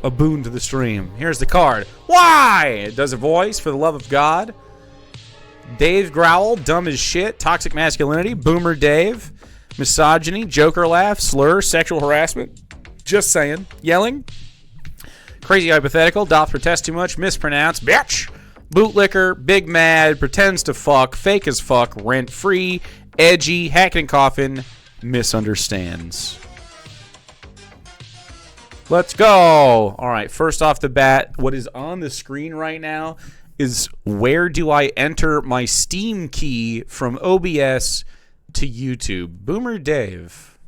a boon to the stream. Here's the card. Why? It does a voice, for the love of God. Dave Growl, dumb as shit. Toxic masculinity. Boomer Dave. Misogyny. Joker laugh. Slur. Sexual harassment. Just saying. Yelling. Crazy hypothetical. Doth protest too much. Mispronounce. Bitch. Bootlicker. Big mad. Pretends to fuck. Fake as fuck. Rent free. Edgy. Hacking coffin. Misunderstands. Let's go. All right, first off the bat, what is on the screen right now is where do I enter my Steam key from OBS to YouTube. Boomer Dave.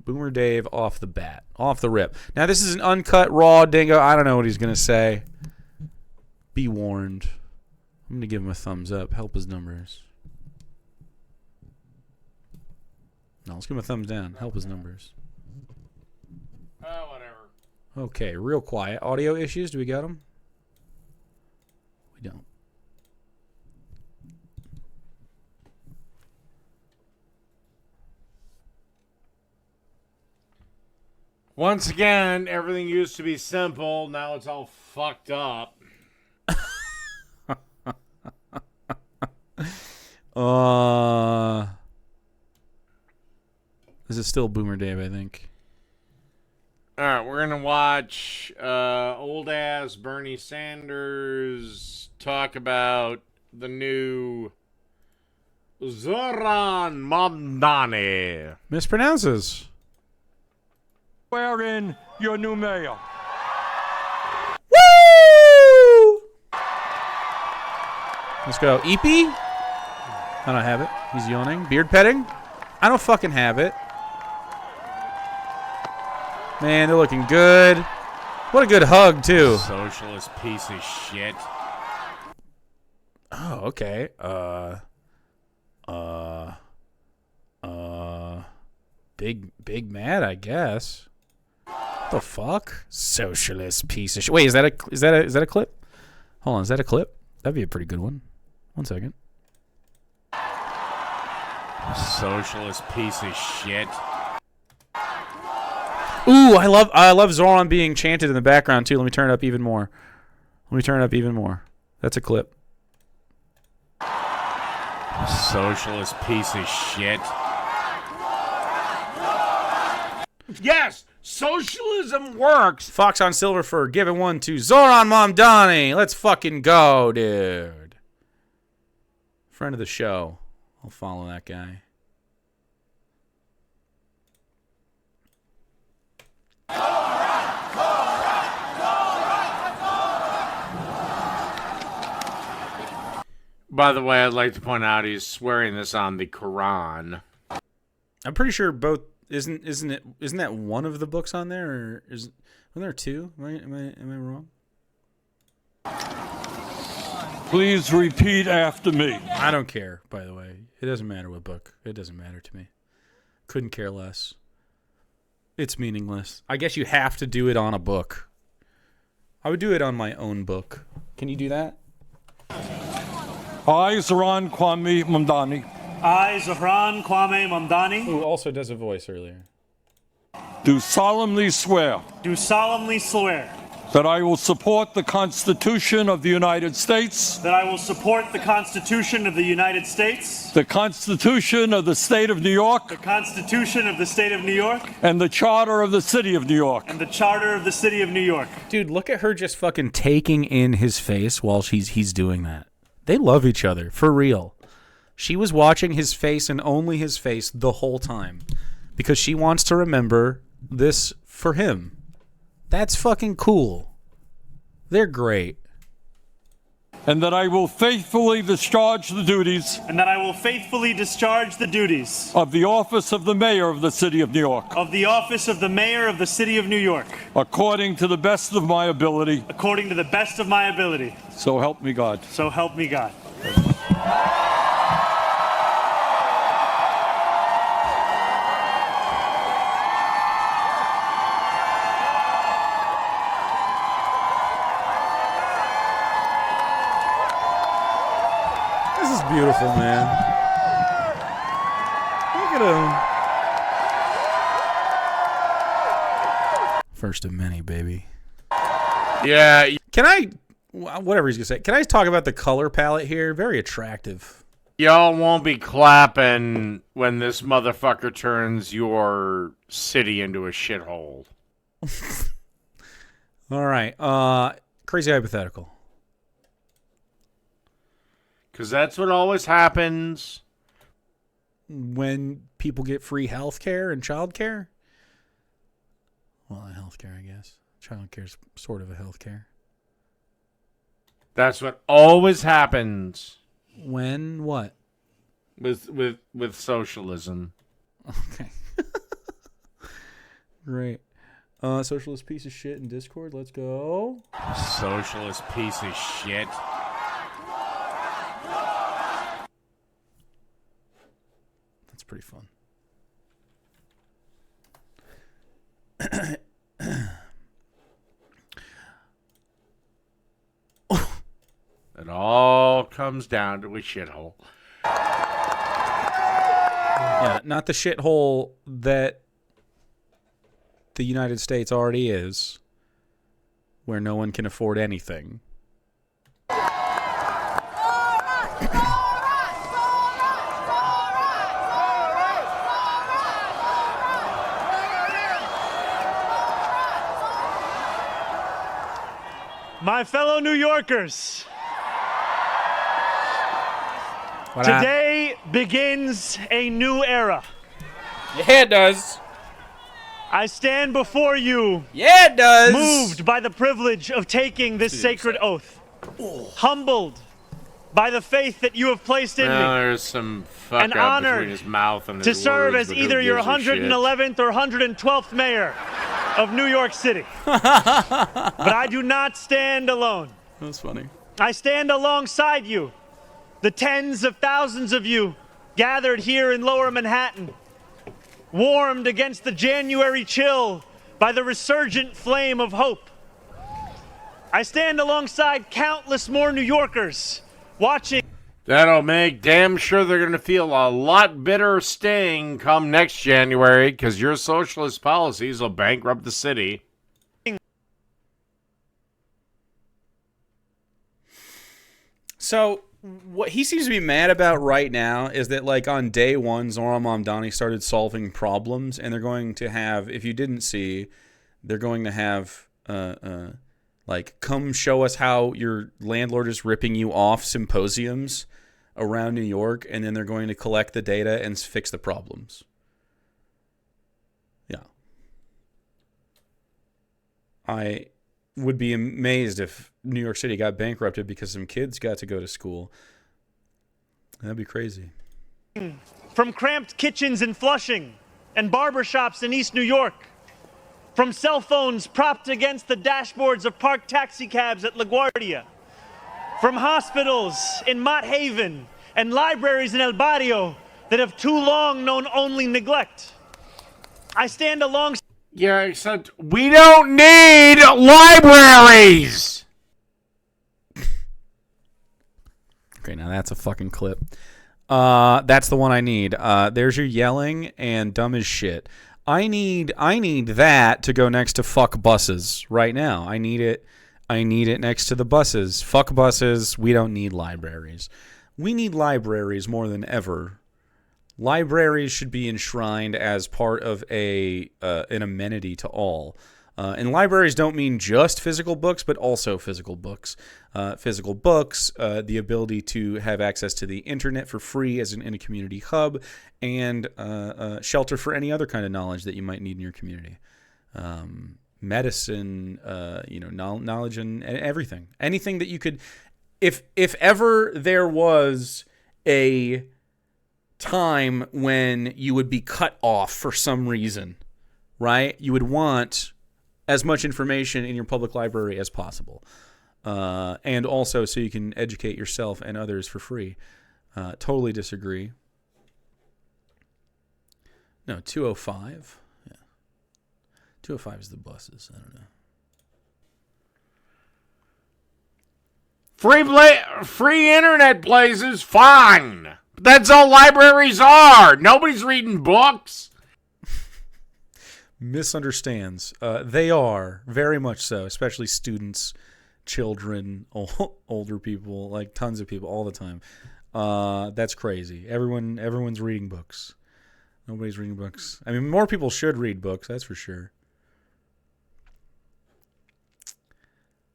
Boomer Dave off the bat, off the rip. Now, this is an uncut, raw Dingo. I don't know what he's going to say. Be warned. I'm going to give him a thumbs up. Help his numbers. No, let's give him a thumbs down. Help his numbers. Whatever. Okay, real quiet. Audio issues, do we got them? We don't. Once again, everything used to be simple. Now it's all fucked up. This is still Boomer Dave, I think. Alright, we're gonna watch old ass Bernie Sanders talk about the new Zohran Mamdani. Mispronounces. Swear in your new mayor. Woo! Let's go. Eepy? I don't have it. He's yawning. Beard petting? I don't fucking have it. Man, they're looking good. What a good hug, too. Socialist piece of shit. Oh, okay. Big mad, I guess. What the fuck? Socialist piece of shit. Wait, is that a clip? Hold on, is that a clip? That'd be a pretty good one. 1 second. Socialist piece of shit. Ooh, I love Zohran being chanted in the background too. Let me turn it up even more. That's a clip. Socialist piece of shit. Yes, socialism works. Fox on Silver for giving one to Zohran Mamdani. Let's fucking go, dude. Friend of the show. I'll follow that guy. By the way, I'd like to point out he's swearing this on the Quran. I'm pretty sure both isn't that one of the books on there, or isn't there two? Am I wrong? Please repeat after me. I don't care, by the way. It doesn't matter what book. It doesn't matter to me. Couldn't care less. It's meaningless. I guess you have to do it on a book. I would do it on my own book. Can you do that? I, Zohran Kwame Mamdani, I, Zohran Kwame Mamdani, Who also does a voice earlier. do solemnly swear do solemnly swear that I will support the Constitution of the United States, that I will support the Constitution of the United States, the Constitution of the State of New York, the Constitution of the State of New York, and the Charter of the City of New York. and the Charter of the City of New York. Dude, look at her just fucking taking in his face while he's doing that. They love each other, for real. She was watching his face and only his face the whole time because she wants to remember this for him. That's fucking cool. They're great. And that I will faithfully discharge the duties And that I will faithfully discharge the duties of the office of the Mayor of the City of New York, of the office of the Mayor of the City of New York, according to the best of my ability. according to the best of my ability. So help me God. So help me God. This is beautiful, man. Look at him. First of many, baby. Yeah. Can I, whatever he's going to say, can I talk about the color palette here? Very attractive. Y'all won't be clapping when this motherfucker turns your city into a shithole. All right. Crazy hypothetical. Because that's what always happens. When people get free health care and child care? Well, health care, I guess. Child care is sort of a health care. That's what always happens. When what? With socialism. Okay. Great. Socialist piece of shit in Discord. Let's go. Socialist piece of shit. That's pretty fun. It all comes down to a shithole. Yeah, not the shithole that the United States already is, where no one can afford anything. My fellow New Yorkers, What today begins a new era. Yeah, it does. I stand before you, Yeah, it does. moved by the privilege of taking this sacred oath, humbled by the faith that you have placed in me, There's some fuck and up honored between his mouth and to his serve words, as but who either your gives a shit? 111th or 112th mayor of New York City. But I do not stand alone. That's funny. I stand alongside you, the tens of thousands of you gathered here in Lower Manhattan, warmed against the January chill by the resurgent flame of hope. I stand alongside countless more New Yorkers watching. That'll make damn sure they're going to feel a lot bitter staying come next January because your socialist policies will bankrupt the city. So, what he seems to be mad about right now is that, like, on day one, Zohran Mamdani started solving problems, and they're going to have, if you didn't see, they're going to have, like, come show us how your landlord is ripping you off symposiums around New York, and then they're going to collect the data and fix the problems. Yeah. I would be amazed if New York City got bankrupted because some kids got to go to school. That'd be crazy. From cramped kitchens in Flushing and barbershops in East New York. From cell phones propped against the dashboards of parked taxi cabs at LaGuardia. From hospitals in Mott Haven and libraries in El Barrio that have too long known only neglect. I stand alongside. Yeah, except we don't need libraries! Okay, now that's a fucking clip. That's the one I need. There's your yelling and dumb as shit. I need that to go next to fuck buses right now. I need it next to the buses. Fuck buses. We don't need libraries. We need libraries more than ever. Libraries should be enshrined as part of an amenity to all. And libraries don't mean just physical books, but also physical books. Physical books, the ability to have access to the internet for free in a community hub, and shelter for any other kind of knowledge that you might need in your community. Medicine, knowledge and everything. Anything that you could, if ever there was a time when you would be cut off for some reason, right? You would want as much information in your public library as possible. And also so you can educate yourself and others for free. Totally disagree. No, 205. Yeah. 205 is the buses. I don't know. Free internet places, fine. That's all libraries are. Nobody's reading books. misunderstands. They are very much so, especially students, children, older people, like tons of people all the time. That's crazy. Everyone's reading books. Nobody's reading books. I mean, more people should read books. That's for sure.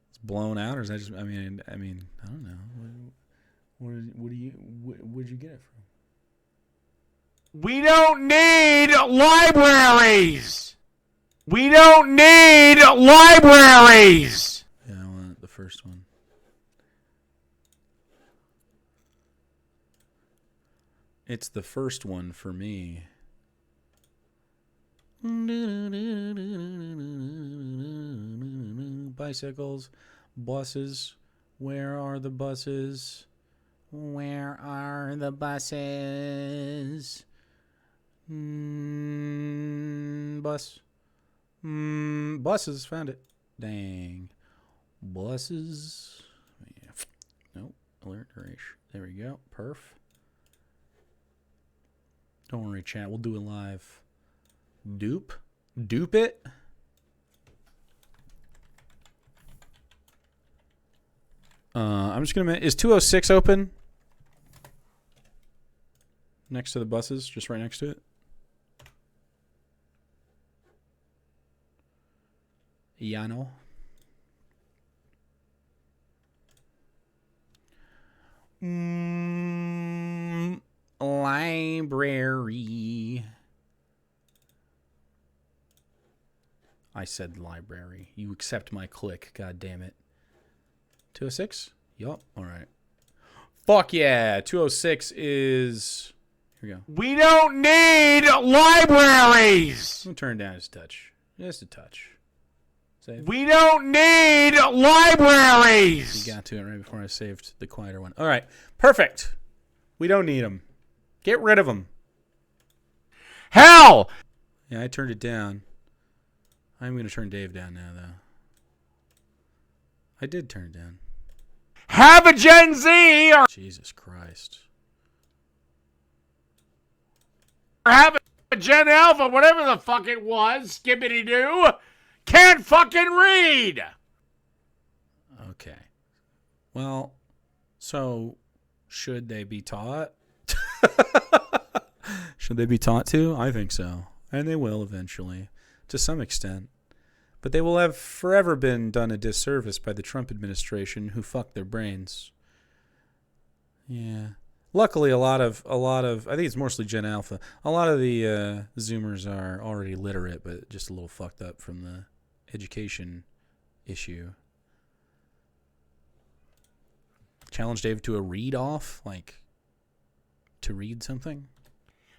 It's blown out, or is that just? I mean, I don't know. Where'd you get it from? We don't need libraries. We don't need libraries. Yeah, I want the first one. It's the first one for me. Bicycles, buses. Where are the buses? Where are the buses? Bus. Buses. Found it. Dang. Buses. Yeah. Nope. Alert. There we go. Perf. Don't worry, chat. We'll do it live. Dupe it. I'm just gonna. Is 206 open? Next to the buses, just right next to it. Yano. Library. I said library. You accept my click. God damn it. 206? Yup. All right. Fuck yeah. 206 is... Here we go. We don't need libraries. I'm going to turn it down just a touch. Just a touch. Save. We don't need libraries. You got to it right before I saved the quieter one. All right. Perfect. We don't need them. Get rid of them. Hell. Yeah, I turned it down. I'm going to turn Dave down now, though. I did turn it down. Have a Gen Z or Jesus Christ. have a Gen Alpha, whatever the fuck it was, skibbity-doo, can't fucking read. Okay. Well, so should they be taught? Should they be taught to? I think so. And they will eventually, to some extent. But they will have forever been done a disservice by the Trump administration, who fucked their brains. Yeah. Luckily, a lot of I think it's mostly Gen Alpha. A lot of the Zoomers are already literate, but just a little fucked up from the education issue. Challenge Dave to a read-off, like to read something.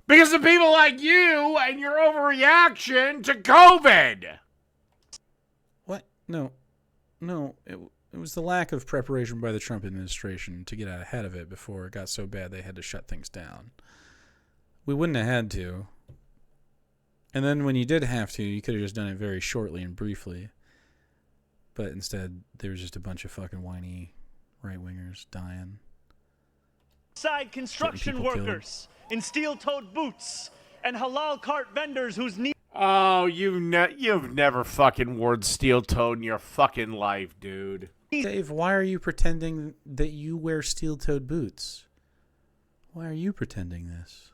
Because of people like you and your overreaction to COVID. What? No. It was the lack of preparation by the Trump administration to get out ahead of it before it got so bad they had to shut things down. We wouldn't have had to. And then when you did have to, you could have just done it very shortly and briefly. But instead, there was just a bunch of fucking whiny right-wingers dying. Side construction workers in steel-toed boots and halal cart vendors whose needs... Oh, you've never fucking worn steel-toed in your fucking life, dude. Dave, why are you pretending that you wear steel-toed boots? Why are you pretending this?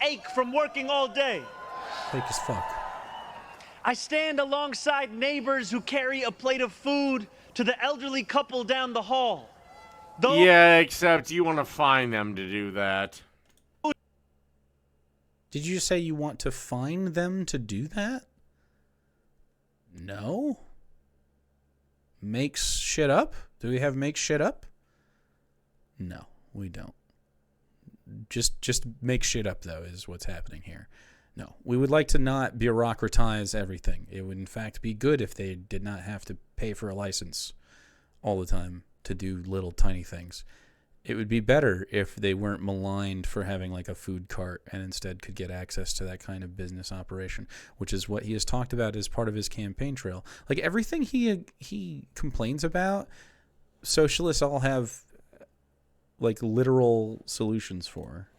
ache from working all day. Fake as fuck. I stand alongside neighbors who carry a plate of food to the elderly couple down the hall. Yeah, except you want to find them to do that. Did you say you want to find them to do that? No. Makes shit up? Do we have make shit up? No, we don't. Just make shit up, though, is what's happening here. No, we would like to not bureaucratize everything. It would, in fact, be good if they did not have to pay for a license all the time to do little tiny things. It would be better if they weren't maligned for having like a food cart and instead could get access to that kind of business operation, which is what he has talked about as part of his campaign trail. Like everything he complains about, socialists all have like literal solutions for.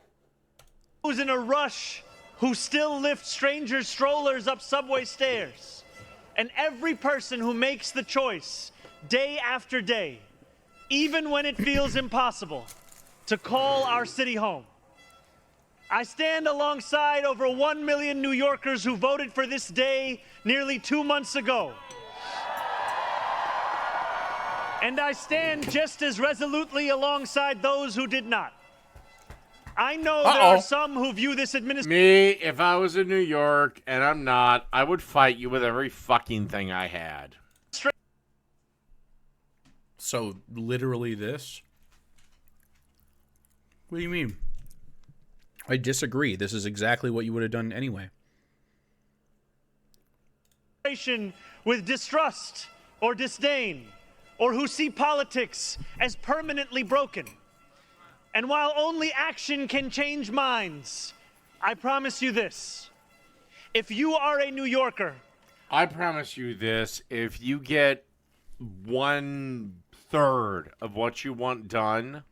Who's in a rush who still lift strangers' strollers up subway stairs, and every person who makes the choice day after day, even when it feels impossible, to call our city home. I stand alongside over 1 million New Yorkers who voted for this day nearly 2 months ago. And I stand just as resolutely alongside those who did not. I know there are some who view this administration... Me, if I was in New York, and I'm not, I would fight you with every fucking thing I had. So, literally this? What do you mean? I disagree. This is exactly what you would have done anyway. With distrust or disdain, or who see politics as permanently broken. And while only action can change minds, I promise you this. If you are a New Yorker... I promise you this. If you get 1/3 of what you want done,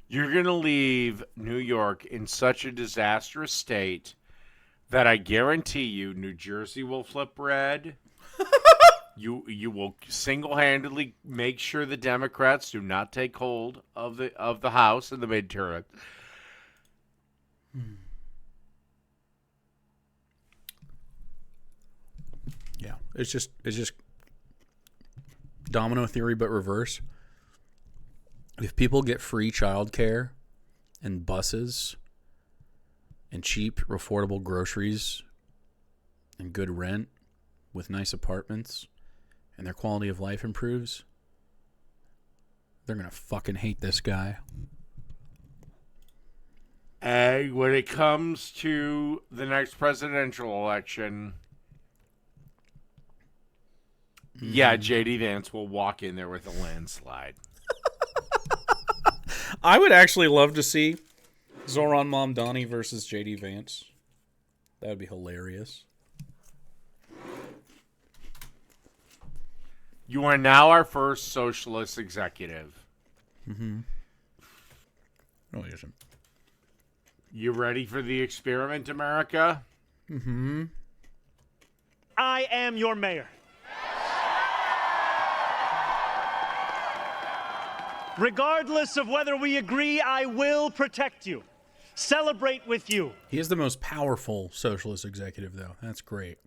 you're going to leave New York in such a disastrous state that I guarantee you New Jersey will flip red. You will single-handedly make sure the Democrats do not take hold of the House in the midterm. Yeah, it's just domino theory, but reverse. If people get free childcare and buses and cheap, affordable groceries and good rent with nice apartments, and their quality of life improves, they're going to fucking hate this guy. And when it comes to the next presidential election, yeah, J.D. Vance will walk in there with a landslide. I would actually love to see Zohran Mamdani versus J.D. Vance. That would be hilarious. You are now our first socialist executive. No, he isn't. You ready for the experiment, America? I am your mayor. Regardless of whether we agree, I will protect you, celebrate with you. He is the most powerful socialist executive, though. That's great.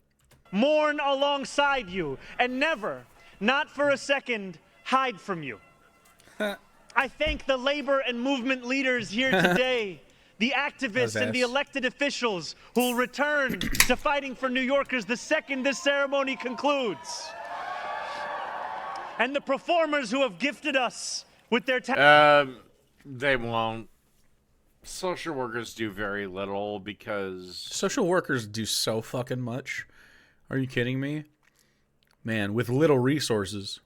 Mourn alongside you, and never, not for a second, hide from you. I thank the labor and movement leaders here today, the activists and the elected officials who will return to fighting for New Yorkers the second this ceremony concludes. And the performers who have gifted us with their talent. They won't. Social workers do very little because... Social workers do so fucking much. Are you kidding me? Man, with little resources.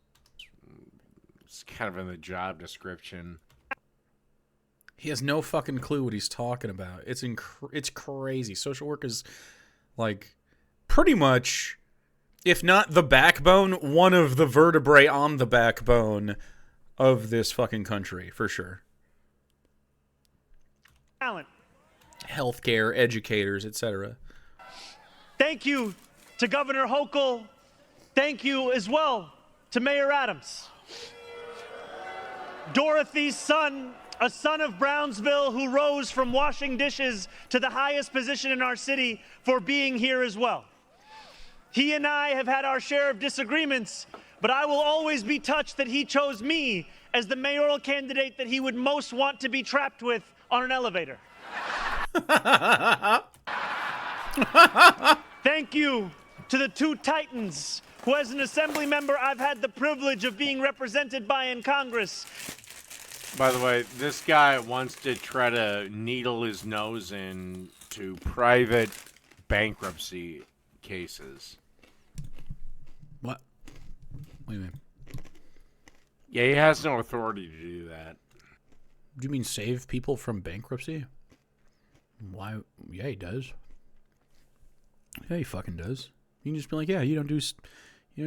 It's kind of in the job description. He has no fucking clue what he's talking about. It's crazy. Social work is, like, pretty much, if not the backbone, one of the vertebrae on the backbone of this fucking country, for sure. Talent. Healthcare, educators, etc. Thank you to Governor Hochul. Thank you as well to Mayor Adams. Dorothy's son, a son of Brownsville who rose from washing dishes to the highest position in our city, for being here as well. He and I have had our share of disagreements, but I will always be touched that he chose me as the mayoral candidate that he would most want to be trapped with on an elevator. Thank you to the two titans who, as an assembly member, I've had the privilege of being represented by in Congress. By the way, this guy wants to try to needle his nose into private bankruptcy cases. What? What do you mean? Yeah, he has no authority to do that. Do you mean save people from bankruptcy? Why? Yeah, he does. Yeah, he fucking does. You can just be like, yeah, you don't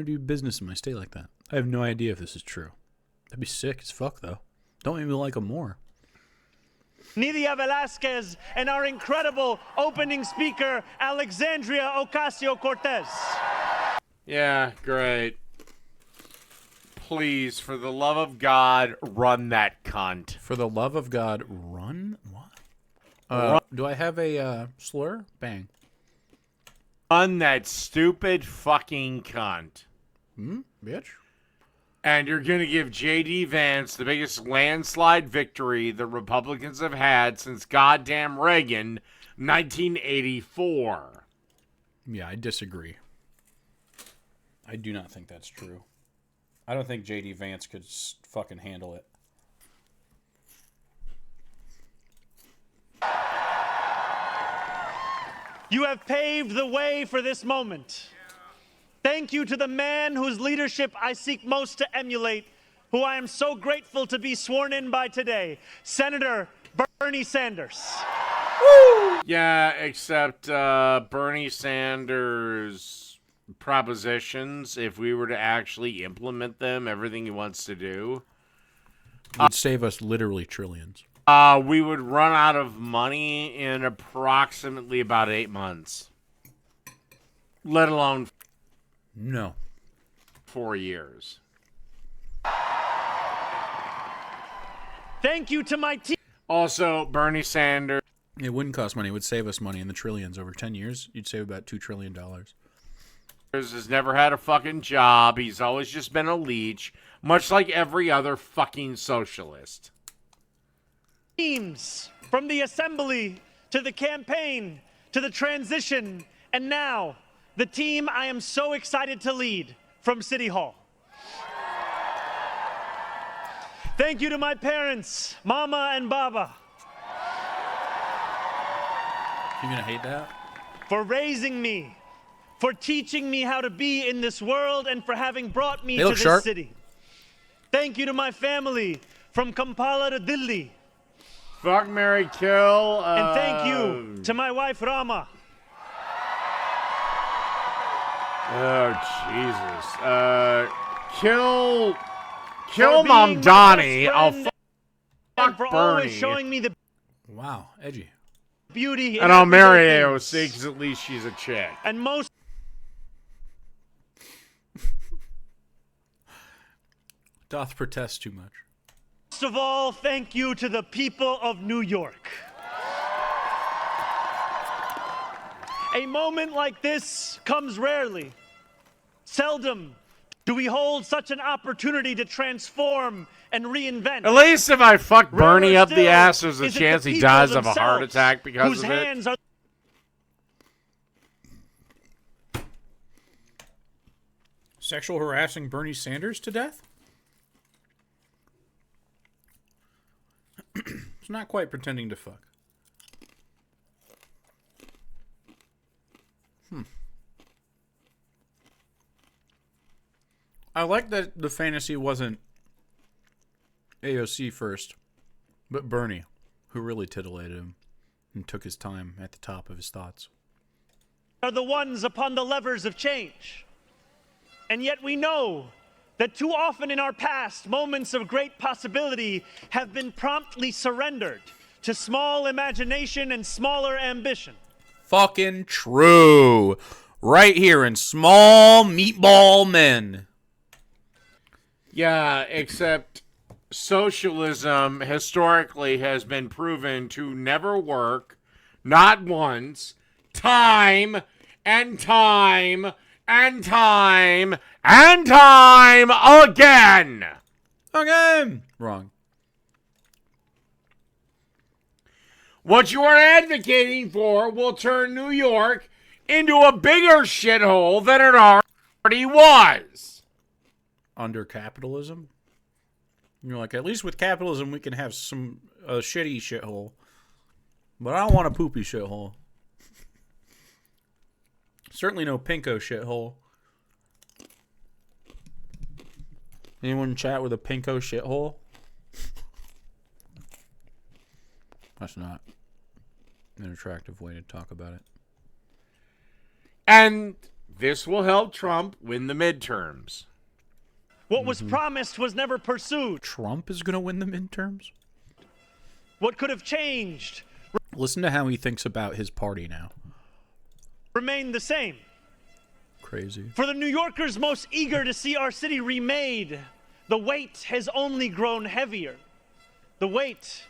do business in my state like that. I have no idea if this is true. That'd be sick as fuck, though. Don't make me like him more. Nidia Velasquez, and our incredible opening speaker, Alexandria Ocasio-Cortez. Yeah, great. Please, for the love of God, run that cunt. For the love of God, run? What? Do I have a slur? Bang. Run that stupid fucking cunt. Bitch. And you're going to give J.D. Vance the biggest landslide victory the Republicans have had since goddamn Reagan, 1984. Yeah, I disagree. I do not think that's true. I don't think J.D. Vance could fucking handle it. You have paved the way for this moment. Thank you to the man whose leadership I seek most to emulate, who I am so grateful to be sworn in by today, Senator Bernie Sanders. Woo! Yeah, except Bernie Sanders' propositions, if we were to actually implement them, everything he wants to do, It would save us literally trillions. we would run out of money in approximately about 8 months. Let alone No. 4 years. Thank you to my team. Also, Bernie Sanders It wouldn't cost money. It would save us money in the trillions. Over 10 years, you'd save about $2 trillion. has never had a fucking job. He's always just been a leech, much like every other fucking socialist. Teams, from the assembly to the campaign to the transition, and now the team I am so excited to lead from City Hall. Thank you to my parents, Mama and Baba, You gonna hate that? for raising me, for teaching me how to be in this world, and for having brought me They to look this sharp. city. Thank you to my family, from Kampala to Delhi. Fuck, marry, kill. And thank you to my wife, Rama. Oh, Jesus. Kill for Mom being my Donnie. best I'll friend fuck and for Bernie. always showing me the Wow, edgy. beauty in And I'll marry everyday AOC things. because at least she's a chick. And most Doth protest too much. of all, thank you to the people of New York. A moment like this comes rarely. Seldom do we hold such an opportunity to transform and reinvent. At least if I fuck Bernie Rarer up the still, ass, there's a is it chance the he people dies of a heart themselves attack because whose of it. hands are Sexual harassing Bernie Sanders to death? It's not quite pretending to fuck. I like that the fantasy wasn't AOC first, but Bernie, who really titillated him and took his time at the top of his thoughts. the ones upon the levers of change. And yet we know that too often in our past, moments of great possibility have been promptly surrendered to small imagination and smaller ambition. Fucking true. Right here in Small Meatball Men. Yeah, except socialism historically has been proven to never work, not once, time and time and time and time again. Again. Wrong. What you are advocating for will turn New York into a bigger shithole than it already was. Under capitalism? You're like, at least with capitalism we can have some shitty shithole. But I don't want a poopy shithole. Certainly no pinko shithole. Anyone chat with a pinko shithole? That's not an attractive way to talk about it. And this will help Trump win the midterms. What was promised was never pursued. Trump is going to win the midterms? what could have changed Listen to how he thinks about his party now. remained the same. Crazy. For the New Yorkers most eager to see our city remade, the weight has only grown heavier. The weight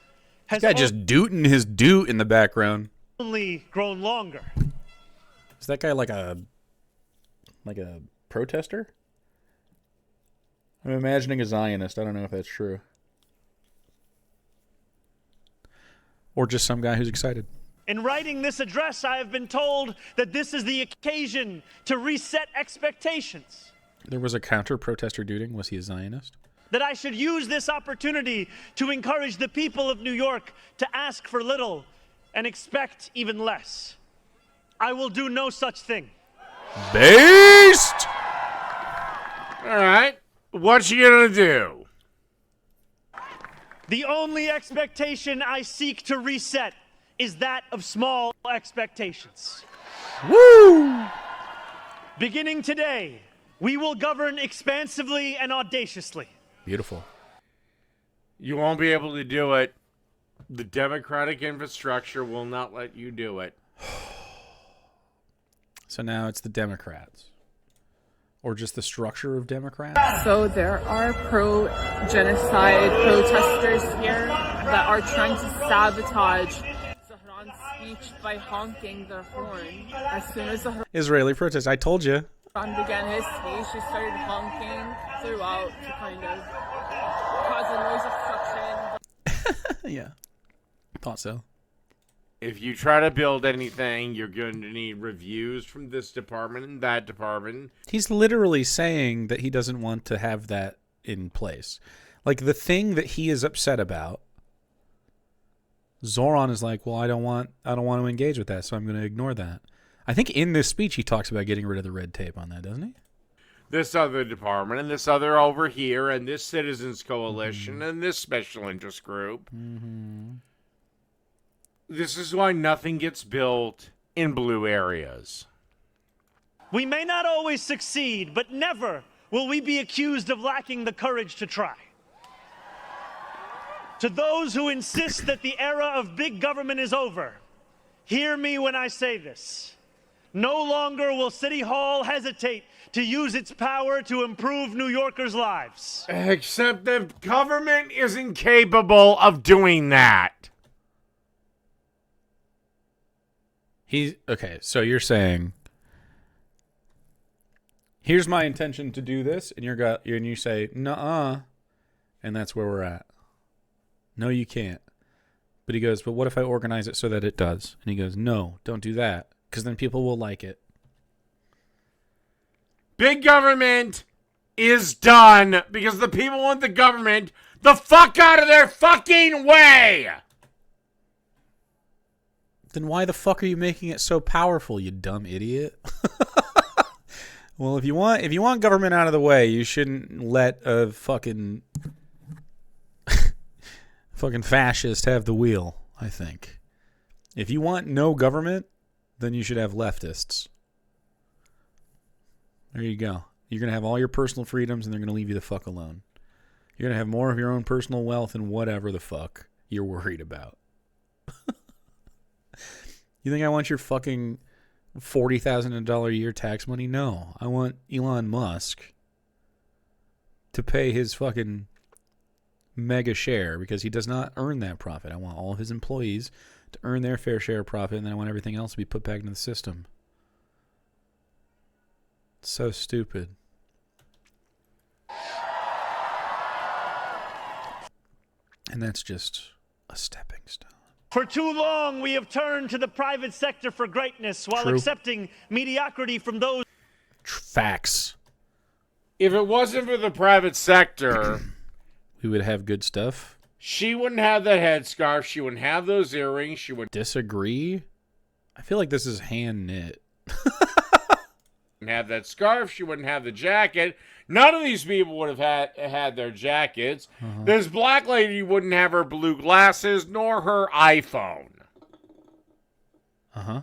has This guy just dooting his doot in the background. only grown longer. Is that guy like a protester? I'm imagining a Zionist. I don't know if that's true. Or just some guy who's excited. In writing this address, I have been told that this is the occasion to reset expectations. There was a counter-protester dooting. Was he a Zionist? That I should use this opportunity to encourage the people of New York to ask for little and expect even less. I will do no such thing. Based! All right. What you gonna do? The only expectation I seek to reset is that of small expectations. Woo! Beginning today, we will govern expansively and audaciously. Beautiful. You won't be able to do it. The democratic infrastructure will not let you do it. So now it's the Democrats. Or just the structure of Democrats? So there are pro-genocide protesters here that are trying to sabotage Zohran's speech by honking their horn. As soon as Zohran Israeli protest. I told you. began his speech, he started honking throughout to kind of cause a noise obstruction. Yeah. Thought so. If you try to build anything, you're going to need reviews from this department and that department. He's literally saying that he doesn't want to have that in place. Like, the thing that he is upset about, Zohran is like, well, I don't want to engage with that, so I'm going to ignore that. I think in this speech he talks about getting rid of the red tape on that, doesn't he? This other department and this other over here and this citizens coalition and this special interest group. This is why nothing gets built in blue areas. We may not always succeed, but never will we be accused of lacking the courage to try. To those who insist that the era of big government is over, hear me when I say this. No longer will City Hall hesitate to use its power to improve New Yorkers' lives. Except the government isn't capable of doing that. Okay, so you're saying, here's my intention to do this, and you say, nuh-uh, and that's where we're at. No, you can't. But he goes, but what if I organize it so that it does? And he goes, no, don't do that, because then people will like it. Big government is done because the people want the government the fuck out of their fucking way. Then why the fuck are you making it so powerful, you dumb idiot? Well, if you want government out of the way, you shouldn't let a fucking fascist have the wheel, I think. If you want no government, then you should have leftists. There you go. You're going to have all your personal freedoms, and they're going to leave you the fuck alone. You're going to have more of your own personal wealth and whatever the fuck you're worried about. You think I want your fucking $40,000 a year tax money? No. I want Elon Musk to pay his fucking mega share because he does not earn that profit. I want all of his employees to earn their fair share of profit, and then I want everything else to be put back into the system. It's so stupid. And that's just a stepping stone. For too long, we have turned to the private sector for greatness while True. accepting mediocrity from those Facts. If it wasn't for the private sector, We would have good stuff. she wouldn't have that headscarf. She wouldn't have those earrings. She wouldn't Disagree? I feel like this is hand knit. have that scarf. She wouldn't have the jacket. None of these people would have had their jackets. This black lady wouldn't have her blue glasses nor her iPhone. Uh-huh.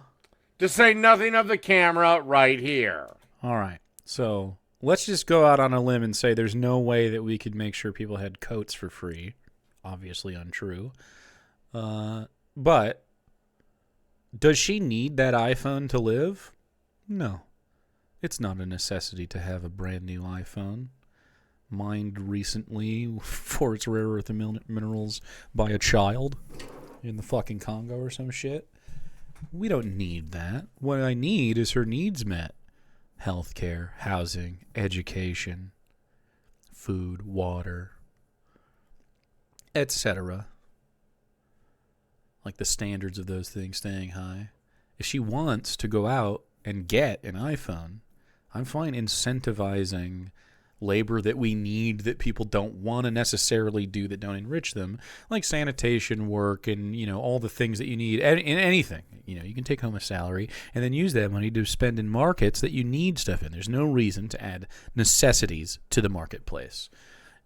To say nothing of the camera right here. All right. So let's just go out on a limb and say there's no way that we could make sure people had coats for free. Obviously untrue. But does she need that iPhone to live? No. It's not a necessity to have a brand new iPhone. Mined recently for its rare earth minerals by a child in the fucking Congo or some shit. We don't need that. What I need is her needs met. Healthcare, housing, education, food, water, etc. Like the standards of those things staying high. If she wants to go out and get an iPhone, I'm fine incentivizing labor that we need that people don't want to necessarily do that don't enrich them, like sanitation work and, you know, all the things that you need in anything. You know, you can take home a salary and then use that money to spend in markets that you need stuff in. There's no reason to add necessities to the marketplace.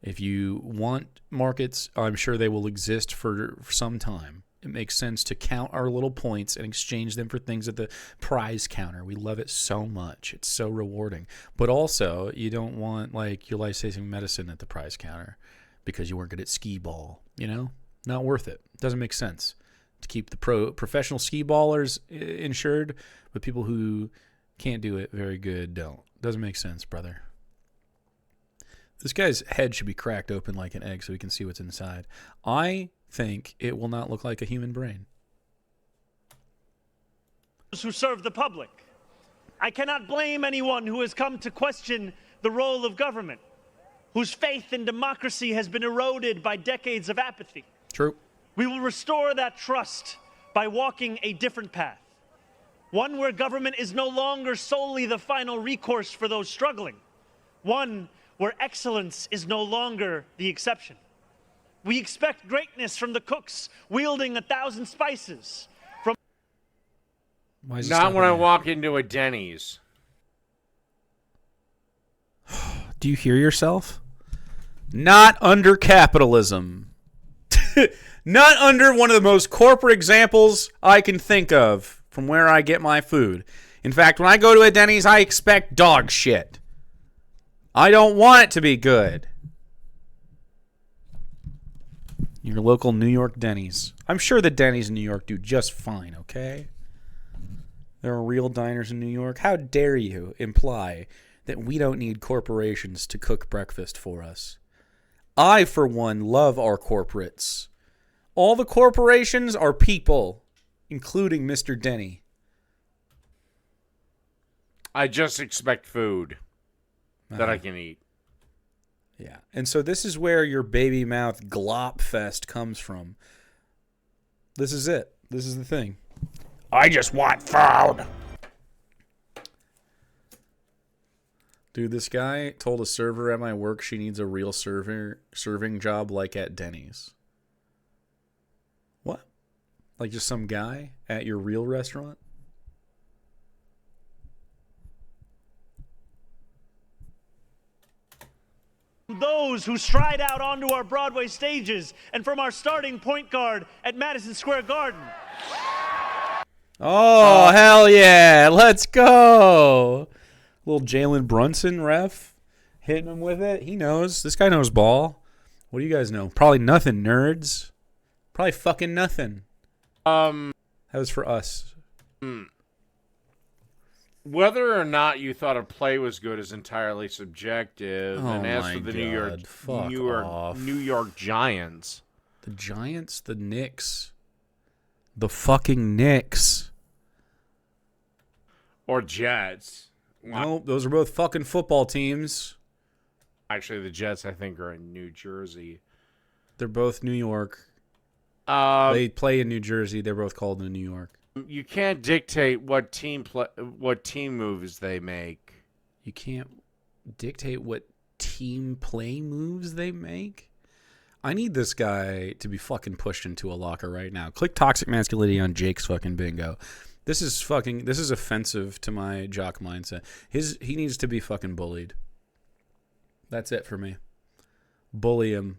If you want markets, I'm sure they will exist for some time. It makes sense to count our little points and exchange them for things at the prize counter. We love it so much. It's so rewarding. But also, you don't want like your life-saving medicine at the prize counter because you weren't good at skee ball. You know? Not worth it. Doesn't make sense to keep the professional skee ballers insured, but people who can't do it very good don't. Doesn't make sense, brother. This guy's head should be cracked open like an egg so we can see what's inside. I think it will not look like a human brain. Those who serve the public. I cannot blame anyone who has come to question the role of government, whose faith in democracy has been eroded by decades of apathy. True. We will restore that trust by walking a different path. One where government is no longer solely the final recourse for those struggling. One where excellence is no longer the exception. We expect greatness from the cooks wielding 1,000 spices. Not when I walk into a Denny's. Do you hear yourself? Not under capitalism. Not under one of the most corporate examples I can think of from where I get my food. In fact, when I go to a Denny's, I expect dog shit. I don't want it to be good. Your local New York Denny's. I'm sure the Denny's in New York do just fine, okay? There are real diners in New York. How dare you imply that we don't need corporations to cook breakfast for us? I, for one, love our corporates. All the corporations are people, including Mr. Denny. I just expect food that I can eat. Yeah, and so this is where your baby mouth glop fest comes from. This is it. This is the thing. I just want food. Dude, this guy told a server at my work she needs a real serving job like at Denny's. What? Like just some guy at your real restaurant? Those who stride out onto our Broadway stages and from our starting point guard at Madison Square Garden. Oh, hell yeah. Let's go. Little Jalen Brunson ref hitting him with it. He knows. This guy knows ball. What do you guys know? Probably nothing, nerds. Probably fucking nothing. That was for us. Whether or not you thought a play was good is entirely subjective. Oh and as my for the God, New York Giants. The Giants, the Knicks. The fucking Knicks. Or Jets. No, those are both fucking football teams. Actually, the Jets, I think, are in New Jersey. They're both New York. They play in New Jersey. They're both called in New York. You can't dictate what team moves they make. You can't dictate what team play moves they make? I need this guy to be fucking pushed into a locker right now. Click toxic masculinity on Jake's fucking bingo. This is offensive to my jock mindset. He needs to be fucking bullied. That's it for me. Bully him.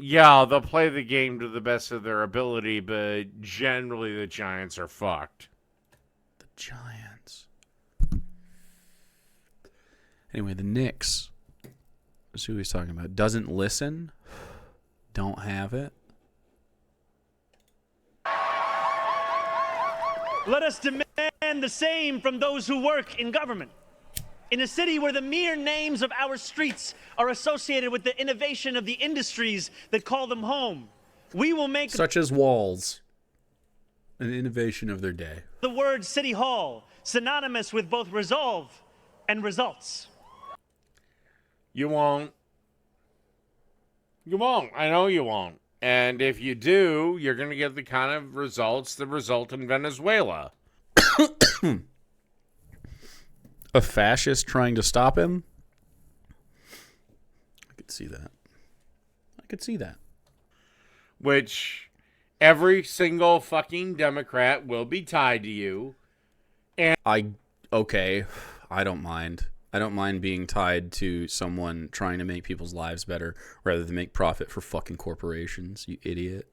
Yeah, they'll play the game to the best of their ability, but generally the Giants are fucked. The Giants. Anyway, the Knicks. That's who he's talking about. Doesn't listen. Don't have it. Let us demand the same from those who work in government. In a city where the mere names of our streets are associated with the innovation of the industries that call them home, we will make such as walls an innovation of their day. The word City Hall synonymous with both resolve and results. You won't. You won't. I know you won't. And if you do, you're going to get the kind of results that result in Venezuela. A fascist trying to stop him? I could see that. I could see that. Which every single fucking Democrat will be tied to you. And okay, I don't mind. I don't mind being tied to someone trying to make people's lives better rather than make profit for fucking corporations, you idiot.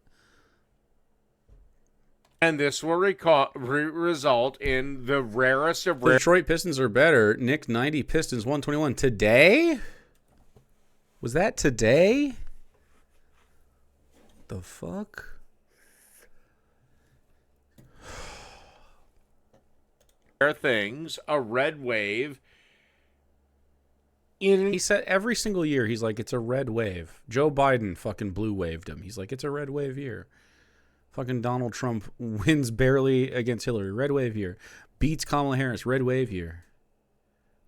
And this will result in the rarest of The Detroit Pistons are better. Knicks 90, Pistons 121. Today? Was that today? The fuck? things, a red wave. He said every single year, he's like, it's a red wave. Joe Biden fucking blue waved him. He's like, it's a red wave year. Fucking Donald Trump wins barely against Hillary. Red wave year. Beats Kamala Harris. Red wave year.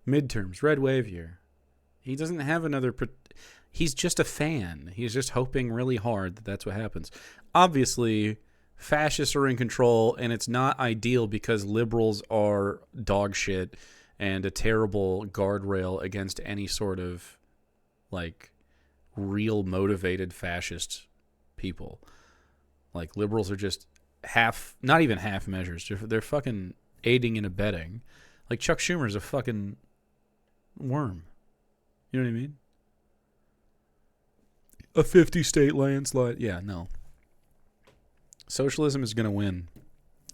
Midterms. Red wave year. He doesn't have another... He's just a fan. He's just hoping really hard that that's what happens. Obviously, fascists are in control, and it's not ideal because liberals are dog shit and a terrible guardrail against any sort of, like, real motivated fascist people. Like, liberals are just not even half measures. They're fucking aiding and abetting. Like, Chuck Schumer's a fucking worm. You know what I mean? A 50-state landslide. Yeah, no. Socialism is going to win,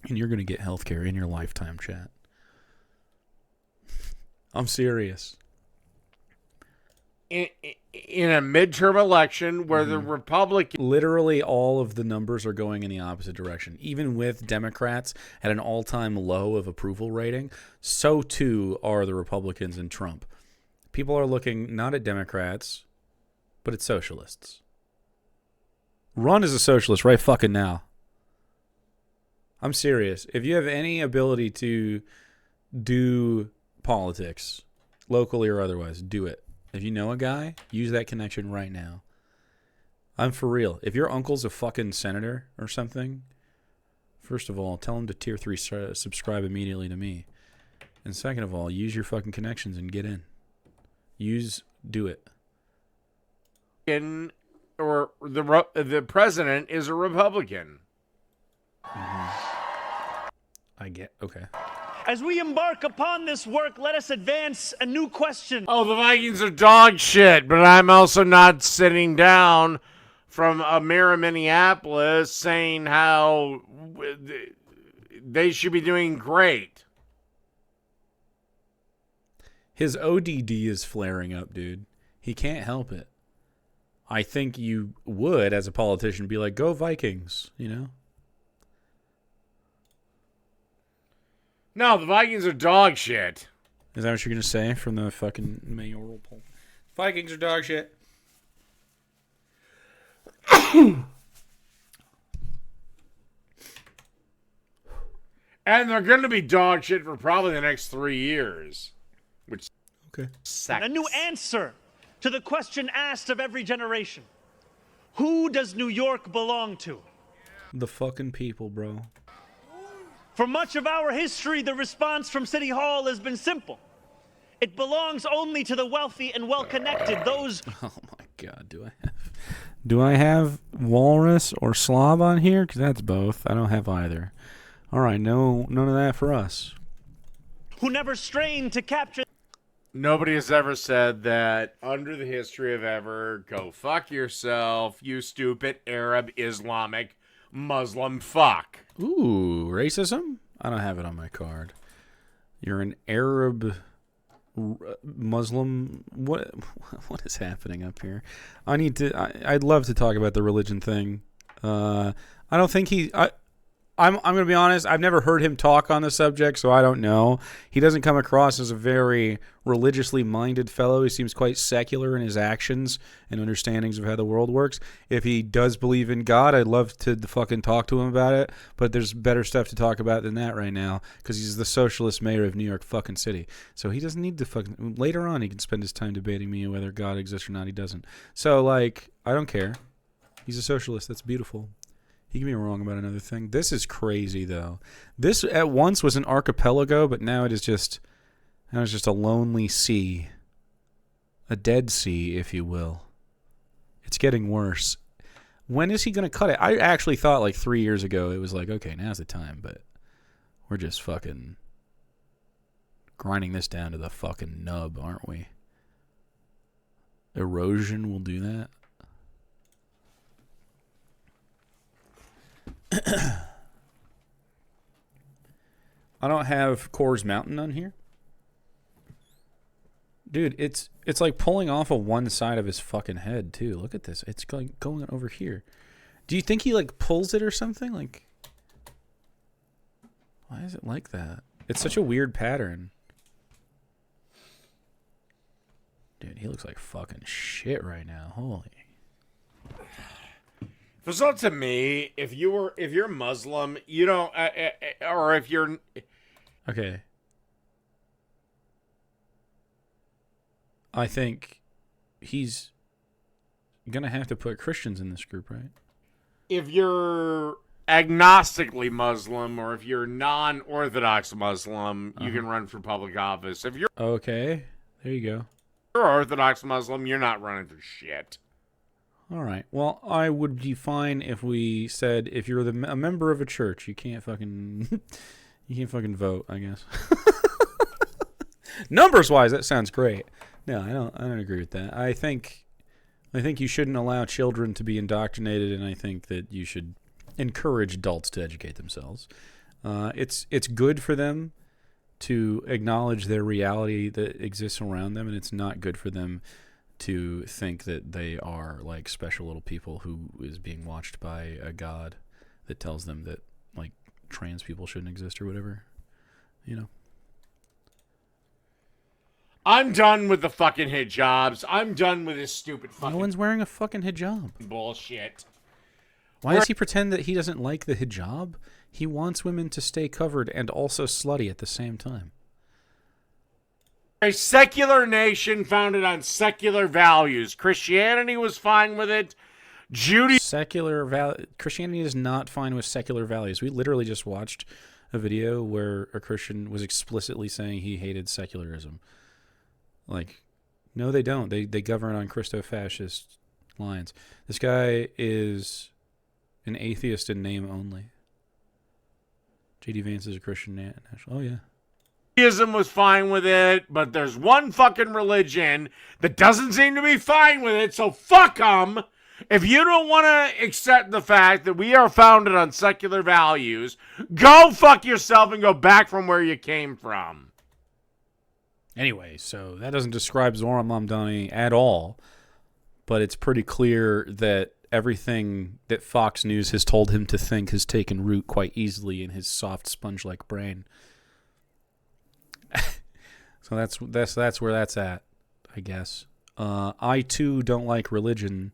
and you're going to get healthcare in your lifetime, chat. I'm serious. In a midterm election where the Republicans... Literally all of the numbers are going in the opposite direction. Even with Democrats at an all-time low of approval rating, so too are the Republicans and Trump. People are looking not at Democrats, but at socialists. Run as a socialist right fucking now. I'm serious. If you have any ability to do politics, locally or otherwise, do it. If you know a guy, use that connection right now. I'm for real. If your uncle's a fucking senator or something, first of all, tell him to tier 3 subscribe immediately to me. And second of all, use your fucking connections and get in. Do it. Or the president is a Republican. Okay. As we embark upon this work, let us advance a new question. Oh, the Vikings are dog shit, but I'm also not sitting down from a mayor of Minneapolis saying how they should be doing great. His ODD is flaring up, dude. He can't help it. I think you would, as a politician, be like, go Vikings, you know? No, the Vikings are dog shit. Is that what you're going to say from the fucking mayoral poll? Vikings are dog shit. And they're going to be dog shit for probably the next 3 years. Which Okay. sucks. A new answer to the question asked of every generation. Who does New York belong to? The fucking people, bro. For much of our history, the response from City Hall has been simple. It belongs only to the wealthy and well-connected, those... Oh my god, do I have walrus or slob on here? Because that's both. I don't have either. Alright, no, none of that for us. who never strained to capture... Nobody has ever said that under the history of ever. Go fuck yourself, you stupid Arab, Islamic, Muslim fuck. Ooh, racism? I don't have it on my card. You're an Arab Muslim. What is happening up here? I'd love to talk about the religion thing. I don't think I'm going to be honest. I've never heard him talk on the subject, so I don't know. He doesn't come across as a very religiously minded fellow. He seems quite secular in his actions and understandings of how the world works. If he does believe in God, I'd love to fucking talk to him about it, but there's better stuff to talk about than that right now because he's the socialist mayor of New York fucking City. So he doesn't need to fucking... Later on, he can spend his time debating me whether God exists or not. He doesn't. So, like, I don't care. He's a socialist. That's beautiful. He can be wrong about another thing. This is crazy, though. This at once was an archipelago, but now it is just a lonely sea. A dead sea, if you will. It's getting worse. When is he going to cut it? I actually thought like 3 years ago it was like, okay, now's the time, but we're just fucking grinding this down to the fucking nub, aren't we? Erosion will do that. I don't have Coors Mountain on here. Dude, it's like pulling off of one side of his fucking head, too. Look at this. It's going over here. Do you think he, like, pulls it or something? Like, why is it like that? It's such a weird pattern. Dude, he looks like fucking shit right now. Holy. So to me, if you're Muslim, you don't, or if you're... Okay. I think he's gonna have to put Christians in this group, right? If you're agnostically Muslim, or if you're non-Orthodox Muslim, you can run for public office. If you're Okay, there you go. Orthodox Muslim, you're not running for shit. All right. Well, I would be fine if we said if you're a member of a church, you can't fucking vote, I guess. Numbers wise, that sounds great. No, I don't agree with that. I think you shouldn't allow children to be indoctrinated, and I think that you should encourage adults to educate themselves. It's good for them to acknowledge their reality that exists around them, and it's not good for them to think that they are like special little people who is being watched by a god that tells them that like trans people shouldn't exist or whatever, you know. I'm done with the fucking hijabs. I'm done with this stupid fucking No one's wearing a fucking hijab. bullshit. Why does he pretend that he doesn't like the hijab? He wants women to stay covered and also slutty at the same time. A secular nation founded on secular values. Christianity was fine with it. Christianity is not fine with secular values. We literally just watched a video where a Christian was explicitly saying he hated secularism. Like, no, they don't. They govern on Christo-fascist lines. This guy is an atheist in name only. J.D. Vance is a Christian national. Oh, yeah. Judaism was fine with it, but there's one fucking religion that doesn't seem to be fine with it, so fuck them. If you don't want to accept the fact that we are founded on secular values, go fuck yourself and go back from where you came from. Anyway, so that doesn't describe Zohran Mamdani at all, but it's pretty clear that everything that Fox News has told him to think has taken root quite easily in his soft sponge-like brain. So that's where that's at, I guess. I too don't like religion.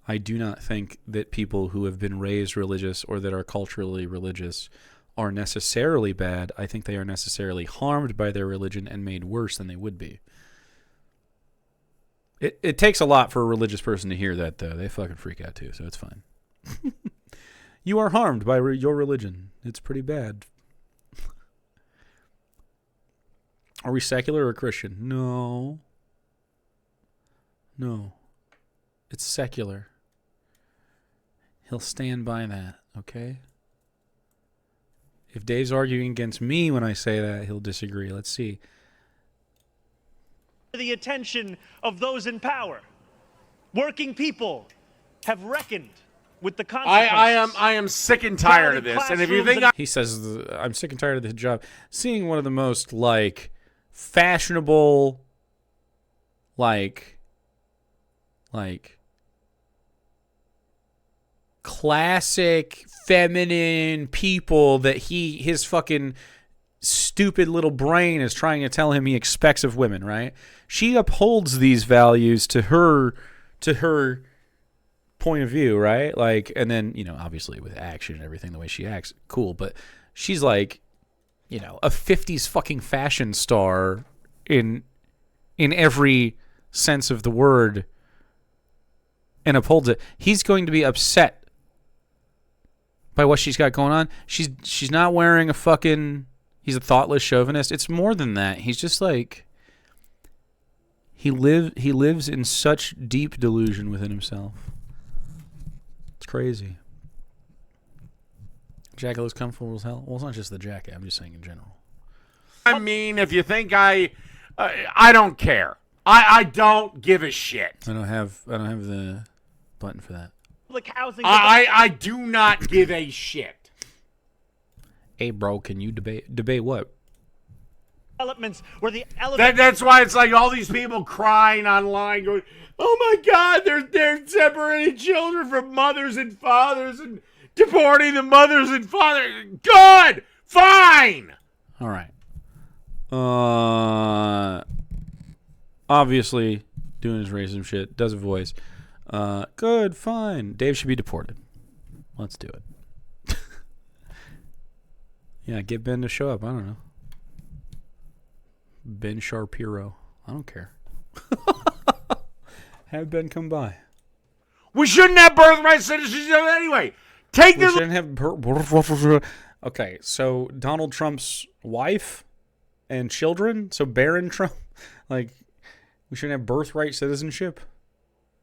I do not think that people who have been raised religious or that are culturally religious are necessarily bad. I think they are necessarily harmed by their religion and made worse than they would be. It takes a lot for a religious person to hear that, though. They fucking freak out too, so it's fine. You are harmed by your religion. It's pretty bad. Are we secular or Christian? No. It's secular. He'll stand by that, okay? If Dave's arguing against me when I say that, he'll disagree. Let's see. The attention of those in power. Working people have reckoned with the consequences. I am sick and tired of this. And if you think He says, I'm sick and tired of the hijab. Seeing one of the most, like, fashionable, like classic feminine people that his fucking stupid little brain is trying to tell him he expects of women, right? She upholds these values to her point of view, right? Like, and then, you know, obviously with action and everything, the way she acts, cool, but she's like, you know, a 50s fucking fashion star in every sense of the word, and upholds it. He's going to be upset by what she's got going on. She's not wearing a fucking... He's a thoughtless chauvinist. It's more than that. He's just like... He lives in such deep delusion within himself. It's crazy. Jacket looks comfortable as hell. Well, it's not just the jacket. I'm just saying in general. I mean, if you think I don't care. I don't give a shit. I don't have the button for that. Public housing. I do not give a shit. Hey, bro, can you debate what? Developments where the elevator. That's why it's like all these people crying online, going, "Oh my God, they're separating children from mothers and fathers and deporting the mothers and fathers." Good, fine. All right. Obviously, doing his racism shit, does a voice. Good, fine. Dave should be deported. Let's do it. Yeah, get Ben to show up. I don't know. Ben Shapiro. I don't care. Have Ben come by. We shouldn't have birthright citizenship anyway. Take We shouldn't have... Okay, so Donald Trump's wife and children, so Barron Trump, like, we shouldn't have birthright citizenship.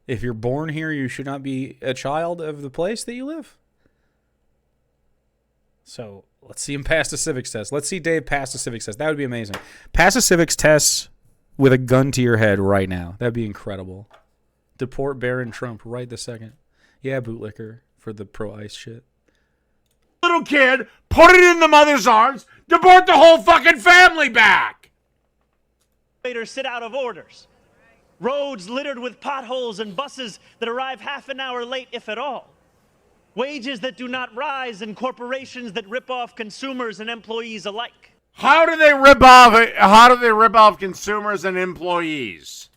If you're born here, you should not be a child of the place that you live. So let's see him pass the civics test. Let's see Dave pass the civics test. That would be amazing. Pass a civics test with a gun to your head right now. That'd be incredible. Deport Barron Trump right this second. Yeah, bootlicker for the pro-ICE shit. little kid, put it in the mother's arms, deport the whole fucking family back. Elevators sit out of orders. Roads littered with potholes and buses that arrive half an hour late, if at all. Wages that do not rise and corporations that rip off consumers and employees alike. How do they rip off consumers and employees?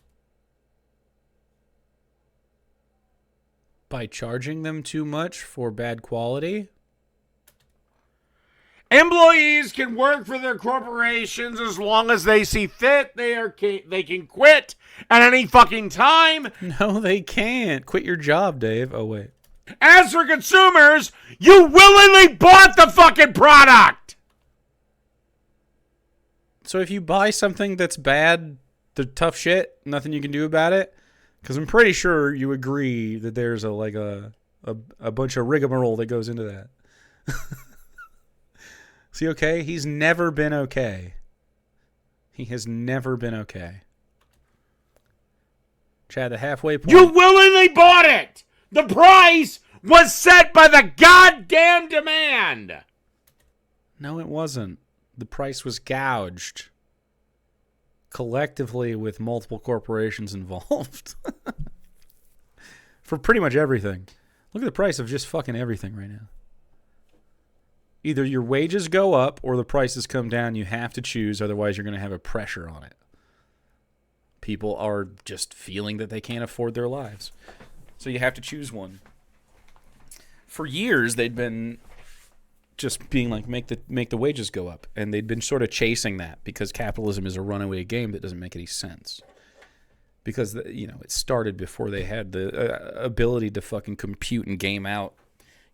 By charging them too much for bad quality? Employees can work for their corporations as long as they see fit. They can quit at any fucking time. No, they can't. Quit your job, Dave. Oh, wait. As for consumers, you willingly bought the fucking product. So if you buy something that's bad, the tough shit, nothing you can do about it? Because I'm pretty sure you agree that there's a bunch of rigmarole that goes into that. Is he okay? He's never been okay. He has never been okay. Chad, the halfway point. You willingly bought it. The price was set by the goddamn demand. No, it wasn't. The price was gouged. Collectively with multiple corporations involved. For pretty much everything. Look at the price of just fucking everything right now. Either your wages go up or the prices come down. You have to choose, otherwise you're going to have a pressure on it. People are just feeling that they can't afford their lives. So you have to choose one. For years, they'd been just being like, make the wages go up. And they'd been sort of chasing that because capitalism is a runaway game that doesn't make any sense. Because, it started before they had the ability to fucking compute and game out,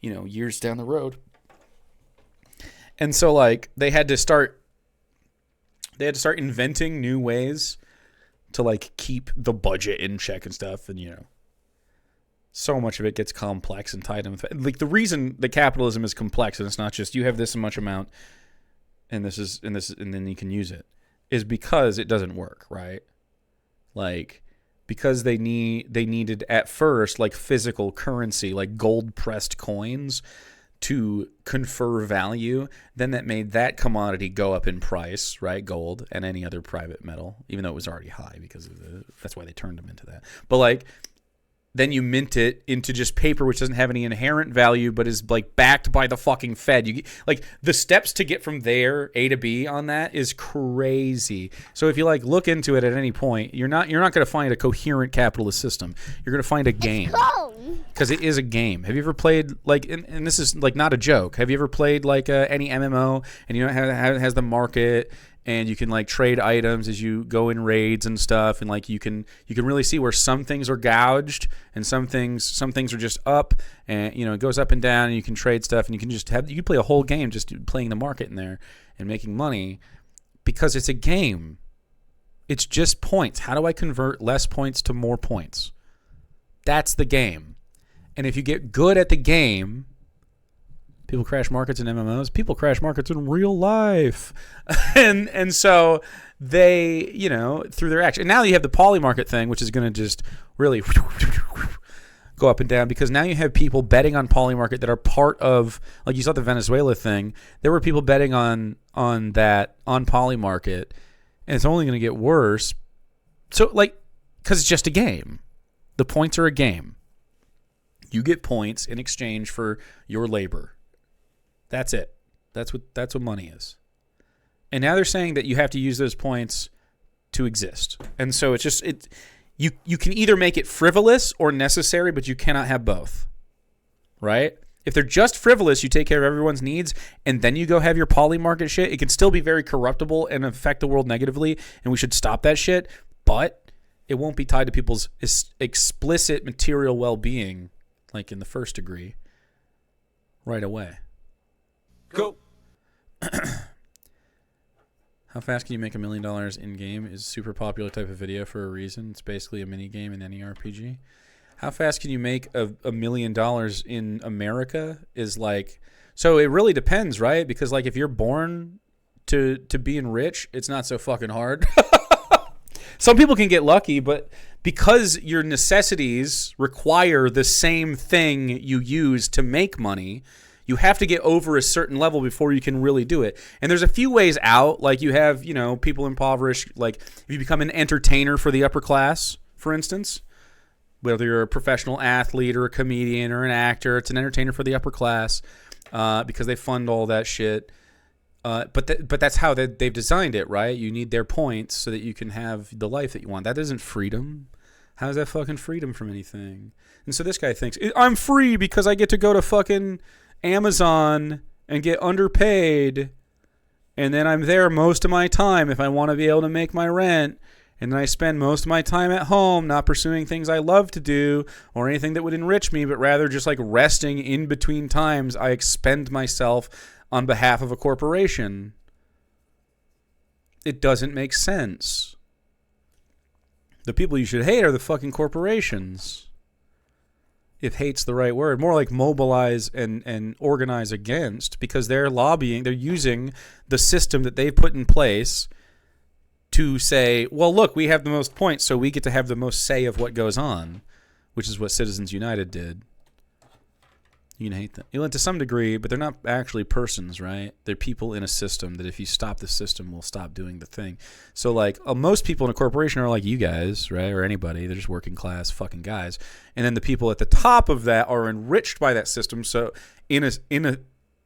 years down the road. And so, they had to start inventing new ways to, keep the budget in check and stuff. And, so much of it gets complex and tied in with the reason that capitalism is complex, and it's not just you have this much amount and then you can use it, is because it doesn't work, right? Because they needed at first physical currency, like gold pressed coins, to confer value, then that made that commodity go up in price, right? Gold and any other private metal, even though it was already high because of that's why they turned them into that. But like, then you mint it into just paper, which doesn't have any inherent value, but is like backed by the fucking Fed. You like the steps to get from there A to B on that is crazy. So if you like look into it at any point, you're not going to find a coherent capitalist system. You're going to find a game, because it is a game. Have you ever played like, and this is like not a joke. Have you ever played like any MMO and you know how it has the market? And you can like trade items as you go in raids and stuff, and like you can really see where some things are gouged and some things are just up, and you know it goes up and down, and you can trade stuff, and you can play a whole game just playing the market in there and making money, because it's a game. It's just points. How do I convert less points to more points? That's the game. And if you get good at the game, people crash markets in MMOs. People crash markets in real life. and so they, you know, through their action. And now you have the poly market thing, which is going to just really go up and down, because now you have people betting on poly market that are part of, like you saw the Venezuela thing. There were people betting on poly market, and it's only going to get worse. So like, because it's just a game. The points are a game. You get points in exchange for your labor. That's it. That's what money is. And now they're saying that you have to use those points to exist. And so it's just you can either make it frivolous or necessary, but you cannot have both. Right? If they're just frivolous, you take care of everyone's needs, and then you go have your poly market shit, it can still be very corruptible and affect the world negatively, and we should stop that shit, but it won't be tied to people's explicit material well-being, like in the first degree, right away. Go. How fast can you make $1 million in game is a super popular type of video for a reason. It's basically a mini game in any RPG. How fast can you make $1 million in America is like, so it really depends, right? Because like if you're born to being rich, it's not so fucking hard. Some people can get lucky, but because your necessities require the same thing you use to make money, you have to get over a certain level before you can really do it. And there's a few ways out. Like you have, you know, people impoverished. Like if you become an entertainer for the upper class, for instance, whether you're a professional athlete or a comedian or an actor, it's an entertainer for the upper class because they fund all that shit. But that's how they've designed it, right? You need their points so that you can have the life that you want. That isn't freedom. How is that fucking freedom from anything? And so this guy thinks, I'm free because I get to go to fucking Amazon and get underpaid, and then I'm there most of my time if I want to be able to make my rent, and then I spend most of my time at home not pursuing things I love to do or anything that would enrich me, but rather just like resting in between times I expend myself on behalf of a corporation. It doesn't make sense. The people you should hate are the fucking corporations. If hate's the right word, more like mobilize and organize against, because they're lobbying, they're using the system that they've put in place to say, well, look, we have the most points, so we get to have the most say of what goes on, which is what Citizens United did. You can hate them. You know, to some degree, but they're not actually persons, right? They're people in a system that if you stop the system will stop doing the thing. So like most people in a corporation are like you guys, right? Or anybody. They're just working class fucking guys. And then the people at the top of that are enriched by that system. So in a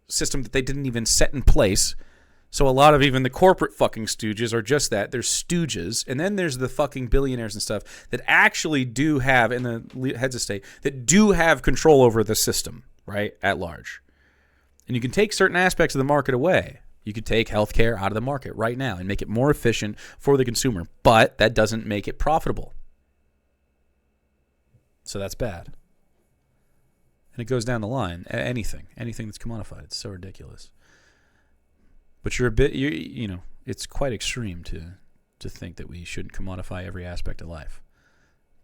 system that they didn't even set in place. So a lot of even the corporate fucking stooges are just that. They're stooges. And then there's the fucking billionaires and stuff that actually do have, in the heads of state, that do have control over the system. Right, at large. And you can take certain aspects of the market away. You could take healthcare out of the market right now and make it more efficient for the consumer, but that doesn't make it profitable. So that's bad. And it goes down the line. Anything that's commodified. It's so ridiculous. But you're a bit, you know, it's quite extreme to think that we shouldn't commodify every aspect of life.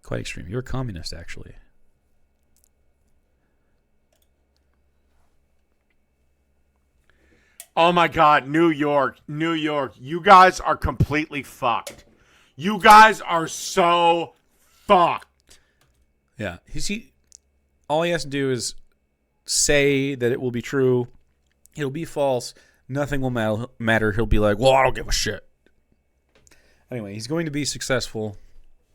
Quite extreme. You're a communist, actually. Oh my God, New York. You guys are completely fucked. You guys are so fucked. Yeah. All he has to do is say that it will be true. It'll be false. Nothing will matter. He'll be like, well, I don't give a shit. Anyway, he's going to be successful.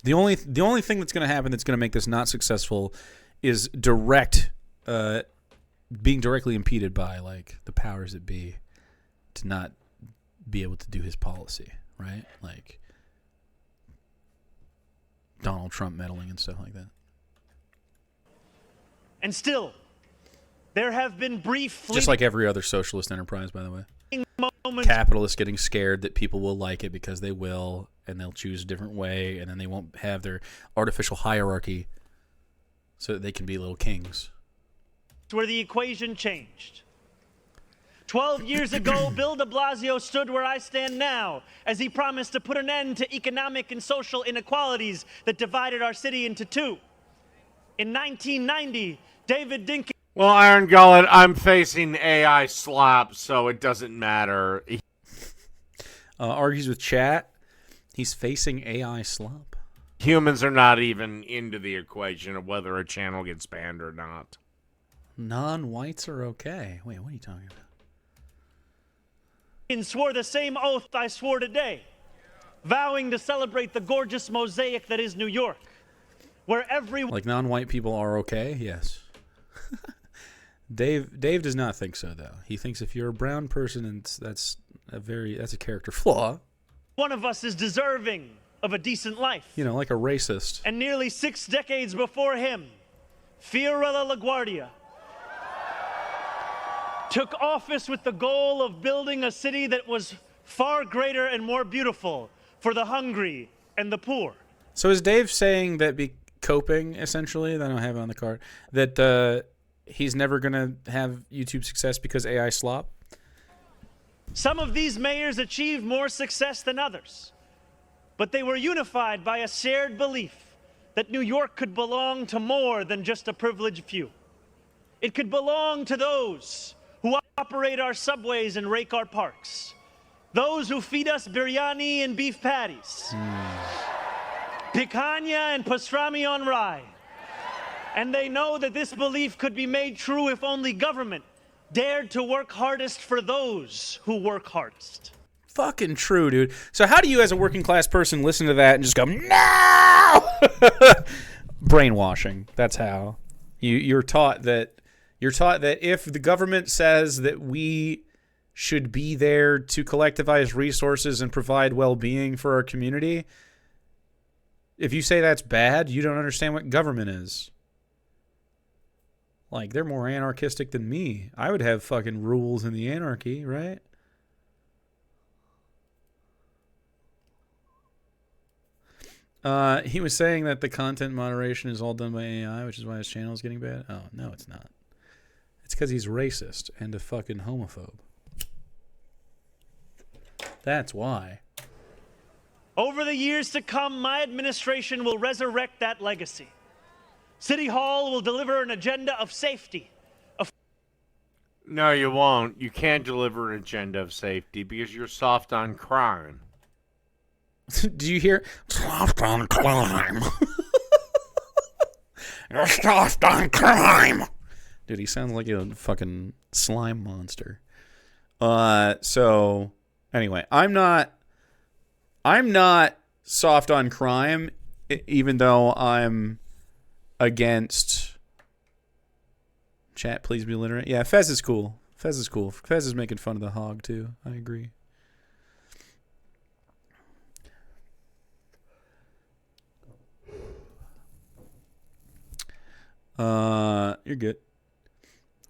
The only thing that's going to happen that's going to make this not successful is being directly impeded by like the powers that be to not be able to do his policy, right? Like Donald Trump meddling and stuff like that. And still, there have been brief, just like every other socialist enterprise, by the way. moments. Capitalists getting scared that people will like it because they will, and they'll choose a different way, and then they won't have their artificial hierarchy so that they can be little kings. Where the equation changed. 12 years ago, Bill de Blasio stood where I stand now as he promised to put an end to economic and social inequalities that divided our city into two. In 1990, David Dingo... Well, Iron Gullet, I'm facing AI slap, so it doesn't matter. Argues with chat. He's facing AI slop. Humans are not even into the equation of whether a channel gets banned or not. Non-whites are okay. Wait, what are you talking about? and swore the same oath I swore today, vowing to celebrate the gorgeous mosaic that is New York, where everyone... Like non-white people are okay? Yes. Dave does not think so, though. He thinks if you're a brown person, and that's a character flaw. One of us is deserving of a decent life. You know, like a racist. And nearly 6 decades before him, Fiorella LaGuardia took office with the goal of building a city that was far greater and more beautiful for the hungry and the poor. So is Dave saying that coping, essentially, that I don't have it on the card, that he's never going to have YouTube success because AI slop? Some of these mayors achieved more success than others, but they were unified by a shared belief that New York could belong to more than just a privileged few. It could belong to those who operate our subways and rake our parks, those who feed us biryani and beef patties, picanha and pastrami on rye. And they know that this belief could be made true if only government dared to work hardest for those who work hardest. Fucking true, dude. So how do you as a working class person listen to that and just go, no? Brainwashing. That's how. You're taught that if the government says that we should be there to collectivize resources and provide well-being for our community, if you say that's bad, you don't understand what government is. Like, they're more anarchistic than me. I would have fucking rules in the anarchy, right? He was saying that the content moderation is all done by AI, which is why his channel is getting bad. Oh, no, it's not. It's because he's racist and a fucking homophobe. That's why. Over the years to come, my administration will resurrect that legacy. City Hall will deliver an agenda of safety. No, you won't. You can't deliver an agenda of safety because you're soft on crime. Do you hear? Soft on crime. You're soft on crime. Dude, he sounds like a fucking slime monster. So, anyway, I'm not soft on crime, even though I'm against... Chat, please be literate. Yeah, Fez is cool. Fez is making fun of the hog, too. I agree. You're good.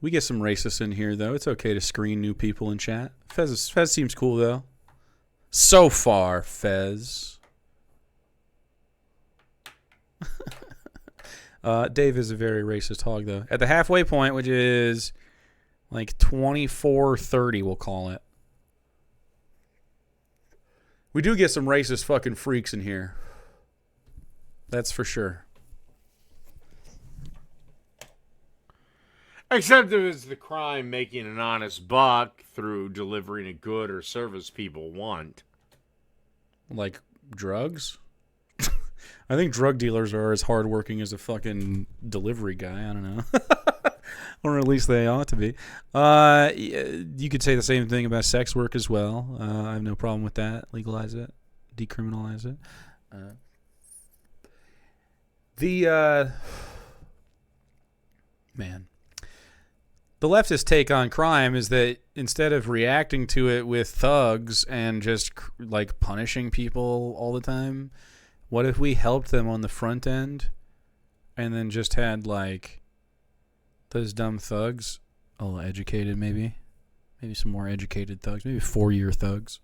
We get some racists in here, though. It's okay to screen new people in chat. Fez seems cool, though. So far, Fez. Dave is a very racist hog, though. At the halfway point, which is like 24:30, we'll call it. We do get some racist fucking freaks in here. That's for sure. Except if it's the crime making an honest buck through delivering a good or service people want. Like drugs? I think drug dealers are as hardworking as a fucking delivery guy. I don't know. Or at least they ought to be. You could say the same thing about sex work as well. I have no problem with that. Legalize it. Decriminalize it. Man. The leftist take on crime is that instead of reacting to it with thugs and just like punishing people all the time, what if we helped them on the front end and then just had like those dumb thugs, a little educated maybe some more educated thugs, maybe 4-year thugs,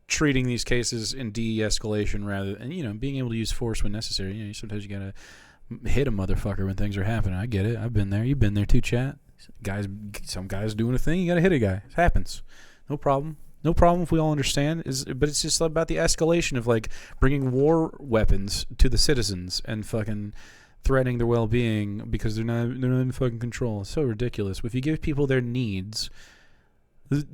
treating these cases in de-escalation rather than, being able to use force when necessary. Sometimes you gotta hit a motherfucker when things are happening. I get it. I've been there. You've been there too, chat. Some guys doing a thing. You gotta hit a guy. It happens. No problem. No problem if we all understand. But it's just about the escalation of like bringing war weapons to the citizens and fucking threatening their well-being because they're not in fucking control. It's so ridiculous. If you give people their needs,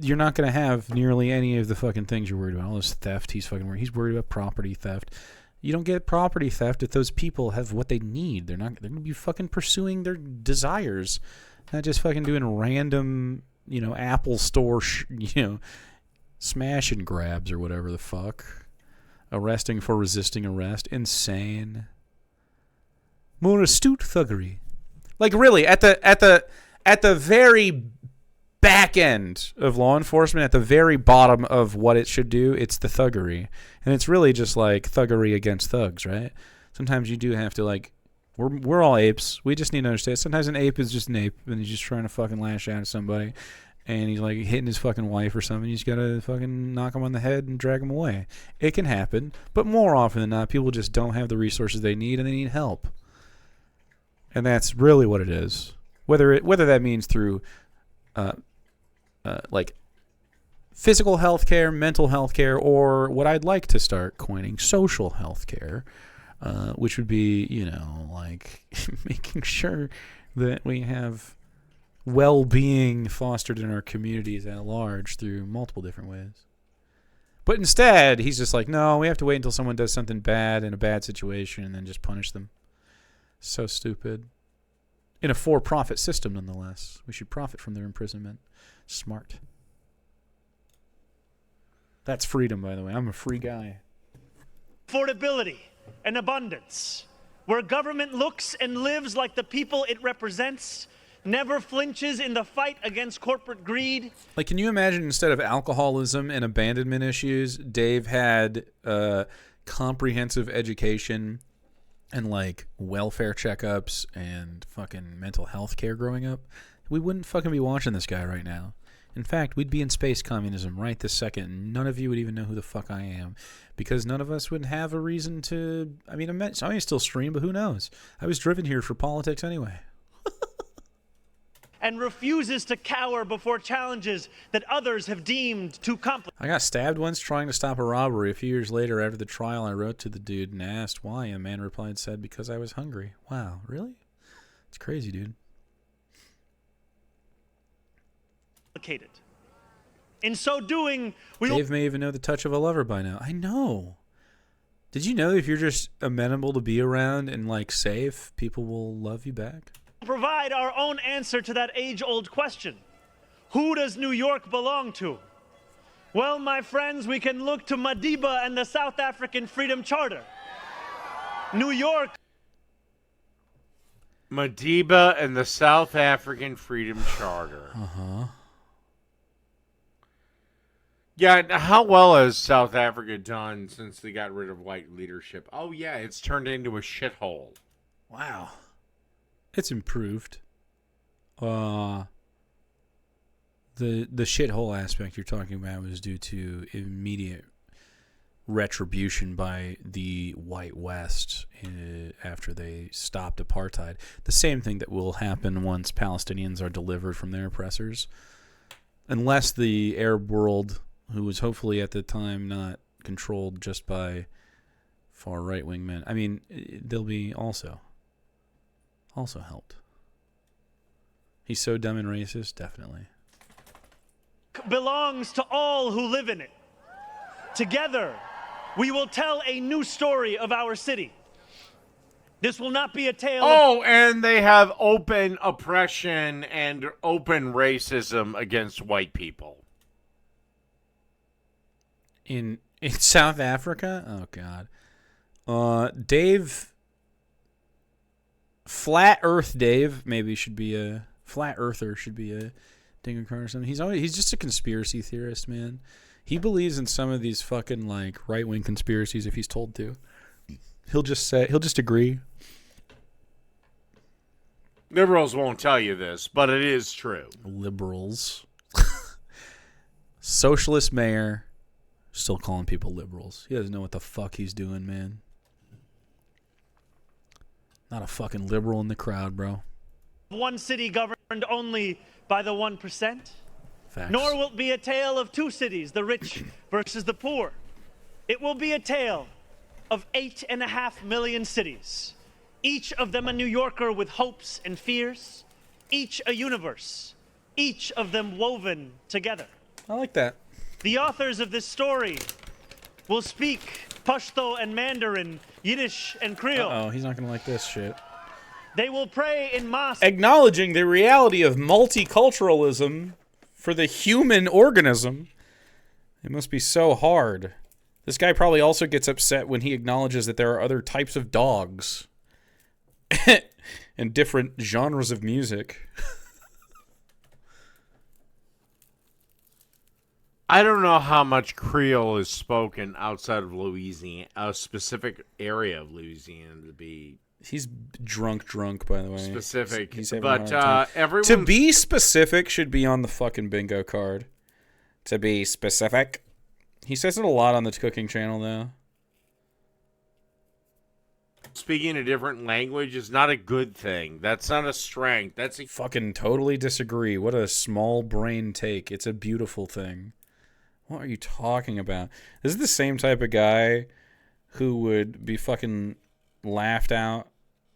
you're not gonna have nearly any of the fucking things you're worried about. All this theft. He's fucking worried. He's worried about property theft. You don't get property theft if those people have what they need. They're going to be fucking pursuing their desires, not just fucking doing random, Apple store, smash and grabs or whatever the fuck. Arresting for resisting arrest. Insane. More astute thuggery. Like really, at the very back end of law enforcement, at the very bottom of what it should do, it's the thuggery. And it's really just like thuggery against thugs, right? Sometimes you do have to like, we're all apes. We just need to understand. Sometimes an ape is just an ape and he's just trying to fucking lash out at somebody and he's like hitting his fucking wife or something. You just gotta fucking knock him on the head and drag him away. It can happen, but more often than not, people just don't have the resources they need and they need help. And that's really what it is. Whether that means through like physical health care, mental health care, or what I'd like to start coining social health care, which would be, like making sure that we have well-being fostered in our communities at large through multiple different ways. But instead, he's just like, no, we have to wait until someone does something bad in a bad situation and then just punish them. So stupid. In a for-profit system, nonetheless. We should profit from their imprisonment. Smart. That's freedom, by the way. I'm a free guy. Affordability and abundance, where government looks and lives like the people it represents, never flinches in the fight against corporate greed. Like, can you imagine instead of alcoholism and abandonment issues, Dave had comprehensive education and, like, welfare checkups and fucking mental health care growing up? We wouldn't fucking be watching this guy right now. In fact, we'd be in space communism right this second, and none of you would even know who the fuck I am, because none of us would have a reason to... I mean, I may still stream, but who knows? I was driven here for politics anyway. And refuses to cower before challenges that others have deemed too complex. I got stabbed once trying to stop a robbery. A few years later, after the trial, I wrote to the dude and asked why. A man replied, said, because I was hungry. Wow, really? It's crazy, dude. In so doing, Dave may even know the touch of a lover by now. I know. Did you know if you're just amenable to be around and like safe, people will love you back? Provide our own answer to that age-old question. Who does New York belong to? Well, my friends, we can look to Madiba and the South African Freedom Charter. New York. Madiba and the South African Freedom Charter. Uh-huh. Yeah, how well has South Africa done since they got rid of white leadership? Oh, yeah, it's turned into a shithole. Wow. It's improved. The shithole aspect you're talking about was due to immediate retribution by the white West after they stopped apartheid. The same thing that will happen once Palestinians are delivered from their oppressors. Unless the Arab world, who was hopefully at the time not controlled just by far right-wing men, I mean, they'll be also helped. He's so dumb and racist, definitely. Belongs to all who live in it. Together, we will tell a new story of our city. This will not be a tale of... Oh, and they have open oppression and open racism against white people. In South Africa? Oh God. Dave, Flat Earth Dave, maybe should be a Flat Earther, should be a Dingo card or something. He's just a conspiracy theorist, man. He believes in some of these fucking like right wing conspiracies if he's told to. He'll just agree. Liberals won't tell you this, but it is true. Liberals. Socialist mayor. Still calling people liberals. He doesn't know what the fuck he's doing, man. Not a fucking liberal in the crowd, bro. One city governed only by the 1%. Facts. Nor will it be a tale of two cities, the rich versus the poor. It will be a tale of 8.5 million cities. Each of them a New Yorker with hopes and fears. Each a universe. Each of them woven together. I like that. The authors of this story will speak Pashto and Mandarin, Yiddish and Creole. Uh-oh, he's not going to like this shit. They will pray in mosques. Acknowledging the reality of multiculturalism for the human organism. It must be so hard. This guy probably also gets upset when he acknowledges that there are other types of dogs and different genres of music. I don't know how much Creole is spoken outside of Louisiana, a specific area of Louisiana to be. He's drunk, by the way. Specific. He's having a hard But time. everyone. To be specific should be on the fucking bingo card. To be specific. He says it a lot on the cooking channel, though. Speaking a different language is not a good thing. That's not a strength. That's a... Fucking totally disagree. What a small brain take. It's a beautiful thing. What are you talking about? This is the same type of guy who would be fucking laughed out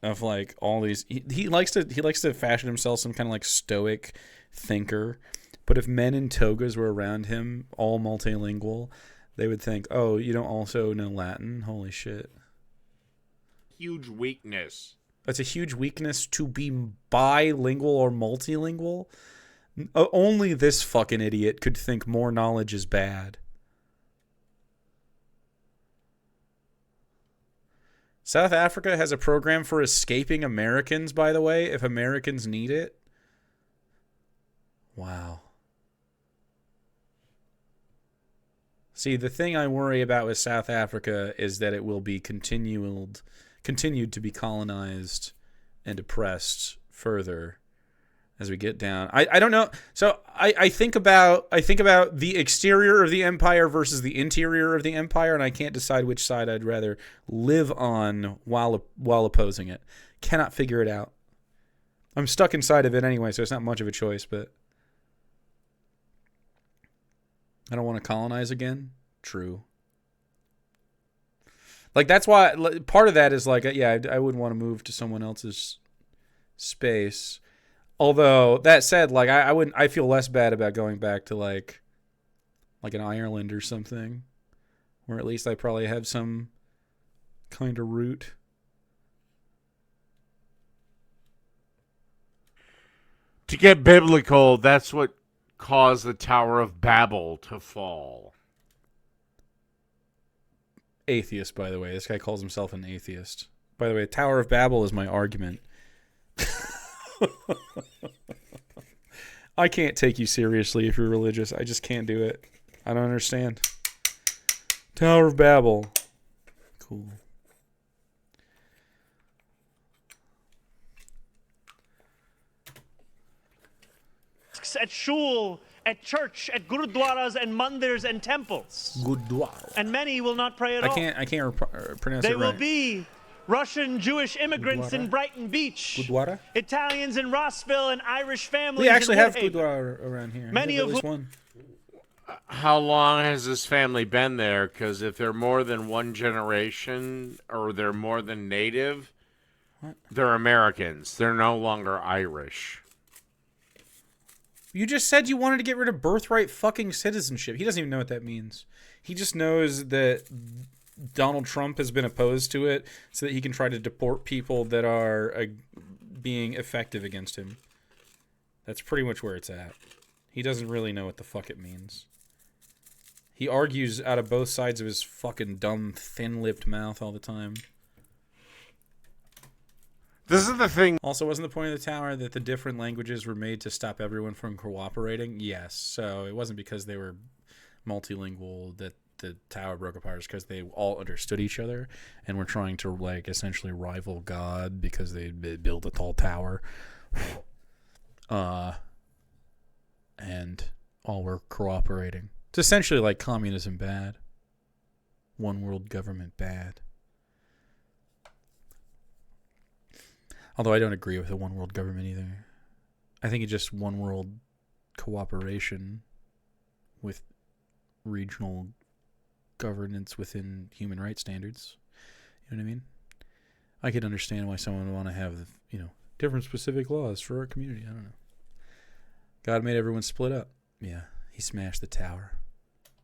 of like all these. He likes to fashion himself some kind of like stoic thinker. But if men in togas were around him, all multilingual, they would think, "Oh, you don't also know Latin? Holy shit!" Huge weakness. That's a huge weakness to be bilingual or multilingual. Only this fucking idiot could think more knowledge is bad. South Africa has a program for escaping Americans, by the way, if Americans need it. Wow. See, the thing I worry about with South Africa is that it will be continued to be colonized and oppressed further as we get down. I don't know. So I think about the exterior of the empire versus the interior of the empire, and I can't decide which side I'd rather live on while opposing it. Cannot figure it out. I'm stuck inside of it anyway, so it's not much of a choice, but I don't want to colonize again. True. Like, that's why part of that is like, yeah, I wouldn't want to move to someone else's space. Although that said, like, I feel less bad about going back to like an Ireland or something, where at least I probably have some kind of root. To get biblical, that's what caused the Tower of Babel to fall. Atheist, by the way. This guy calls himself an atheist. By the way, Tower of Babel is my argument. I can't take you seriously if you're religious. I just can't do it. I don't understand. Tower of Babel. Cool. At shul, at church, at gurudwaras and mandirs and temples. Gurdwara. And many will not pray at all. I can't pronounce They it right. will be Russian Jewish immigrants Gurdwara? in Brighton Beach. Gurdwara? Italians in Rossville and Irish families We actually in have Woodhaven. Gurdwara around here. Many We have of at least whom- one. How long has this family been there? Because if they're more than one generation or they're more than native, they're Americans. They're no longer Irish. You just said you wanted to get rid of birthright fucking citizenship. He doesn't even know what that means. He just knows that Donald Trump has been opposed to it so that he can try to deport people that are being effective against him. That's pretty much where it's at. He doesn't really know what the fuck it means. He argues out of both sides of his fucking dumb, thin-lipped mouth all the time. This is the thing. Also, wasn't the point of the tower that the different languages were made to stop everyone from cooperating? Yes. So it wasn't because they were multilingual that the tower broke apart. It's because they all understood each other and were trying to, like, essentially rival God because they built a tall tower. And all were cooperating. It's essentially like communism bad. One world government bad. Although I don't agree with a one world government either. I think it's just one world cooperation with regional governance within human rights standards. You know what I mean? I could understand why someone would want to have, different specific laws for our community. I don't know. God made everyone split up. Yeah, he smashed the tower.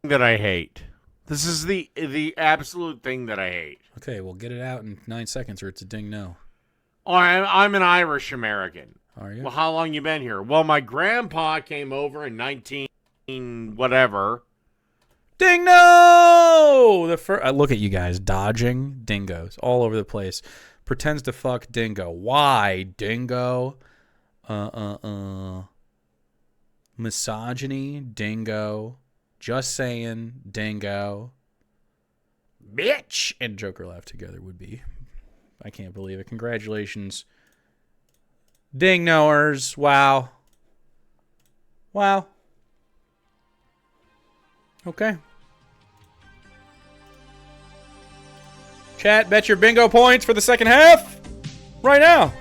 That I hate. This is the absolute thing that I hate. Okay, well, get it out in 9 seconds or it's a ding no. Oh, I'm an Irish American. Are you? Well, how long you been here? Well, my grandpa came over in 19 whatever. Ding no! Look at you guys dodging dingoes all over the place. Pretends to fuck Dingo. Why, Dingo? Misogyny, Dingo. Just saying, Dingo. Bitch! And Joker laugh together would be. I can't believe it. Congratulations. Ding knowers. Wow. Wow. Okay. Chat, bet your bingo points for the second half. Right now.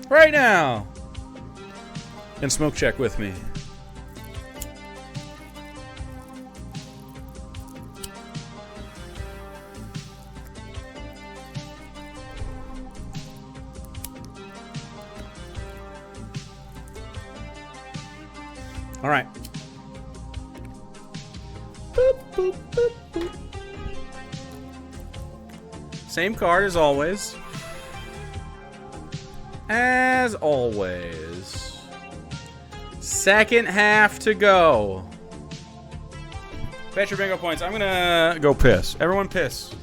Right now. And smoke check with me. All right. Boop, boop, boop, boop. Same card as always. As always. Second half to go. Bet your bingo points. I'm going to go piss. Everyone piss.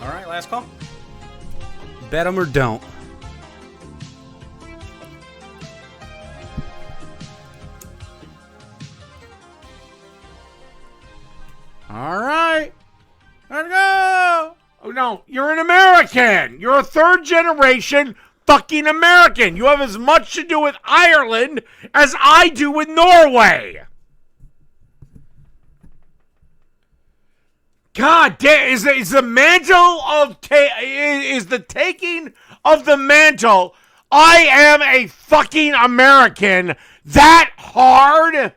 All right, last call. Bet them or don't. All right. Let's go. Oh, no, you're an American. You're a third generation fucking American. You have as much to do with Ireland as I do with Norway. God damn, is the mantle of is the taking of the mantle? I am a fucking American that hard?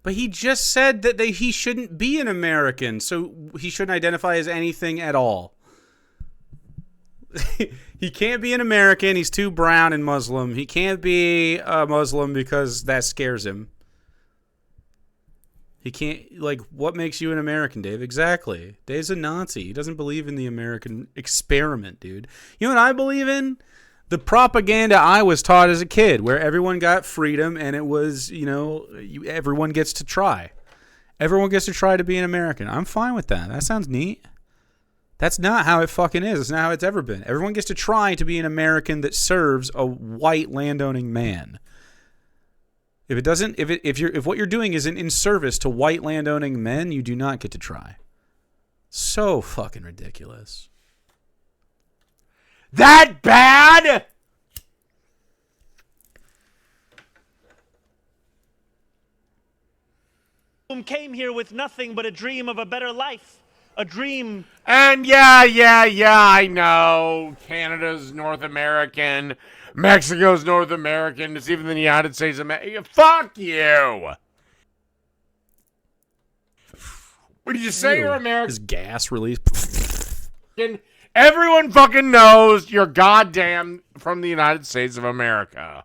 But he just said that he shouldn't be an American, so he shouldn't identify as anything at all. He can't be an American. He's too brown and Muslim. He can't be a Muslim because that scares him. He can't, like, what makes you an American, Dave? Exactly. Dave's a Nazi. He doesn't believe in the American experiment, dude. You know what I believe in? The propaganda I was taught as a kid, where everyone got freedom and it was, everyone gets to try. Everyone gets to try to be an American. I'm fine with that. That sounds neat. That's not how it fucking is. It's not how it's ever been. Everyone gets to try to be an American that serves a white landowning man. If it doesn't, if what you're doing isn't in service to white landowning men, you do not get to try. So fucking ridiculous. That bad? Whom came here with nothing but a dream of a better life. A dream. And yeah, I know. Canada's North American. Mexico's North American. It's even the United States of America. Fuck you. What did you say? You're American? His gas release. Everyone fucking knows you're goddamn from the United States of America.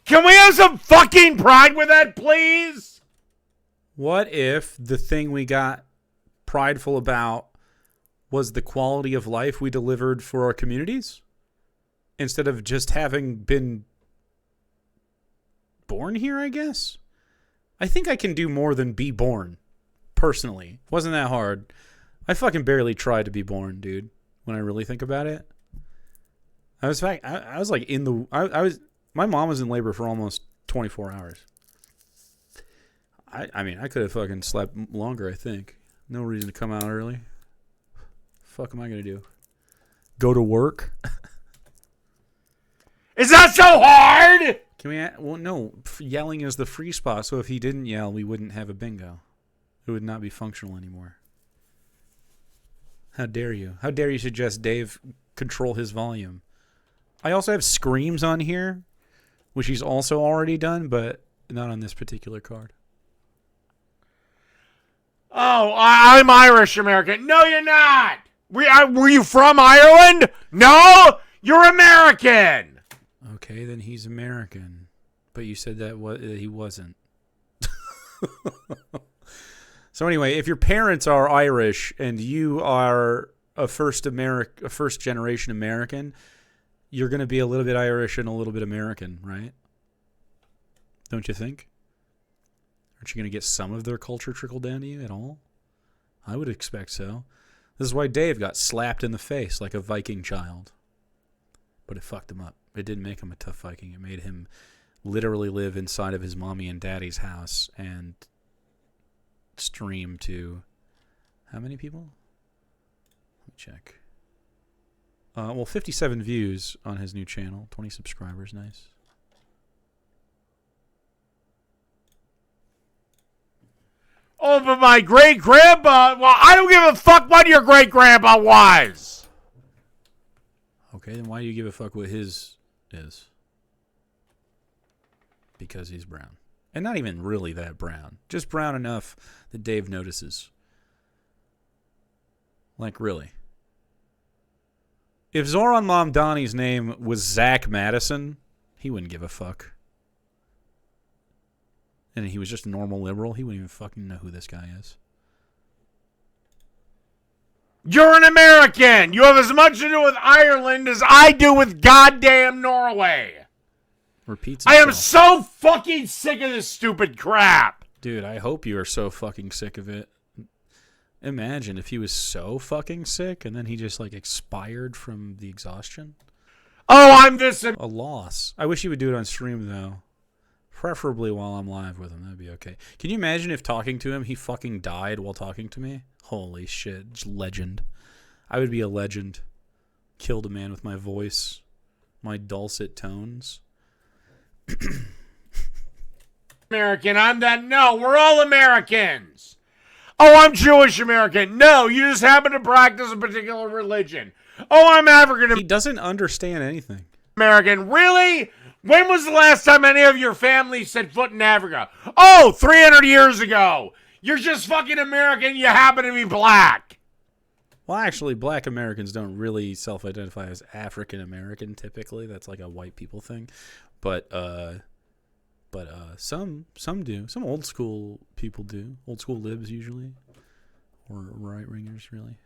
Can we have some fucking pride with that, please? What if the thing we got prideful about was the quality of life we delivered for our communities? Instead of just having been born here, I guess? I think I can do more than be born, personally. Wasn't that hard. I fucking barely tried to be born, dude, when I really think about it. I was like my mom was in labor for almost 24 hours. I mean, I could have fucking slept longer, I think. No reason to come out early. Fuck am I going to do? Go to work? Is that so hard? Can we? Well, no. Yelling is the free spot, so if he didn't yell, we wouldn't have a bingo. It would not be functional anymore. How dare you? How dare you suggest Dave control his volume? I also have screams on here, which he's also already done, but not on this particular card. Oh, I'm Irish American. No, you're not. Were you from Ireland? No, you're American. Okay, then he's American. But you said that he wasn't. So anyway, if your parents are Irish and you are a first generation American, you're going to be a little bit Irish and a little bit American, right? Don't you think? Aren't you going to get some of their culture trickle down to you at all? I would expect so. This is why Dave got slapped in the face like a Viking child. But it fucked him up. It didn't make him a tough Viking. It made him literally live inside of his mommy and daddy's house and stream to how many people? Let me check. 57 views on his new channel. 20 subscribers. Nice. Oh, but my great-grandpa... Well, I don't give a fuck what your great-grandpa was. Okay, then why do you give a fuck what his is? Because he's brown. And not even really that brown. Just brown enough that Dave notices. Like, really. If Zohran Mamdani's name was Zach Madison, he wouldn't give a fuck. And he was just a normal liberal, he wouldn't even fucking know who this guy is. You're an American. You have as much to do with Ireland as I do with goddamn Norway. Repeats I himself. am so fucking sick of this stupid crap. Dude, I hope you are so fucking sick of it. Imagine if he was so fucking sick and then he just like expired from the exhaustion. Oh, I'm this... A loss. I wish he would do it on stream though. Preferably while I'm live with him. That'd be okay. Can you imagine if talking to him, he fucking died while talking to me? Holy shit. Just legend. I would be a legend. Killed a man with my voice. My dulcet tones. American, I'm that. No, we're all Americans. Oh, I'm Jewish American. No, you just happen to practice a particular religion. Oh, I'm African He doesn't understand anything. American. Really? When was the last time any of your family set foot in Africa? Oh, 300 years ago. You're just fucking American. You happen to be black. Well, actually, black Americans don't really self-identify as African American typically. That's like a white people thing. But But some do. Some old school people do. Old school libs usually, or right wingers really.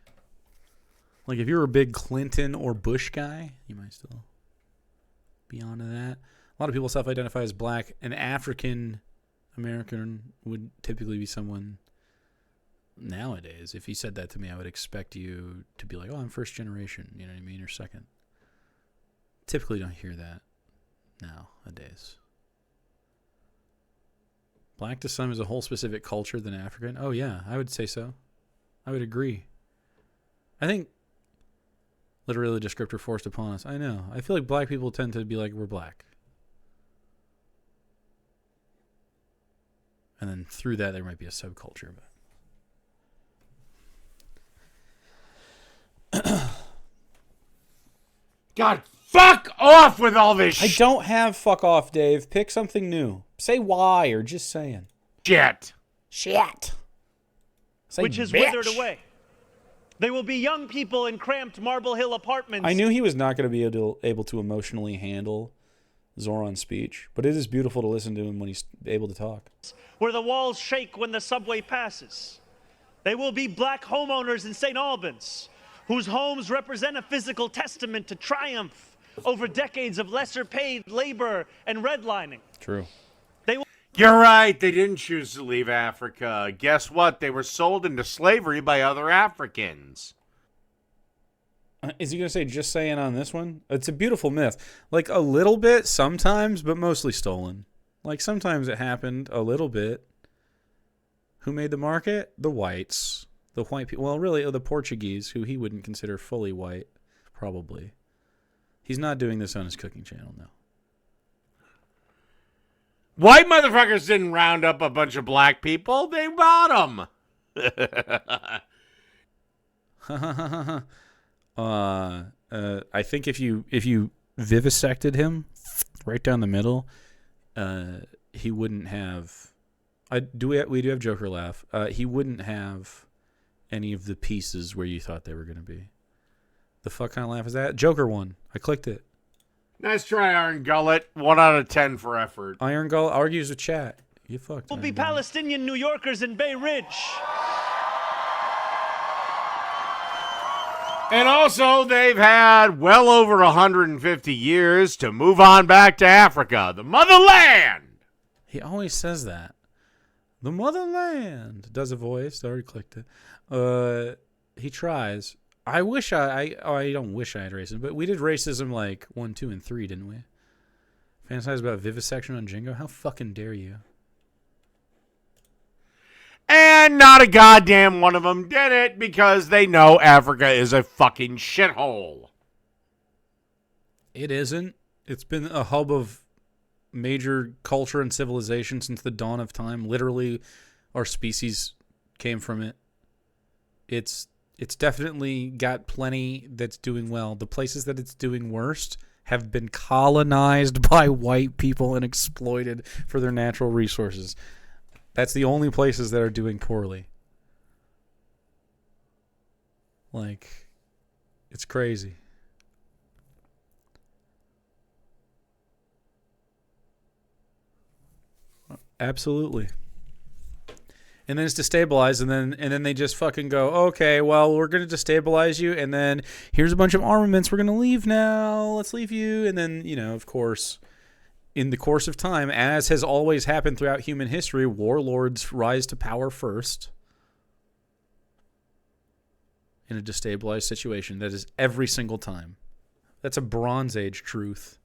Like if you're a big Clinton or Bush guy, you might still be onto that. A lot of people self-identify as black. An African American would typically be someone nowadays. If you said that to me, I would expect you to be like, "Oh, I'm first generation." You know what I mean, or second. Typically, don't hear that nowadays. Black to some is a whole specific culture than African. Oh yeah, I would say so. I would agree. I think literally the descriptor forced upon us. I know. I feel like black people tend to be like, we're black. And then through that, there might be a subculture. But God, fuck off with all this I don't have fuck off, Dave. Pick something new. Say why or just saying. shit. Shit. Say which is bitch. withered away. They will be young people in cramped Marble Hill apartments. I knew he was not going to be able to emotionally handle Zohran's speech, but it is beautiful to listen to him when he's able to talk. Where the walls shake when the subway passes. They will be black homeowners in St. Albans, whose homes represent a physical testament to triumph over decades of lesser paid labor and redlining. True. You're right. They didn't choose to leave Africa. Guess what? They were sold into slavery by other Africans. Is he going to say just saying on this one? It's a beautiful myth. Like a little bit sometimes, but mostly stolen. Like sometimes it happened a little bit. Who made the market? The whites. The white people. Well, really, the Portuguese, who he wouldn't consider fully white, probably. He's not doing this on his cooking channel, no. White motherfuckers didn't round up a bunch of black people. They bought them. I think if you vivisected him right down the middle, he wouldn't have. We do have Joker laugh. He wouldn't have any of the pieces where you thought they were going to be. The fuck kind of laugh is that? Joker one. I clicked it. Nice try, Iron Gullet. 1 out of 10 for effort. Iron Gull argues with chat. You fucked. Will be Iron Gullet. Palestinian New Yorkers in Bay Ridge. And also, they've had well over 150 years to move on back to Africa, the motherland. He always says that. The motherland does a voice. I already clicked it. He tries. I wish I don't wish I had racism, but we did racism like 1, 2, and 3, didn't we? Fantasize about vivisection on Jingo? How fucking dare you? And not a goddamn one of them did it because they know Africa is a fucking shithole. It isn't. It's been a hub of major culture and civilization since the dawn of time. Literally, our species came from it. It's definitely got plenty that's doing well. The places that it's doing worst have been colonized by white people and exploited for their natural resources. That's the only places that are doing poorly. Like, it's crazy. Absolutely. And then it's destabilized, and then they just fucking go, okay, well, we're going to destabilize you, and then here's a bunch of armaments. We're going to leave now. Let's leave you. And then, of course, in the course of time, as has always happened throughout human history, warlords rise to power first in a destabilized situation. That is every single time. That's a Bronze Age truth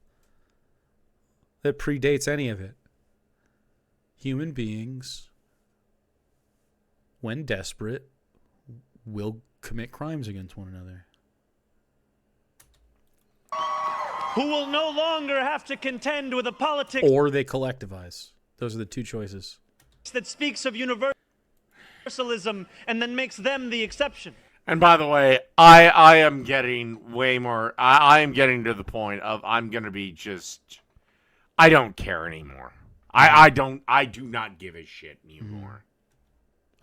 that predates any of it. Human beings, when desperate, will commit crimes against one another. Who will no longer have to contend with a politics Or they collectivize. Those are the two choices. that speaks of universalism and then makes them the exception. And by the way, I am getting way more. I am getting to the point of I'm going to be just. I don't care anymore. I do not give a shit anymore.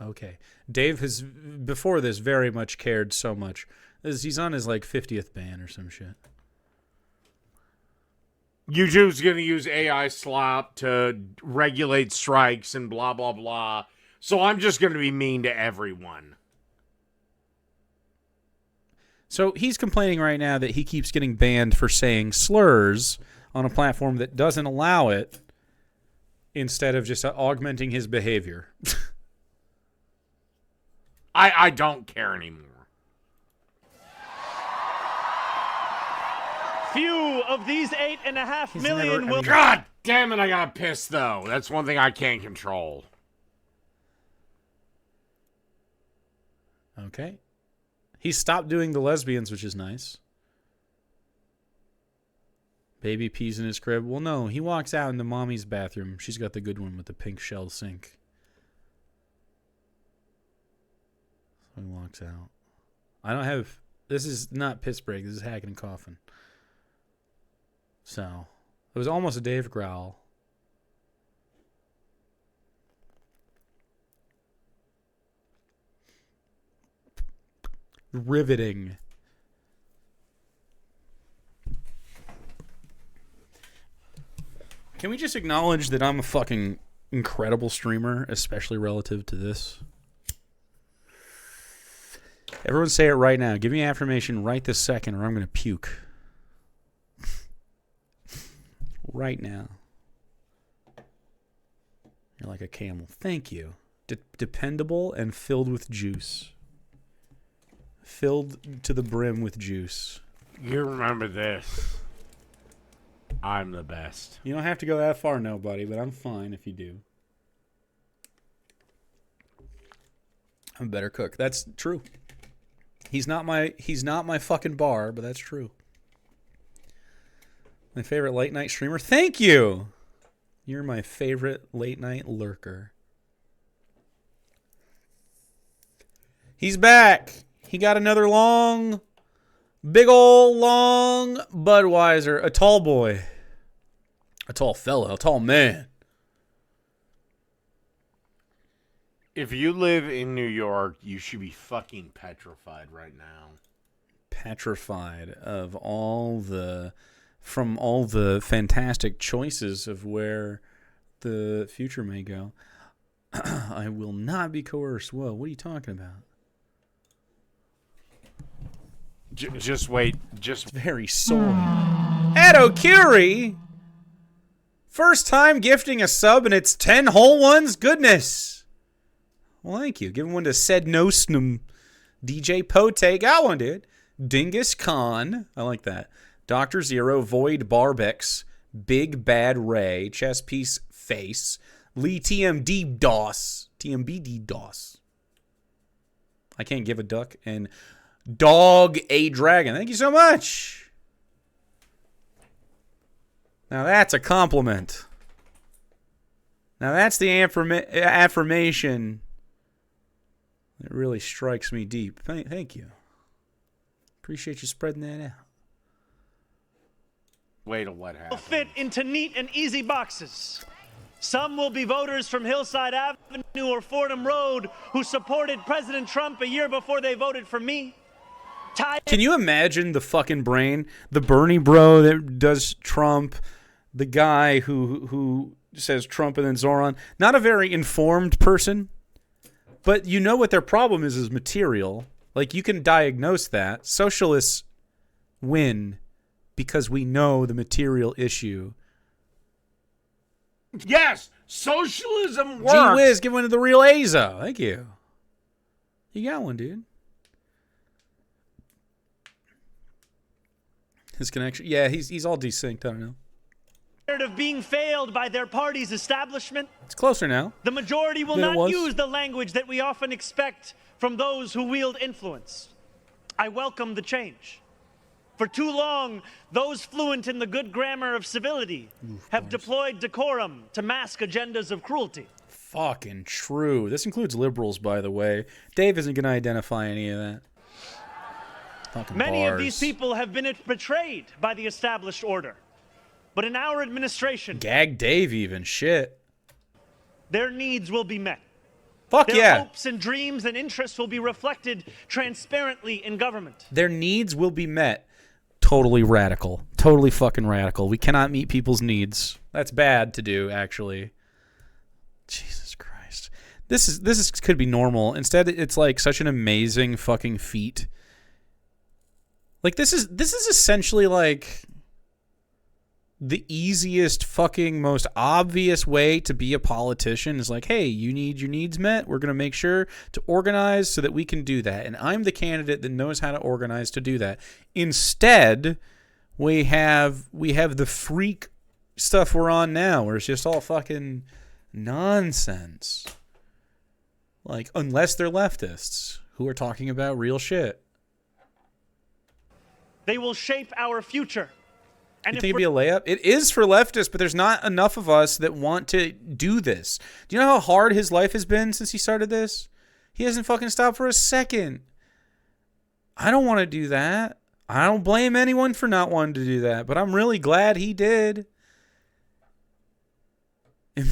Okay. Dave has, before this, very much cared so much. He's on his, 50th ban or some shit. YouTube's going to use AI slop to regulate strikes and blah, blah, blah. So I'm just going to be mean to everyone. So he's complaining right now that he keeps getting banned for saying slurs on a platform that doesn't allow it, instead of just augmenting his behavior. I don't care anymore. Few of these 8.5 million will... God damn it, I got pissed, though. That's one thing I can't control. Okay. He stopped doing the lesbians, which is nice. Baby pees in his crib. Well, no, he walks out into mommy's bathroom. She's got the good one with the pink shell sink. So he walks out. I don't have... This is not piss break. This is hacking and coughing. So, it was almost a Dave growl. Riveting. Can we just acknowledge that I'm a fucking incredible streamer, especially relative to this? Everyone say it right now. Give me affirmation right this second or I'm going to puke. Right now. You're like a camel. Thank you. Dependable and filled with juice. Filled to the brim with juice. You remember this. I'm the best. You don't have to go that far, nobody, but I'm fine if you do. I'm a better cook. That's true. He's not my fucking bar, but that's true. My favorite late night streamer. Thank you. You're my favorite late night lurker. He's back. He got another long, big ol' long Budweiser. A tall boy. A tall fella. A tall man. If you live in New York, you should be fucking petrified right now. Petrified of from all the fantastic choices of where the future may go. I will not be coerced. Whoa, what are you talking about? Just wait. Just very soy. Edo Curie! First time gifting a sub and it's 10 whole ones? Goodness. Well, thank you. Give one to Said Nosnum. DJ Pote. Got one, dude. Dingus Khan. I like that. Dr. Zero. Void Barbex. Big Bad Ray. Chess Piece Face. Lee TMD DOS. TMBD DOS. I can't give a duck. And Dog a Dragon. Thank you so much. Now that's a compliment. Now that's the affirmation that really strikes me deep. Thank you. Appreciate you spreading that out. wait till what happens. Will fit into neat and easy boxes. Some will be voters from Hillside Avenue or Fordham Road who supported President Trump a year before they voted for me. Can you imagine the fucking brain? The Bernie bro that does Trump, the guy who says Trump and then Zohran. Not a very informed person, but you know what their problem is material. Like, you can diagnose that. Socialists win because we know the material issue. Yes, socialism works. Gee whiz, give one to the real Aza. Thank you. You got one, dude. His connection. Yeah, he's all desynced. I don't know. Of being failed by their party's establishment. It's closer now. The majority will not use the language that we often expect from those who wield influence. I welcome the change. For too long, those fluent in the good grammar of civility have deployed decorum to mask agendas of cruelty. Fucking true. This includes liberals, by the way. Dave isn't going to identify any of that. Fucking Many bars. of these people have been betrayed by the established order. But in our administration... Gag Dave even. Shit. Their needs will be met. Fuck Their yeah. hopes and dreams and interests will be reflected transparently in government. Their needs will be met. totally radical. Totally fucking radical. We cannot meet people's needs. That's bad to do, actually. Jesus Christ. This could be normal. Instead, it's like such an amazing fucking feat. Like this is essentially like the easiest fucking most obvious way to be a politician is like, hey, you need your needs met. We're going to make sure to organize so that we can do that. And I'm the candidate that knows how to organize to do that. Instead, we have the freak stuff we're on now where it's just all fucking nonsense. Like, unless they're leftists who are talking about real shit. They will shape our future. And you think it'd be a layup? It is for leftists, but there's not enough of us that want to do this. Do you know how hard his life has been since he started this? He hasn't fucking stopped for a second. I don't want to do that. I don't blame anyone for not wanting to do that, but I'm really glad he did. It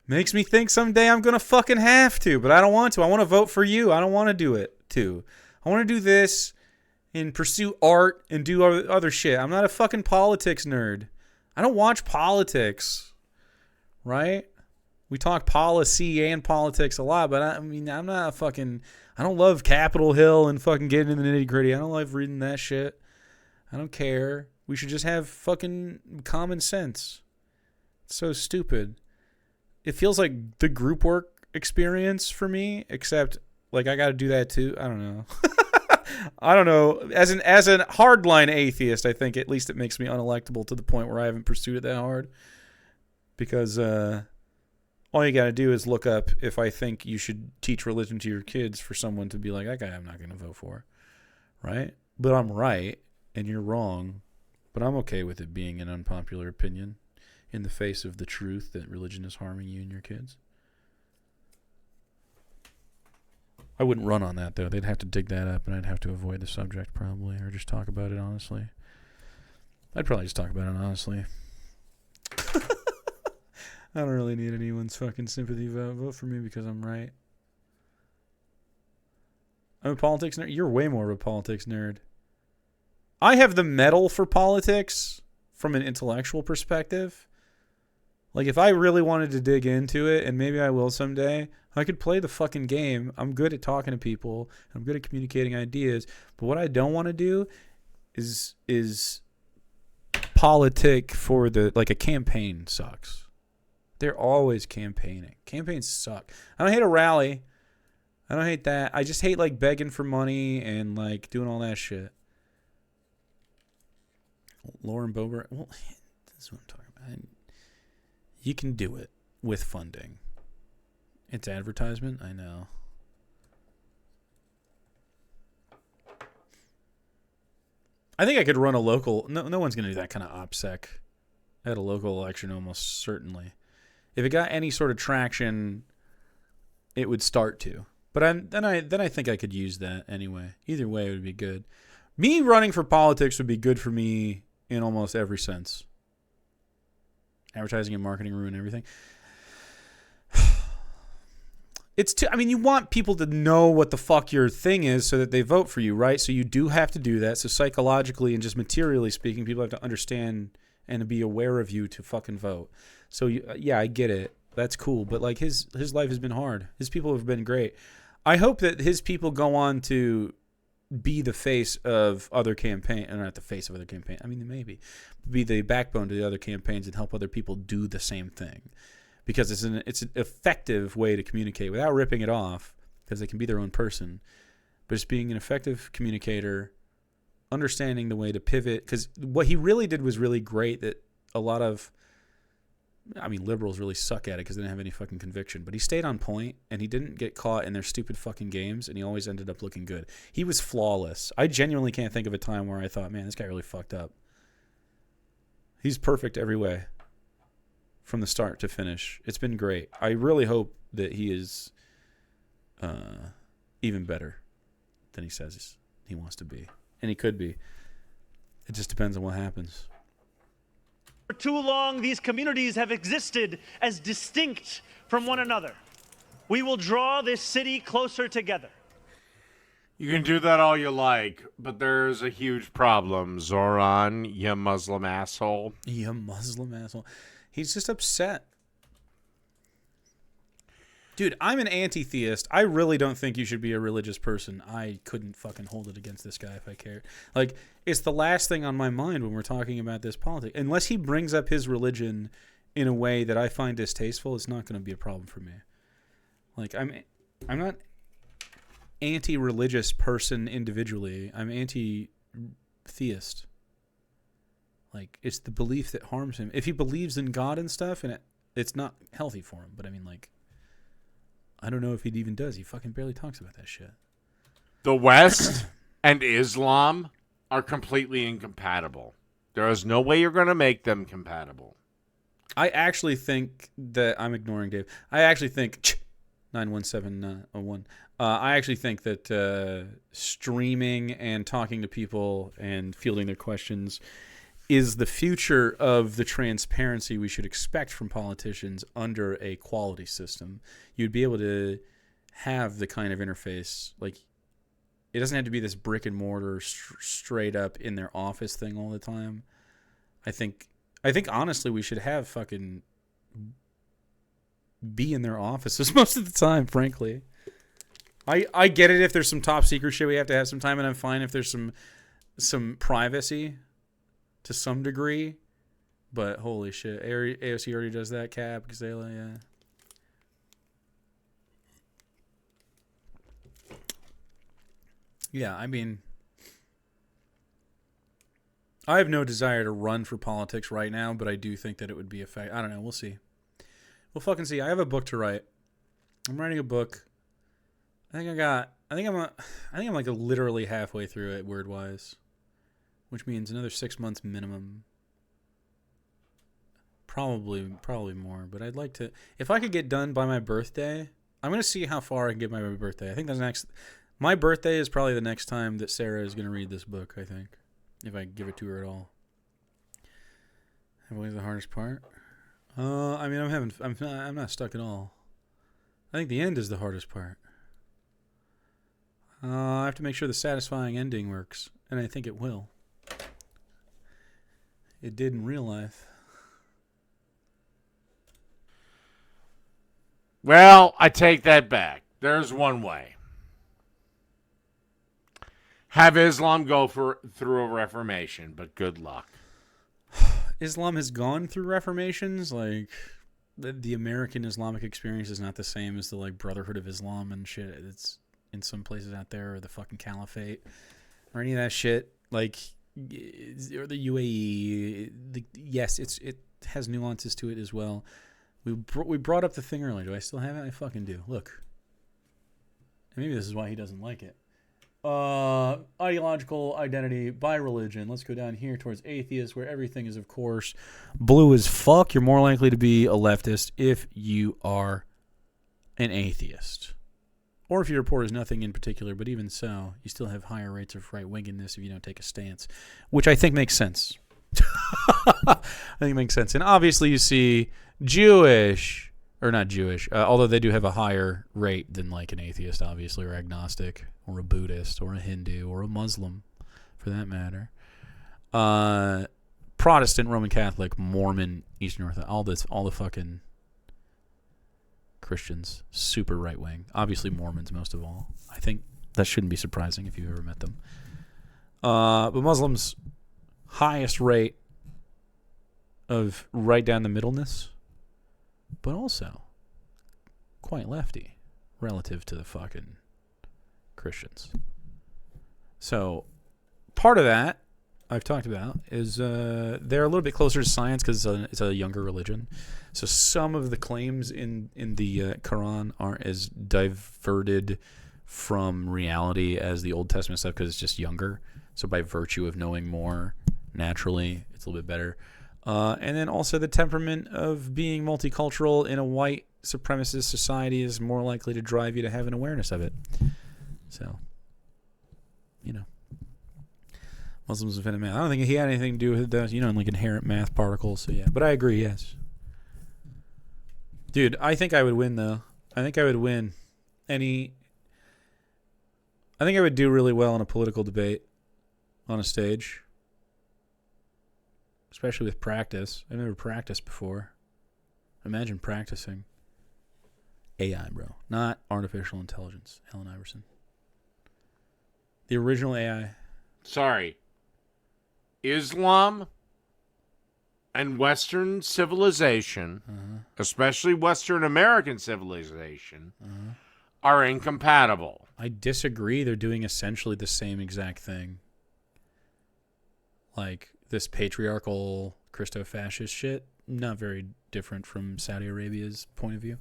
makes me think someday I'm going to fucking have to, but I don't want to. I want to vote for you. I don't want to do it, too. I want to do this and pursue art and do other shit. I'm not a fucking politics nerd. I don't watch politics, right? We talk policy and politics a lot, but I mean, I'm not a fucking... I don't love Capitol Hill and fucking getting in the nitty gritty. I don't love reading that shit. I don't care. We should just have fucking common sense. It's so stupid. It feels like the group work experience for me, except like I got to do that too. I don't know. I don't know. As a hardline atheist, I think at least it makes me unelectable to the point where I haven't pursued it that hard. Because all you got to do is look up if I think you should teach religion to your kids for someone to be like, that guy I'm not going to vote for. Right? But I'm right and you're wrong. But I'm okay with it being an unpopular opinion in the face of the truth that religion is harming you and your kids. I wouldn't run on that, though. They'd have to dig that up, and I'd have to avoid the subject, probably, or just talk about it honestly. I'd probably just talk about it honestly. I don't really need anyone's fucking sympathy vote. Vote for me because I'm right. I'm a politics nerd. You're way more of a politics nerd. I have the medal for politics from an intellectual perspective. Like, if I really wanted to dig into it, and maybe I will someday, I could play the fucking game. I'm good at talking to people. I'm good at communicating ideas. But what I don't want to do is politic for the... Like, a campaign sucks. They're always campaigning. Campaigns suck. I don't hate a rally. I don't hate that. I just hate, like, begging for money and, like, doing all that shit. Lauren Boebert. Well, this is what I'm talking about. You can do it with funding. It's advertisement, I know. I think I could run a local... No one's going to do that kind of OPSEC at a local election, almost certainly. If it got any sort of traction, it would start to. But then I think I could use that anyway. Either way, it would be good. Me running for politics would be good for me in almost every sense. Advertising and marketing ruin everything. I mean, you want people to know what the fuck your thing is so that they vote for you, right? So you do have to do that. So psychologically and just materially speaking, people have to understand and to be aware of you to fucking vote. So yeah, I get it. That's cool. But like his life has been hard. His people have been great. I hope that his people go on to be the face of other campaigns, not the face of other campaigns. I mean, maybe be the backbone to the other campaigns and help other people do the same thing, because it's an effective way to communicate without ripping it off, because they can be their own person, but just being an effective communicator, understanding the way to pivot. Because what he really did was really great. That a lot of, I mean, liberals really suck at it because they didn't have any fucking conviction. But he stayed on point, and he didn't get caught in their stupid fucking games, and he always ended up looking good. He was flawless. I genuinely can't think of a time where I thought, man, this guy really fucked up. He's perfect every way, from the start to finish. It's been great. I really hope that he is even better than he says he wants to be. And he could be. It just depends on what happens. For too long, these communities have existed as distinct from one another. We will draw this city closer together. You can do that all you like, but there's a huge problem, Zohran, you Muslim asshole. You Muslim asshole. He's just upset. Dude, I'm an anti-theist. I really don't think you should be a religious person. I couldn't fucking hold it against this guy if I cared. Like, it's the last thing on my mind when we're talking about this politics. Unless he brings up his religion in a way that I find distasteful, it's not going to be a problem for me. Like, I'm not anti-religious person individually. I'm anti-theist. Like, it's the belief that harms him. If he believes in God and stuff, and it's not healthy for him. But I mean, like, I don't know if he even does. He fucking barely talks about that shit. The West and Islam are completely incompatible. There is no way you're going to make them compatible. I actually think that I'm ignoring Dave. I actually think 91701. I actually think that streaming and talking to people and fielding their questions is the future of the transparency we should expect from politicians under a quality system. You'd be able to have the kind of interface, like, it doesn't have to be this brick and mortar straight up in their office thing all the time. I think honestly we should have fucking be in their offices most of the time, frankly. I get it if there's some top secret shit we have to have some time, and I'm fine if there's some privacy to some degree, but holy shit, AOC already does that. Cap, Gazela, yeah. Yeah, I mean, I have no desire to run for politics right now, but I do think that it would be a fact. I don't know. We'll see. We'll fucking see. I have a book to write. I'm writing a book. I think I'm like literally halfway through it, word-wise, which means another 6 months minimum. Probably more, but I'd like to. If I could get done by my birthday, I'm gonna see how far I can get by my birthday. I think that's next. My birthday is probably the next time that Sarah is gonna read this book. I think, if I give it to her at all. What was the hardest part? I mean, I'm not stuck at all. I think the end is the hardest part. I have to make sure the satisfying ending works, and I think it will. It did in real life. Well, I take that back. There's one way. Have Islam go through a reformation, but good luck. Islam has gone through reformations. Like, the American Islamic experience is not the same as the, like, Brotherhood of Islam and shit. It's in some places out there, or the fucking Caliphate, or any of that shit. Like, or the UAE. Yes, it has nuances to it as well. We brought up the thing earlier. Do I still have it? I fucking do. Look. Maybe this is why he doesn't like it. Ideological identity by religion. Let's go down here towards atheist, where everything is, of course, blue as fuck. You're more likely to be a leftist if you are an atheist. Or if your report is nothing in particular, but even so, you still have higher rates of right-winginess if you don't take a stance, which I think makes sense. I think it makes sense. And obviously you see Jewish, or not Jewish, although they do have a higher rate than like an atheist, obviously, or agnostic, or a Buddhist, or a Hindu, or a Muslim, for that matter. Protestant, Roman Catholic, Mormon, Eastern Orthodox, all the fucking Christians, super right-wing. Obviously Mormons most of all. I think that shouldn't be surprising if you've ever met them. But Muslims, highest rate of right down the middleness, but also quite lefty relative to the fucking Christians. So part of that I've talked about is they're a little bit closer to science because it's a younger religion. So some of the claims in the Quran aren't as diverted from reality as the Old Testament stuff because it's just younger. So by virtue of knowing more, naturally, it's a little bit better. And then also the temperament of being multicultural in a white supremacist society is more likely to drive you to have an awareness of it. So, you know. Muslims invented math. I don't think he had anything to do with those, like inherent math particles. So, yeah. But I agree, yes. Dude, I think I would win, though. I think I would win. I think I would do really well in a political debate on a stage. Especially with practice. I've never practiced before. Imagine practicing. AI, bro. Not artificial intelligence. Allen Iverson. The original AI. Sorry. Islam and Western civilization, especially Western American civilization, are incompatible. I disagree. They're doing essentially the same exact thing. Like, this patriarchal Christo-fascist shit, not very different from Saudi Arabia's point of view.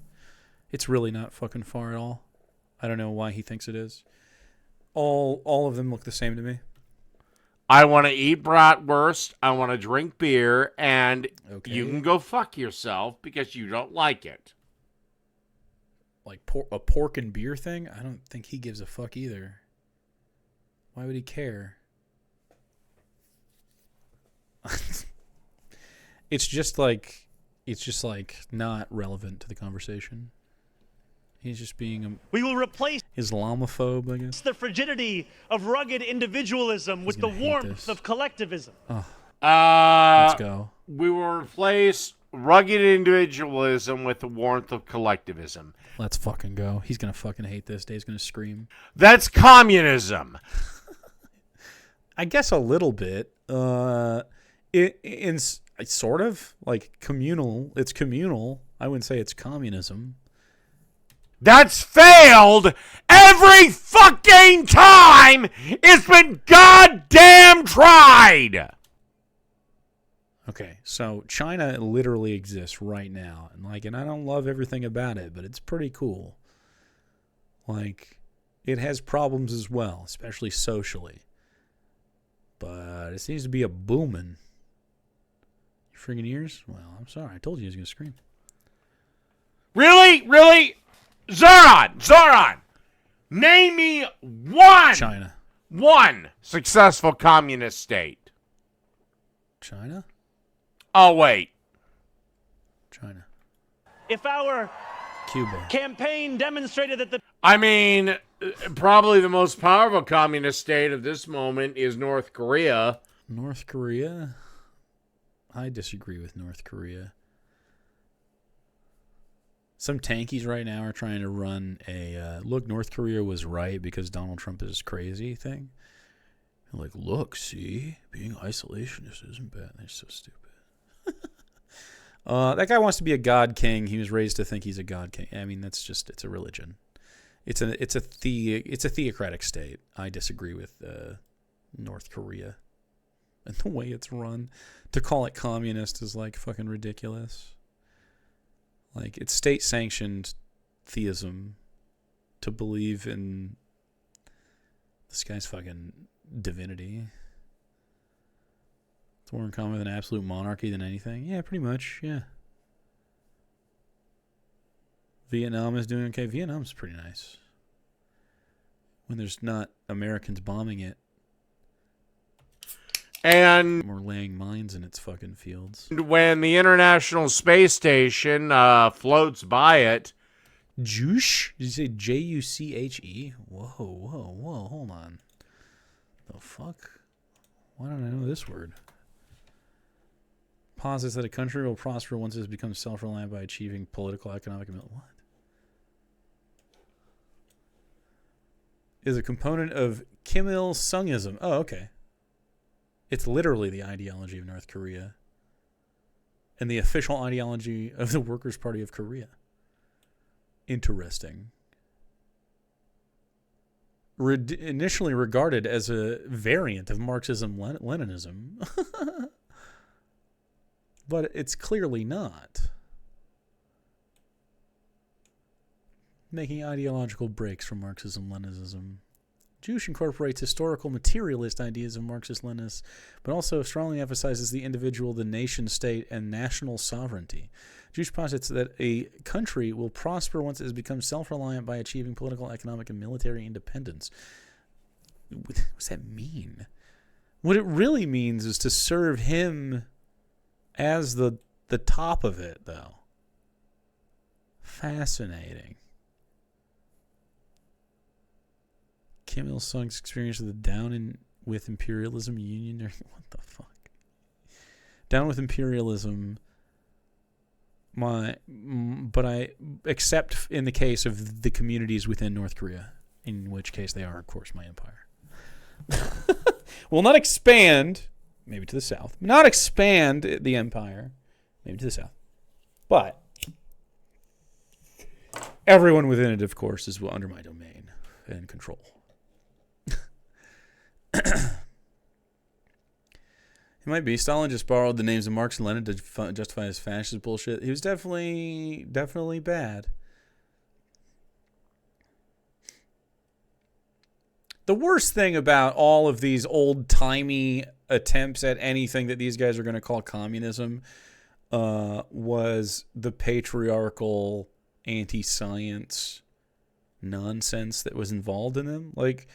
It's really not fucking far at all. I don't know why he thinks it is. All of them look the same to me. I want to eat bratwurst, I want to drink beer, and Okay. you can go fuck yourself because you don't like it. Like a pork and beer thing? I don't think he gives a fuck either. Why would he care? It's just like not relevant to the conversation. He's just being We will replace Islamophobe, I guess. the frigidity of rugged individualism with the gonna hate warmth this. of collectivism. Let's go. We will replace rugged individualism with the warmth of collectivism. Let's fucking go. He's gonna fucking hate this. Dave's gonna scream. That's communism. I guess a little bit. It's sort of like communal. It's communal. I wouldn't say it's communism. That's failed every fucking time it's been goddamn tried. Okay, so China literally exists right now, and I don't love everything about it, but it's pretty cool. Like, it has problems as well, especially socially. But it seems to be a booming. Your friggin' ears? Well, I'm sorry. I told you he was going to scream. Really? Really? Zohran! Name me China. one successful communist state. China? Oh, wait. China. If our Cuba. campaign demonstrated that the I mean, probably the most powerful communist state of this moment is North Korea. North Korea? I disagree with North Korea. Some tankies right now are trying to run a, look, North Korea was right because Donald Trump is crazy thing. And like, look, see, being isolationist isn't bad. They're so stupid. That guy wants to be a god king. He was raised to think he's a god king. I mean, it's a religion. It's a theocratic state. I disagree with North Korea and the way it's run. To call it communist is like fucking ridiculous. Like, it's state-sanctioned theism to believe in this guy's fucking divinity. It's more in common with an absolute monarchy than anything. Yeah, pretty much, yeah. Vietnam is doing okay. Vietnam's pretty nice. When there's not Americans bombing it. And Or laying mines in its fucking fields. when the International Space Station floats by it, Juche? Did you say Juche? Whoa, hold on. The fuck? Why don't I know this word? Posits that a country will prosper once it has become self-reliant by achieving political, economic, and what? Is a component of Kim Il-sungism. Oh, okay. It's literally the ideology of North Korea and the official ideology of the Workers' Party of Korea. Interesting. Initially regarded as a variant of Marxism-Leninism. But it's clearly not. Making ideological breaks from Marxism-Leninism. Juche incorporates historical materialist ideas of Marxist-Leninists, but also strongly emphasizes the individual, the nation-state, and national sovereignty. Juche posits that a country will prosper once it has become self-reliant by achieving political, economic, and military independence. What does that mean? What it really means is to serve him as the top of it, though. Fascinating. Camille Sung's experience of the Down in with Imperialism Union. What the fuck? Down with Imperialism. But I except in the case of the communities within North Korea, in which case they are, of course, my empire. Will not expand, maybe to the south. Not expand the empire, maybe to the south. But everyone within it, of course, is under my domain and control. It might be. Stalin just borrowed the names of Marx and Lenin to justify his fascist bullshit. He was definitely bad. The worst thing about all of these old-timey attempts at anything that these guys are going to call communism was the patriarchal anti-science nonsense that was involved in them. Like,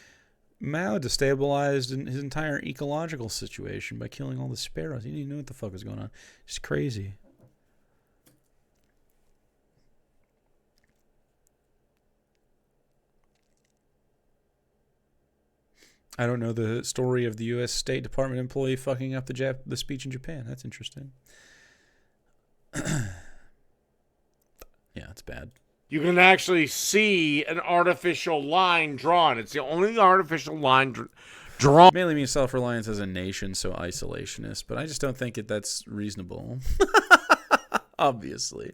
Mao destabilized his entire ecological situation by killing all the sparrows. He didn't even know what the fuck was going on. It's crazy. I don't know the story of the U.S. State Department employee fucking up the speech in Japan. That's interesting. Yeah, it's bad. You can actually see an artificial line drawn. It's the only artificial line drawn. Mainly means self-reliance as a nation, so isolationist. But I just don't think that's reasonable. Obviously.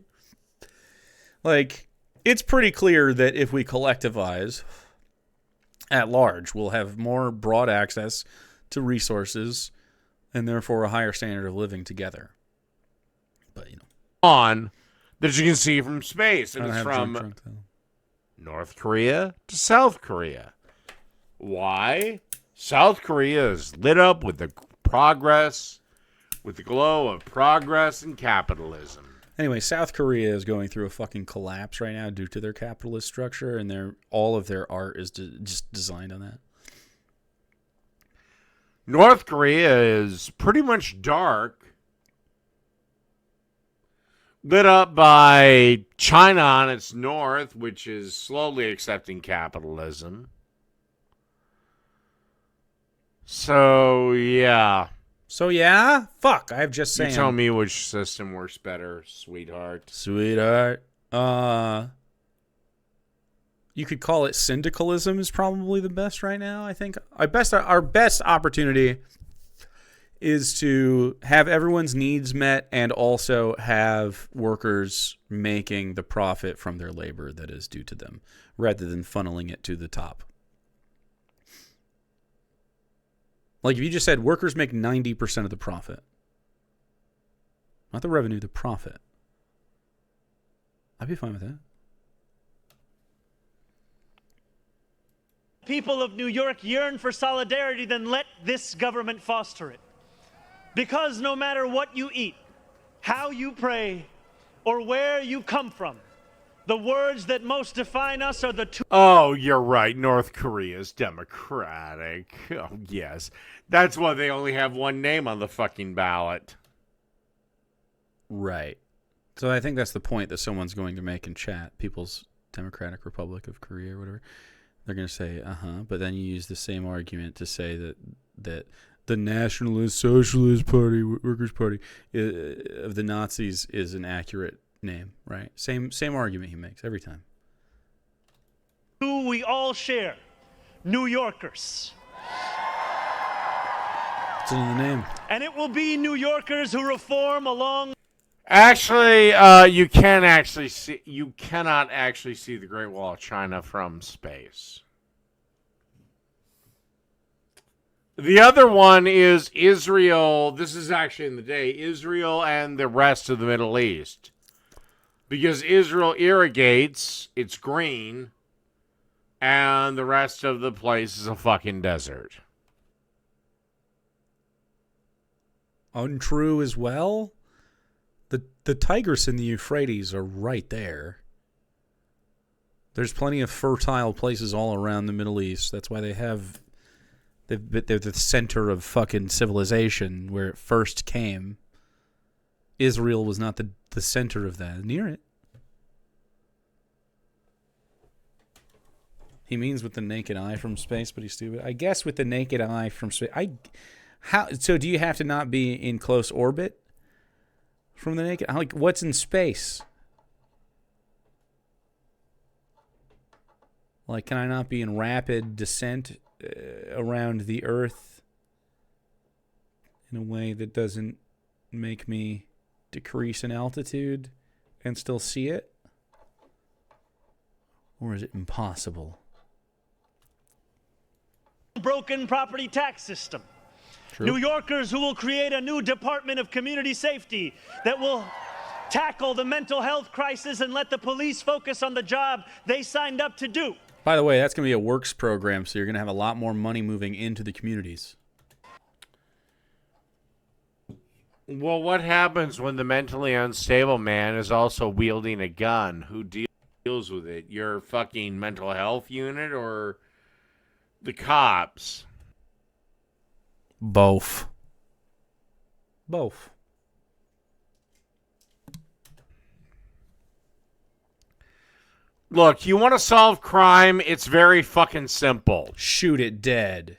Like, it's pretty clear that if we collectivize at large, we'll have more broad access to resources and therefore a higher standard of living together. But, you know. On that you can see from space. And it's from North Korea to South Korea. Why? South Korea is lit up with the progress, with the glow of progress and capitalism. Anyway, South Korea is going through a fucking collapse right now due to their capitalist structure, and all of their art is just designed on that. North Korea is pretty much dark, lit up by China on its north, which is slowly accepting capitalism. So, yeah. So, yeah? Fuck, I'm just saying. You tell me which system works better, sweetheart. Sweetheart. You could call it syndicalism is probably the best right now, I think. Our best opportunity is to have everyone's needs met and also have workers making the profit from their labor that is due to them, rather than funneling it to the top. Like if you just said workers make 90% of the profit. Not the revenue, the profit. I'd be fine with that. People of New York yearn for solidarity, then let this government foster it. Because no matter what you eat, how you pray, or where you come from, the words that most define us are the two. Oh, you're right. North Korea is democratic. Oh, yes. That's why they only have one name on the fucking ballot. Right. So I think that's the point that someone's going to make in chat. People's Democratic Republic of Korea or whatever. They're going to say, but then you use the same argument to say that the Nationalist Socialist Party, Workers' Party of the Nazis is an accurate name, right? Same argument he makes every time. Who we all share, New Yorkers. It's in the name. And it will be New Yorkers who reform along. Actually, you cannot actually see the Great Wall of China from space. The other one is Israel. This is actually in the day. Israel and the rest of the Middle East. Because Israel irrigates, it's green, and the rest of the place is a fucking desert. Untrue as well. The Tigris and the Euphrates are right there. There's plenty of fertile places all around the Middle East. That's why they're the center of fucking civilization where it first came. Israel was not the center of that. Near it. He means with the naked eye from space, but he's stupid. I guess with the naked eye from space. So do you have to not be in close orbit from the naked? Like, what's in space? Like, can I not be in rapid descent around the Earth in a way that doesn't make me decrease in altitude and still see it? Or is it impossible? Broken property tax system. True. New Yorkers who will create a new Department of Community Safety that will tackle the mental health crisis and let the police focus on the job they signed up to do. By the way, that's going to be a works program, so you're going to have a lot more money moving into the communities. Well, what happens when the mentally unstable man is also wielding a gun? Who deals with it? Your fucking mental health unit or the cops? Both. Look, you want to solve crime? It's very fucking simple. Shoot it dead.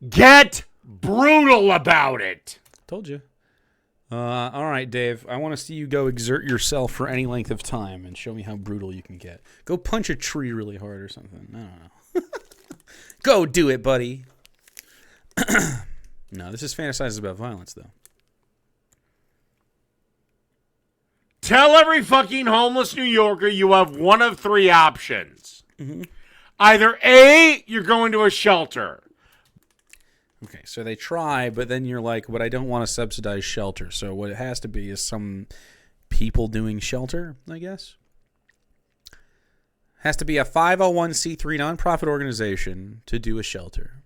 Get brutal about it. Told you. All right, Dave. I want to see you go exert yourself for any length of time and show me how brutal you can get. Go punch a tree really hard or something. I don't know. Go do it, buddy. No, this is fantasizes about violence, though. Tell every fucking homeless New Yorker you have one of three options. Mm-hmm. Either A, you're going to a shelter. Okay, so they try, but then you're like, but I don't want to subsidize shelter. So what it has to be is some people doing shelter, I guess. Has to be a 501c3 nonprofit organization to do a shelter.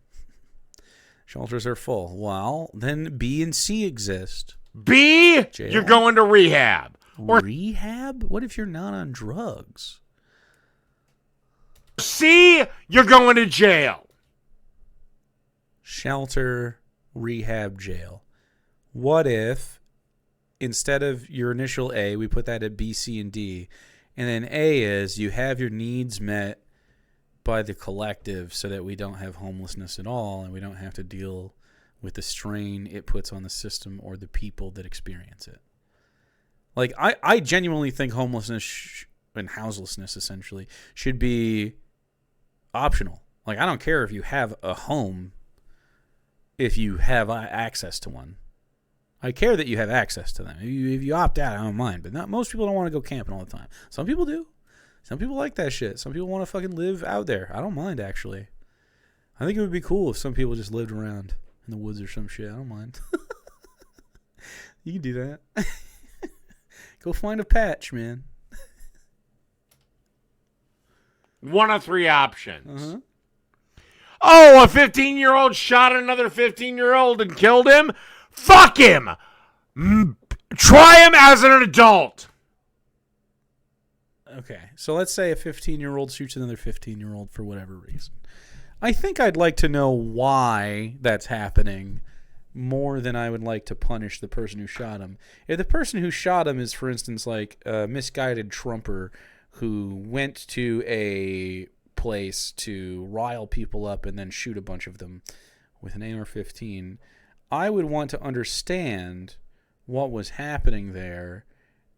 Shelters are full. Well, then B and C exist. B, Jail. You're going to rehab. Or rehab? What if you're not on drugs? C, you're going to jail. Shelter, rehab, jail. What if instead of your initial A, we put that at B, C, and D, and then A is you have your needs met by the collective so that we don't have homelessness at all and we don't have to deal with the strain it puts on the system or the people that experience it. Like, I genuinely think homelessness and houselessness, essentially, should be optional. Like, I don't care if you have a home if you have access to one. I care that you have access to them. If you opt out, I don't mind. But not most people don't want to go camping all the time. Some people do. Some people like that shit. Some people want to fucking live out there. I don't mind, actually. I think it would be cool if some people just lived around in the woods or some shit. I don't mind. You can do that. Go find a patch, man. One of three options. Uh-huh. Oh, a 15-year-old shot another 15-year-old and killed him? Fuck him! Try him as an adult. Okay, so let's say a 15-year-old shoots another 15-year-old for whatever reason. I think I'd like to know why that's happening more than I would like to punish the person who shot him. If the person who shot him is, for instance, like a misguided Trumper who went to a place to rile people up and then shoot a bunch of them with an AR-15, I would want to understand what was happening there,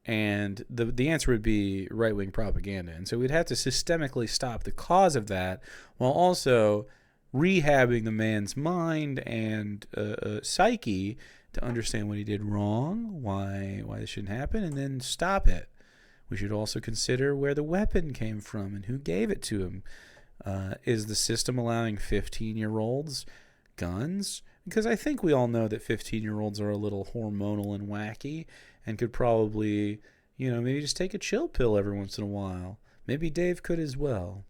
and the answer would be right-wing propaganda. And so we'd have to systemically stop the cause of that while also rehabbing the man's mind and psyche to understand what he did wrong, why this shouldn't happen, and then stop it. We should also consider where the weapon came from and who gave it to him. Is the system allowing 15-year-olds guns? Because I think we all know that 15-year-olds are a little hormonal and wacky and could probably, maybe just take a chill pill every once in a while. Maybe Dave could as well.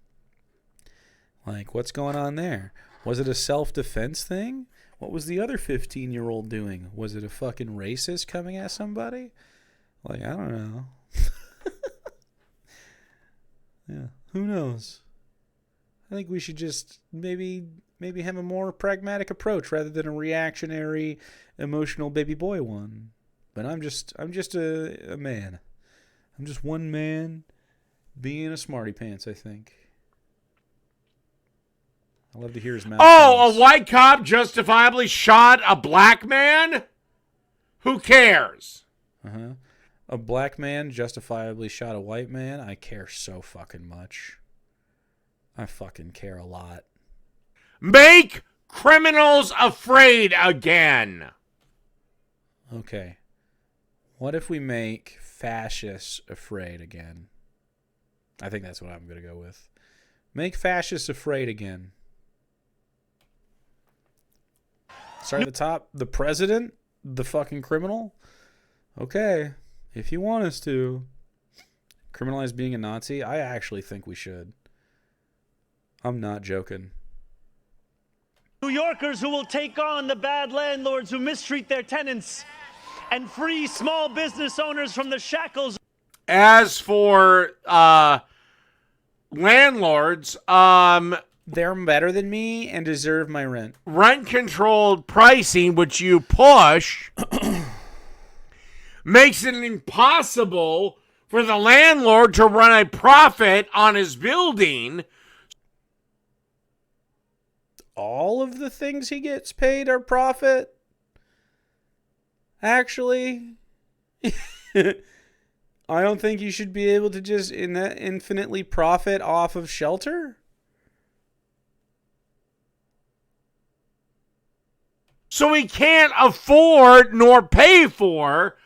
Like, what's going on there? Was it a self-defense thing? What was the other 15-year-old doing? Was it a fucking racist coming at somebody? Like, I don't know. Yeah, who knows? I think we should just maybe have a more pragmatic approach rather than a reactionary, emotional baby boy one. But I'm just a man. I'm just one man being a smarty pants, I think. I love to hear his mouth. Oh, a white cop justifiably shot a black man? Who cares? Uh-huh. A black man justifiably shot a white man? I care so fucking much. I fucking care a lot. Make criminals afraid again. Okay. What if we make fascists afraid again? I think that's what I'm going to go with. Make fascists afraid again. Start at the top. The president? The fucking criminal? Okay. If you want us to criminalize being a Nazi, I actually think we should. I'm not joking. New Yorkers who will take on the bad landlords who mistreat their tenants and free small business owners from the shackles. As for landlords, They're better than me and deserve my rent. rent-controlled pricing, which you push, makes it impossible for the landlord to run a profit on his building. All of the things he gets paid are profit? Actually, I don't think you should be able to just infinitely profit off of shelter. So he can't afford nor pay for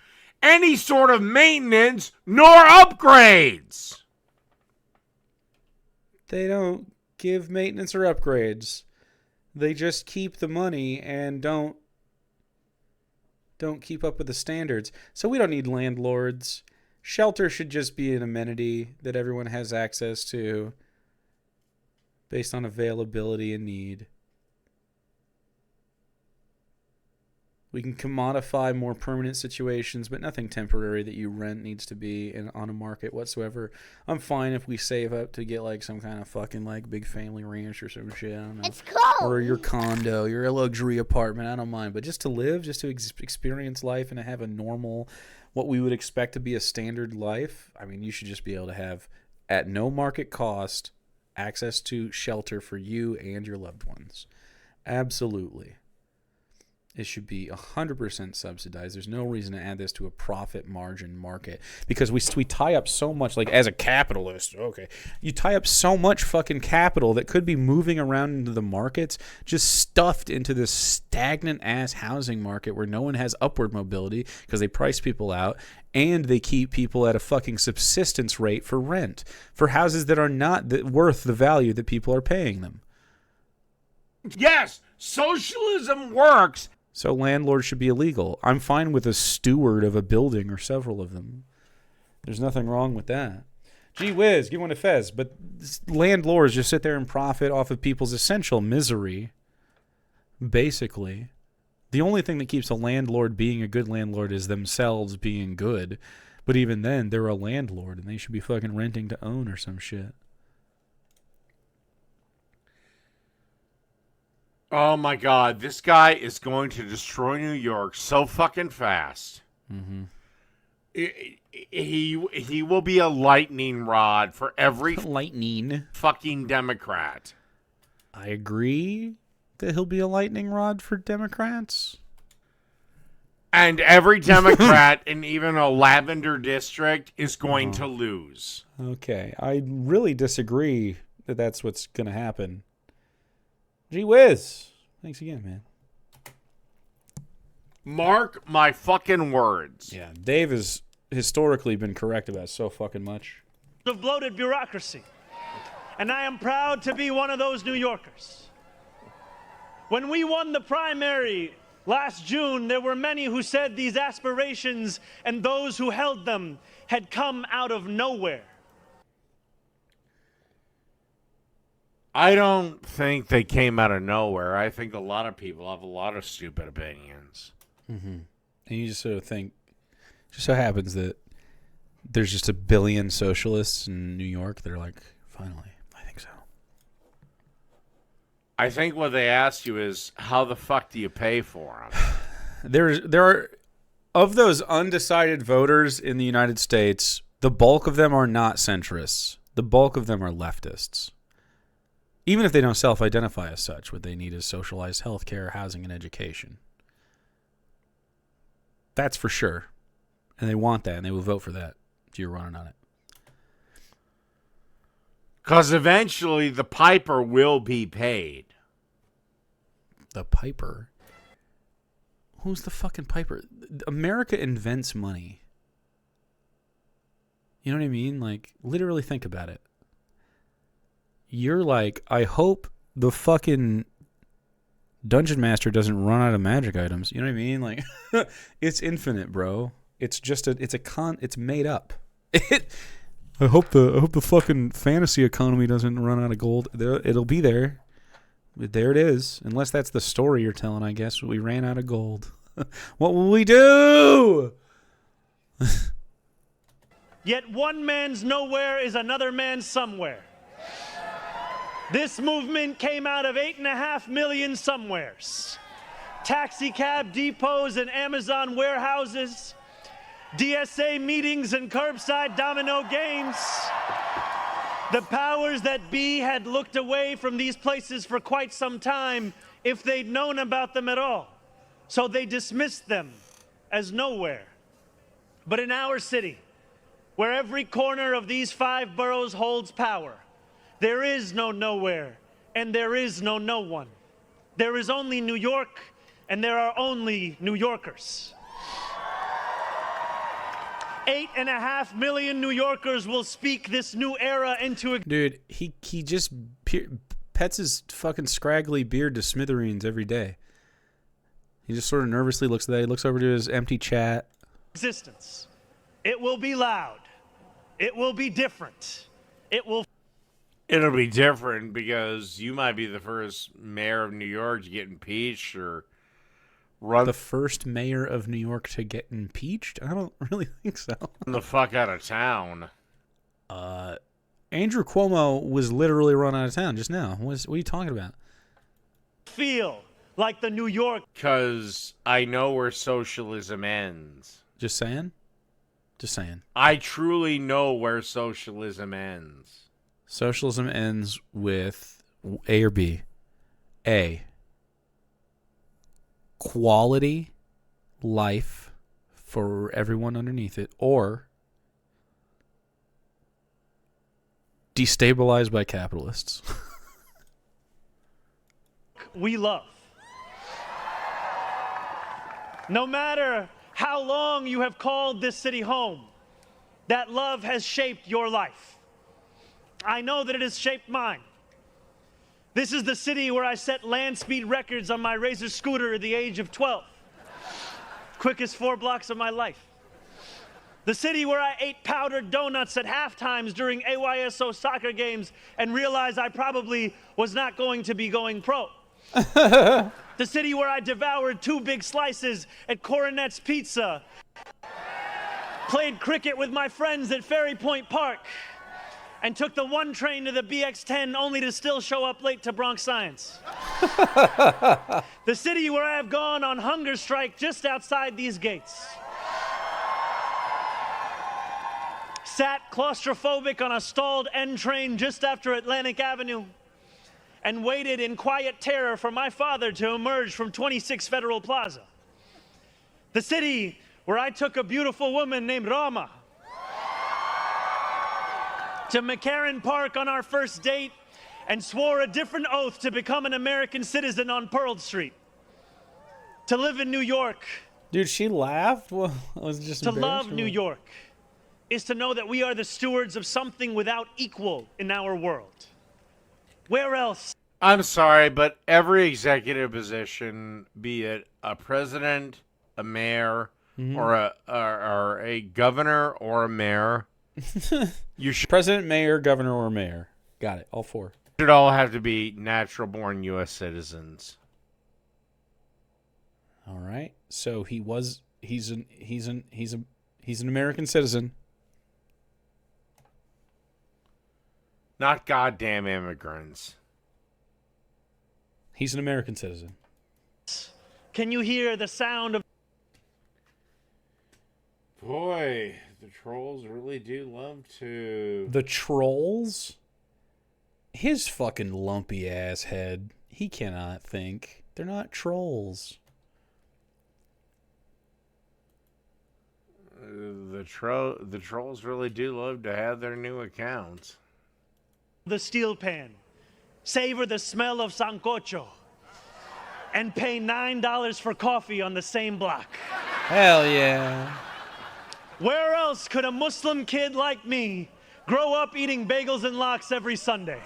any sort of maintenance nor upgrades. They don't give maintenance or upgrades. They just keep the money and don't keep up with the standards. So we don't need landlords. Shelter should just be an amenity that everyone has access to based on availability and need. We can commodify more permanent situations, but nothing temporary that you rent needs to be on a market whatsoever. I'm fine if we save up to get like some kind of fucking like big family ranch or some shit. I don't know. It's cold. Or your condo, your luxury apartment. I don't mind. But just to live, just to experience life and to have a normal, what we would expect to be a standard life. I mean, you should just be able to have, at no market cost, access to shelter for you and your loved ones. Absolutely. It should be 100% subsidized. There's no reason to add this to a profit margin market because we tie up so much, like as a capitalist, okay, you tie up so much fucking capital that could be moving around into the markets, just stuffed into this stagnant ass housing market where no one has upward mobility because they price people out and they keep people at a fucking subsistence rate for rent for houses that are not worth the value that people are paying them. Yes, socialism works. So landlords should be illegal. I'm fine with a steward of a building or several of them. There's nothing wrong with that. Gee whiz, give one to Fez. But landlords just sit there and profit off of people's essential misery, basically. The only thing that keeps a landlord being a good landlord is themselves being good. But even then, they're a landlord, and they should be fucking renting to own or some shit. Oh my God, this guy is going to destroy New York so fucking fast. Mm-hmm. He will be a lightning rod for every lightning fucking Democrat. I agree that he'll be a lightning rod for Democrats. And every Democrat in even a lavender district is going to lose. Okay, I really disagree that that's what's going to happen. Gee whiz. Thanks again, man. Mark my fucking words. Yeah, Dave has historically been correct about so fucking much. Of bloated bureaucracy. And I am proud to be one of those New Yorkers. When we won the primary last June, there were many who said these aspirations and those who held them had come out of nowhere. I don't think they came out of nowhere. I think a lot of people have a lot of stupid opinions. Mm-hmm. And you just sort of think, just so happens that there's just a billion socialists in New York that are like, finally, I think so. I think what they asked you is, how the fuck do you pay for them? There are, of those undecided voters in the United States, the bulk of them are not centrists. The bulk of them are leftists. Even if they don't self-identify as such, what they need is socialized healthcare, housing, and education. That's for sure. And they want that, and they will vote for that if you're running on it. Because eventually the piper will be paid. The piper? Who's the fucking piper? America invents money. You know what I mean? Like, literally think about it. You're like, I hope the fucking dungeon master doesn't run out of magic items. You know what I mean? Like, it's infinite, bro. It's made up. I hope the fucking fantasy economy doesn't run out of gold. It'll be there. There it is. Unless that's the story you're telling, I guess. We ran out of gold. What will we do? Yet one man's nowhere is another man's somewhere. This movement came out of 8.5 million somewheres. Taxi cab depots and Amazon warehouses, DSA meetings and curbside domino games. The powers that be had looked away from these places for quite some time if they'd known about them at all. So they dismissed them as nowhere. But in our city, where every corner of these 5 boroughs holds power, there is no nowhere, and there is no one. There is only New York, and there are only New Yorkers. 8.5 million New Yorkers will speak this new era into existence. Dude, he just pets his fucking scraggly beard to smithereens every day. He just sort of nervously looks at that. He looks over to his empty chat. It will be loud. It will be different. It'll be different because you might be the first mayor of New York to get impeached or run the first mayor of New York to get impeached? I don't really think so. the fuck out of town. Andrew Cuomo was literally run out of town just now. What are you talking about? Feel like the New York. Because I know where socialism ends. Just saying? Just saying. I truly know where socialism ends. Socialism ends with A or B. A, quality life for everyone underneath it, or destabilized by capitalists. We love. No matter how long you have called this city home, that love has shaped your life. I know that it has shaped mine. This is the city where I set land speed records on my Razor scooter at the age of 12. Quickest 4 blocks of my life. The city where I ate powdered donuts at half times during AYSO soccer games and realized I probably was not going to be going pro. The city where I devoured 2 big slices at Coronet's Pizza. Played cricket with my friends at Ferry Point Park. And took the 1 train to the BX10 only to still show up late to Bronx Science. The city where I have gone on hunger strike just outside these gates. Sat claustrophobic on a stalled N train just after Atlantic Avenue and waited in quiet terror for my father to emerge from 26 Federal Plaza. The city where I took a beautiful woman named Rama to McCarran Park on our first date and swore a different oath to become an American citizen on Pearl Street. To live in New York. Dude, she laughed? Well, I was just to love New York is to know that we are the stewards of something without equal in our world. Where else? I'm sorry, but every executive position, be it a president, a mayor, or a governor or a mayor, you should President, mayor, governor, or mayor. Got it. All 4. should all have to be natural-born U.S. citizens. All right. So he's an American citizen. Not goddamn immigrants. He's an American citizen. Can you hear the sound of... Boy, the trolls really do love to... The trolls? His fucking lumpy ass head. He cannot think. They're not trolls. The trolls really do love to have their new accounts. The steel pan, savor the smell of sancocho, and pay $9 for coffee on the same block. Hell yeah. Where else could a Muslim kid like me grow up eating bagels and lox every Sunday?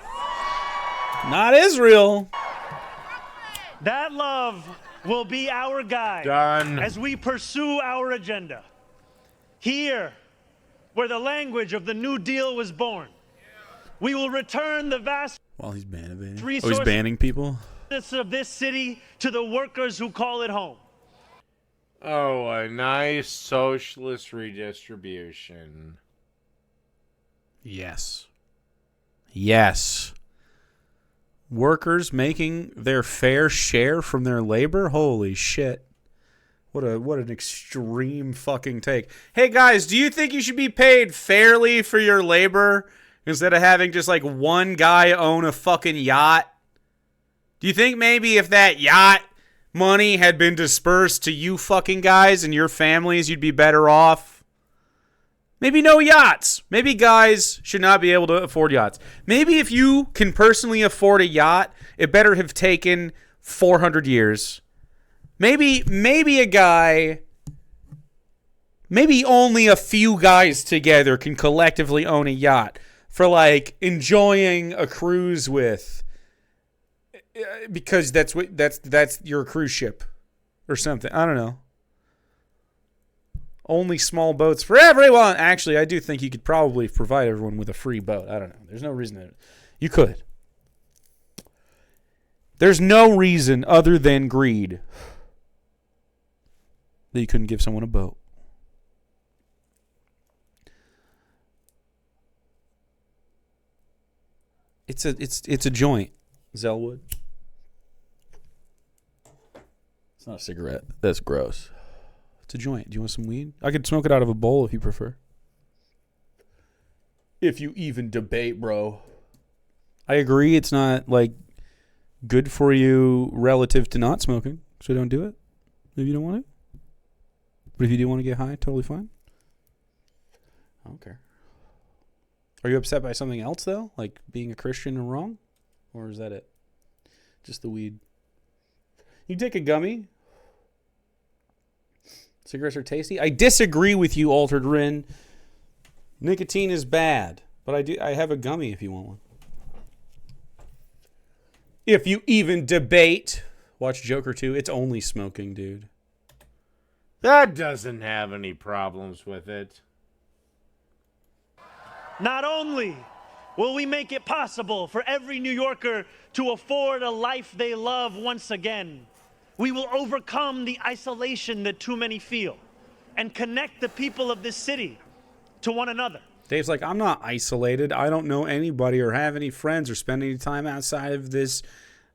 Not Israel. That love will be our guide Done. as we pursue our agenda. Here, where the language of the New Deal was born, we will return the vast While he's banning. Oh, resources he's banning people? of this city to the workers who call it home. Oh, a nice socialist redistribution. Yes. Yes. Workers making their fair share from their labor? Holy shit. What an extreme fucking take. Hey guys, do you think you should be paid fairly for your labor instead of having just like one guy own a fucking yacht? Do you think maybe if that yacht money had been dispersed to you fucking guys and your families, you'd be better off? Maybe no yachts. Maybe guys should not be able to afford yachts. Maybe if you can personally afford a yacht, it better have taken 400 years. Maybe a guy, maybe only a few guys together can collectively own a yacht for like enjoying a cruise with, because that's your cruise ship or something. I don't know. Only small boats for everyone. Actually, I do think you could probably provide everyone with a free boat. I don't know. There's no reason that you could. There's no reason other than greed that you couldn't give someone a boat. It's a joint, Zellwood. It's not a cigarette. That's gross. It's a joint. Do you want some weed? I could smoke it out of a bowl if you prefer. If you even debate, bro. I agree it's not like good for you relative to not smoking, so don't do it if you don't want it. But if you do want to get high, totally fine. I don't care. Are you upset by something else, though? Like being a Christian and wrong? Or is that it? Just the weed? You take a gummy. Cigarettes are tasty. I disagree with you, Altered Rin. Nicotine is bad. But I have a gummy if you want one. If you even debate. Watch Joker 2. It's only smoking, dude. That doesn't have any problems with it. Not only will we make it possible for every New Yorker to afford a life they love once again, we will overcome the isolation that too many feel and connect the people of this city to one another. Dave's like, I'm not isolated. I don't know anybody or have any friends or spend any time outside of this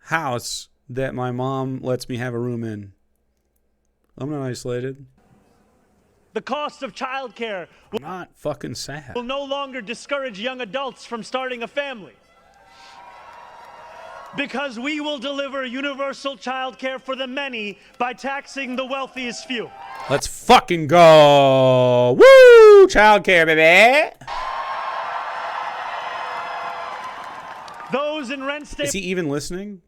house that my mom lets me have a room in. I'm not isolated. The cost of childcare I'm not fucking sad. will no longer discourage young adults from starting a family. Because we will deliver universal childcare for the many by taxing the wealthiest few. Let's fucking go. Woo! Childcare, baby. Those in rent Is he even listening?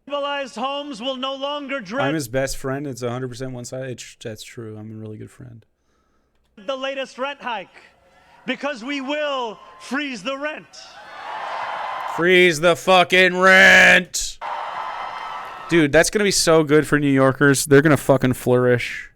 stabilized homes will no longer I'm dread his best friend. It's 100% one side. That's true. I'm a really good friend. the latest rent hike. Because we will freeze the rent. Freeze the fucking rent. Dude, that's going to be so good for New Yorkers. They're going to fucking flourish.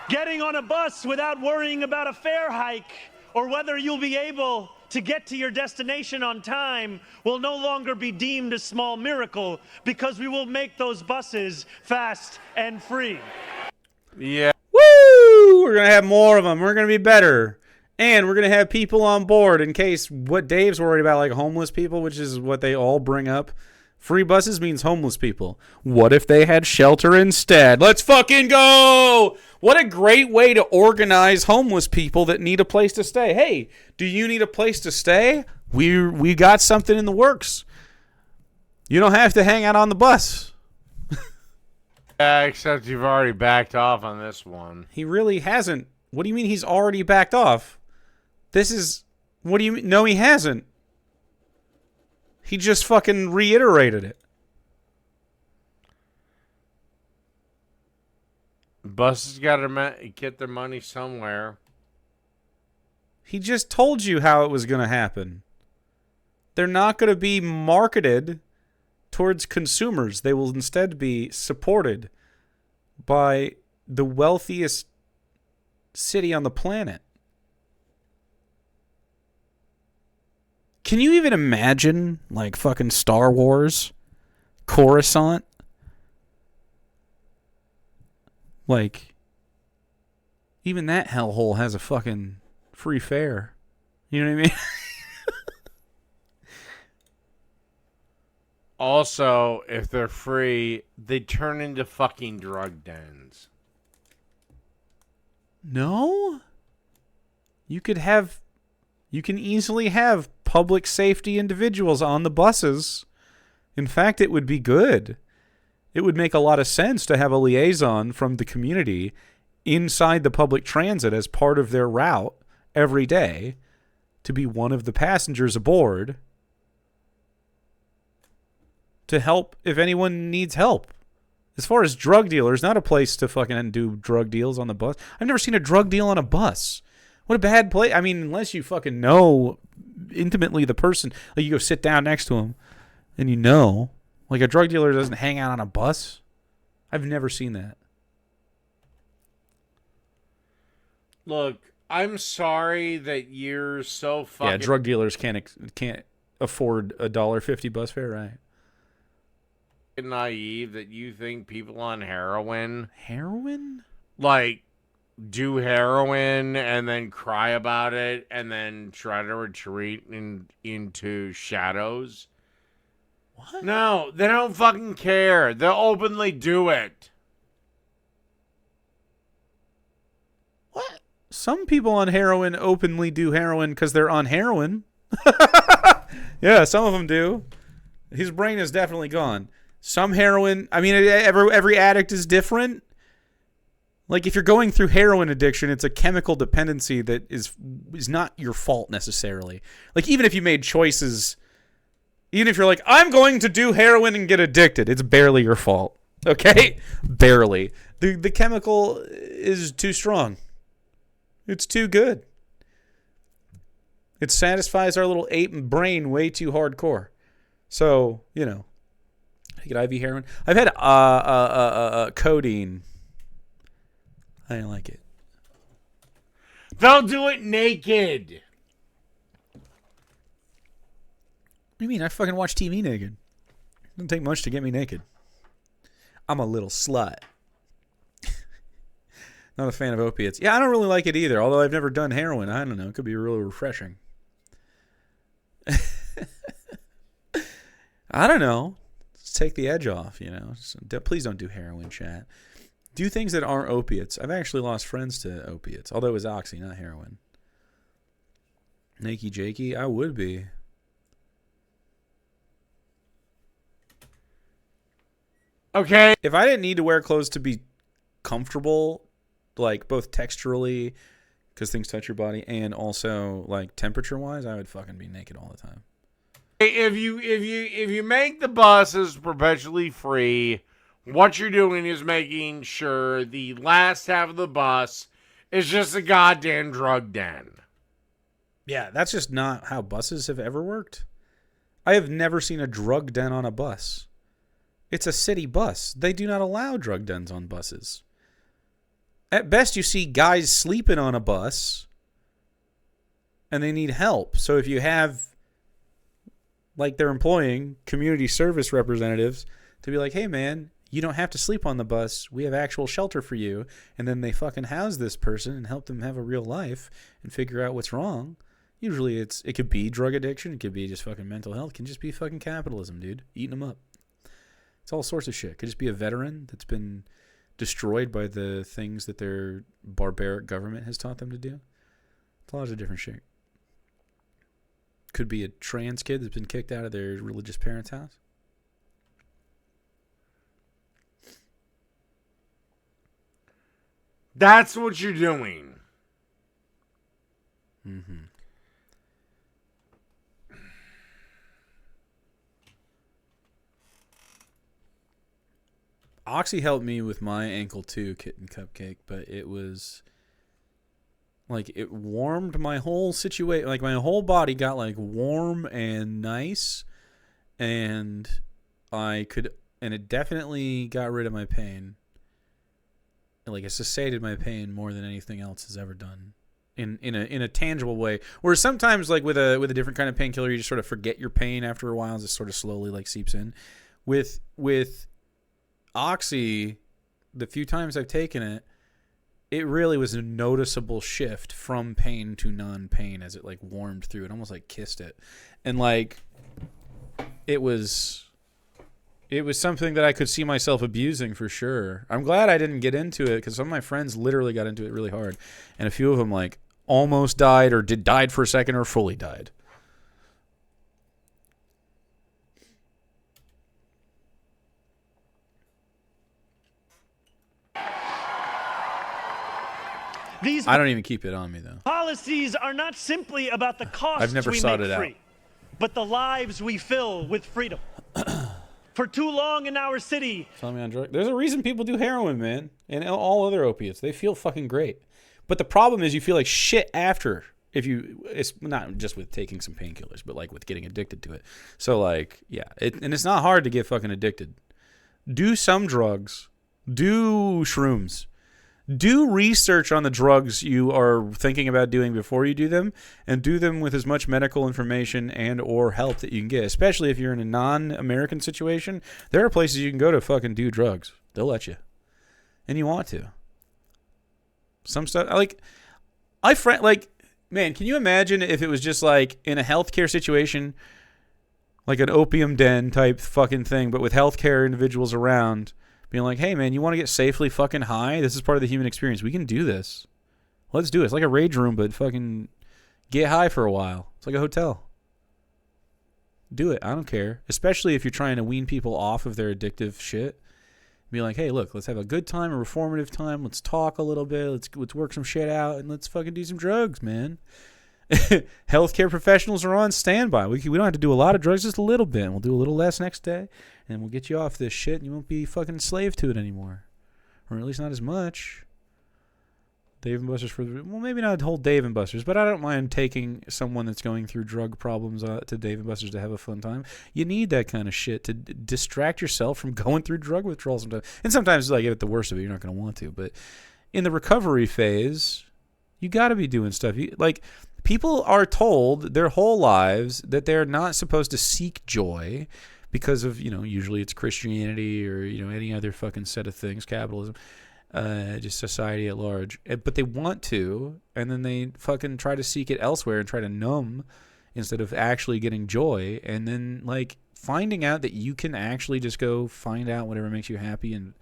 Getting on a bus without worrying about a fare hike or whether you'll be able to get to your destination on time will no longer be deemed a small miracle because we will make those buses fast and free. Yeah. Woo! We're going to have more of them. We're going to be better. And we're going to have people on board in case what Dave's worried about, like homeless people, which is what they all bring up. Free buses means homeless people. What if they had shelter instead? Let's fucking go! What a great way to organize homeless people that need a place to stay. Hey, do you need a place to stay? we got something in the works. You don't have to hang out on the bus. Yeah, except you've already backed off on this one. He really hasn't. What do you mean he's already backed off? This is... What do you mean? No, he hasn't. He just fucking reiterated it. Buses got to get their money somewhere. He just told you how it was going to happen. They're not going to be marketed towards consumers. They will instead be supported by the wealthiest city on the planet. Can you even imagine, like, fucking Star Wars? Coruscant? Like, even that hellhole has a fucking free fare. You know what I mean? Also, if they're free, they turn into fucking drug dens. No? You can easily have public safety individuals on the buses. In fact, it would be good. It would make a lot of sense to have a liaison from the community inside the public transit as part of their route every day to be one of the passengers aboard to help if anyone needs help. As far as drug dealers, not a place to fucking do drug deals on the bus. I've never seen a drug deal on a bus. What a bad place. I mean, unless you fucking know intimately the person. Like, you go sit down next to him and you know. Like, a drug dealer doesn't hang out on a bus. I've never seen that. Look, I'm sorry that you're so fucking... Yeah, drug dealers can't afford a $1.50 bus fare, right? naive that you think people on heroin... Heroin? Like, do heroin and then cry about it and then try to retreat into shadows. What? No, they don't fucking care. They'll openly do it. What? Some people on heroin openly do heroin because they're on heroin. Yeah, some of them do. His brain is definitely gone. Some heroin, I mean, every addict is different. Like, if you're going through heroin addiction, it's a chemical dependency that is not your fault necessarily. Like, even if you made choices, even if you're like, I'm going to do heroin and get addicted, it's barely your fault. Okay? Barely. The chemical is too strong. It's too good. It satisfies our little ape brain way too hardcore. So, you know, I get IV heroin. I've had codeine. I didn't like it. They'll do it naked. What do you mean? I fucking watch TV naked. It doesn't take much to get me naked. I'm a little slut. Not a fan of opiates. Yeah, I don't really like it either, although I've never done heroin. I don't know. It could be really refreshing. I don't know. Let's take the edge off, you know. So please don't do heroin, chat. Do things that aren't opiates. I've actually lost friends to opiates, although it was oxy, not heroin. Nakey Jakey, I would be. Okay. If I didn't need to wear clothes to be comfortable, like both texturally, because things touch your body, and also like temperature-wise, I would fucking be naked all the time. If you make the buses perpetually free, what you're doing is making sure the last half of the bus is just a goddamn drug den. Yeah, that's just not how buses have ever worked. I have never seen a drug den on a bus. It's a city bus. They do not allow drug dens on buses. At best, you see guys sleeping on a bus, and they need help. So if you have, like, they're employing community service representatives to be like, hey, man, you don't have to sleep on the bus. We have actual shelter for you. And then they fucking house this person and help them have a real life and figure out what's wrong. Usually it could be drug addiction. It could be just fucking mental health. It can just be fucking capitalism, dude. Eating them up. It's all sorts of shit. It could just be a veteran that's been destroyed by the things that their barbaric government has taught them to do. It's a lot of different shit. could be a trans kid that's been kicked out of their religious parents' house. That's what you're doing. Mm-hmm. Oxy helped me with my ankle too, Kitten Cupcake, but it was like it warmed my whole situation. Like my whole body got like warm and nice, and it definitely got rid of my pain. Like it cessated my pain more than anything else has ever done in a tangible way. Whereas sometimes like with a different kind of painkiller, you just sort of forget your pain after a while, and it sort of slowly like seeps in. With Oxy, the few times I've taken it, it really was a noticeable shift from pain to non-pain as it like warmed through. It almost like kissed it. And like it was something that I could see myself abusing for sure. I'm glad I didn't get into it because some of my friends literally got into it really hard. And a few of them like almost died or died for a second or fully died. I don't even keep it on me, though. Policies are not simply about the costs I've never we sought make it free, out. but the lives we fill with freedom. For too long in our city, Tell me on drugs. There's a reason people do heroin, man, and all other opiates. They feel fucking great. But the problem is you feel like shit after. It's not just with taking some painkillers, but like with getting addicted to it. So like, yeah, and it's not hard to get fucking addicted. Do some drugs. Do shrooms. Do research on the drugs you are thinking about doing before you do them, and do them with as much medical information and or help that you can get, especially if you're in a non-American situation. There are places you can go to fucking do drugs. They'll let you. And you want to. Some stuff, man, can you imagine if it was just like in a healthcare situation, like an opium den type fucking thing, but with healthcare individuals around, being like, hey, man, you want to get safely fucking high? This is part of the human experience. We can do this. Let's do it. It's like a rage room, but fucking get high for a while. It's like a hotel. Do it. I don't care. Especially if you're trying to wean people off of their addictive shit. Be like, hey, look, let's have a good time, a reformative time. Let's talk a little bit. Let's work some shit out, and let's fucking do some drugs, man. Healthcare professionals are on standby. We don't have to do a lot of drugs, just a little bit. We'll do a little less next day, and we'll get you off this shit, and you won't be fucking slave to it anymore. Or at least not as much. Dave & Buster's well, maybe not whole Dave & Buster's, but I don't mind taking someone that's going through drug problems to Dave & Buster's to have a fun time. You need that kind of shit to distract yourself from going through drug withdrawal sometimes. And sometimes, like, at the worst of it, you're not going to want to. But in the recovery phase, you got to be doing stuff. People are told their whole lives that they're not supposed to seek joy because of, usually it's Christianity or, any other fucking set of things, capitalism, just society at large. But they want to, and then they fucking try to seek it elsewhere and try to numb instead of actually getting joy. And then, like, finding out that you can actually just go find out whatever makes you happy and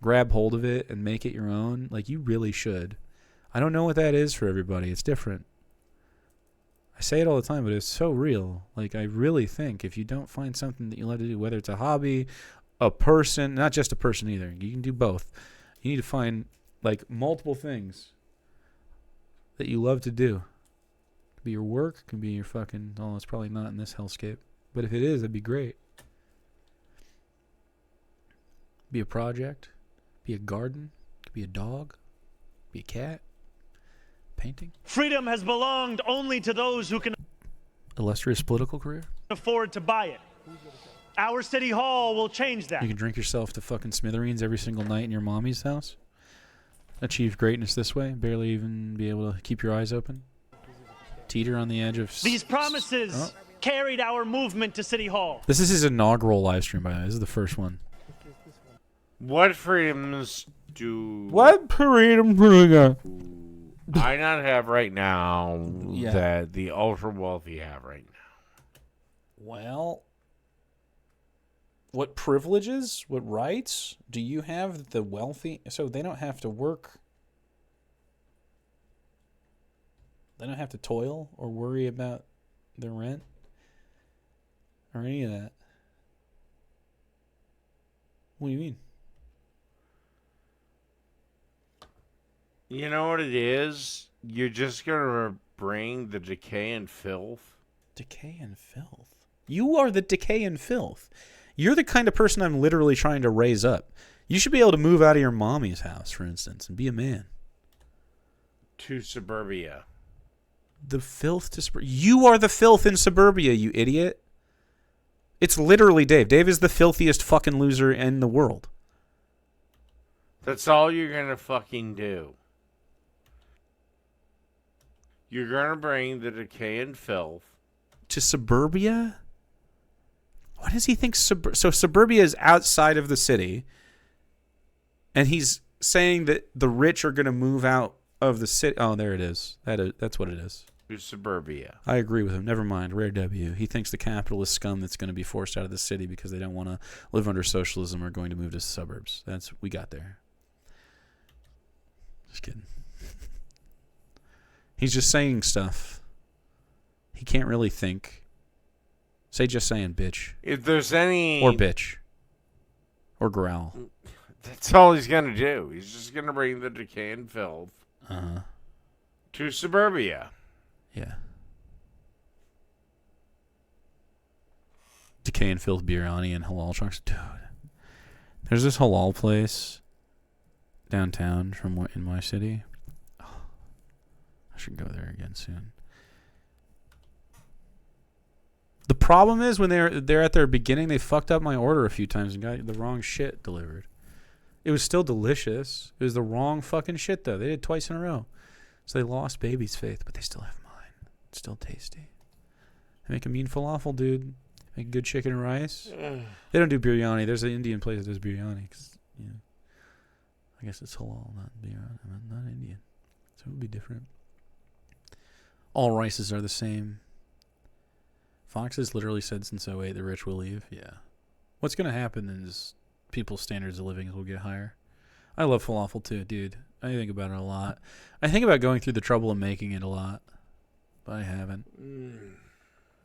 grab hold of it and make it your own. Like, you really should. I don't know what that is for everybody. It's different. I say it all the time, but it's so real. Like, I really think if you don't find something that you love to do, whether it's a hobby, a person, not just a person either, you can do both. You need to find, like, multiple things that you love to do. It could be your work, it can be your fucking, it's probably not in this hellscape. But if it is, that'd be great. Be a project, be a garden, could be a dog, be a cat. Painting. freedom has belonged only to those who can Illustrious political career. afford to buy it. Our city hall will change that. You can drink yourself to fucking smithereens every single night in your mommy's house. Achieve greatness this way. Barely even be able to keep your eyes open. Teeter on the edge of... These promises carried our movement to City Hall. This is his inaugural live stream, by the way. This is the first one. What freedoms do... What freedom do we got? I not have right now Yeah. that the ultra wealthy have right now? Well, what privileges, what rights do you have that the wealthy... So they don't have to work. They don't have to toil or worry about their rent. or any of that. What do you mean? You know what it is? You're just going to bring the decay and filth. Decay and filth? You are the decay and filth. You're the kind of person I'm literally trying to raise up. You should be able to move out of your mommy's house, for instance, and be a man. To suburbia. The filth to suburbia. You are the filth in suburbia, you idiot. It's literally Dave. Dave is the filthiest fucking loser in the world. That's all you're going to fucking do. You're going to bring the decay and filth. To suburbia? What does he think? So suburbia is outside of the city, and he's saying that the rich are going to move out of the city. Oh, there it is. That's what it is. To suburbia. I agree with him. Never mind. Rare W. He thinks the capitalist scum that's going to be forced out of the city because they don't want to live under socialism are going to move to suburbs. We got there. Just kidding. He's just saying stuff. He can't really think. Say just saying bitch. If there's any... Or bitch. Or growl. That's all he's going to do. He's just going to bring the decay and filth to suburbia. Yeah. Decay and filth biryani and halal trucks. Dude. There's this halal place downtown in my city. Oh, I should go there again soon. The problem is when they're at their beginning, they fucked up my order a few times and got the wrong shit delivered. It was still delicious. It was the wrong fucking shit, though. They did it twice in a row. So they lost baby's faith, but they still have mine. It's still tasty. They make a mean falafel, dude. Make good chicken and rice. They don't do biryani. There's an Indian place that does biryani. Cause, you know, I guess it's halal, not biryani, not Indian. So it would be different. All rices are the same. Fox has literally said since 2008 the rich will leave. Yeah. What's going to happen is people's standards of living will get higher. I love falafel too, dude. I think about it a lot. I think about going through the trouble of making it a lot, but I haven't.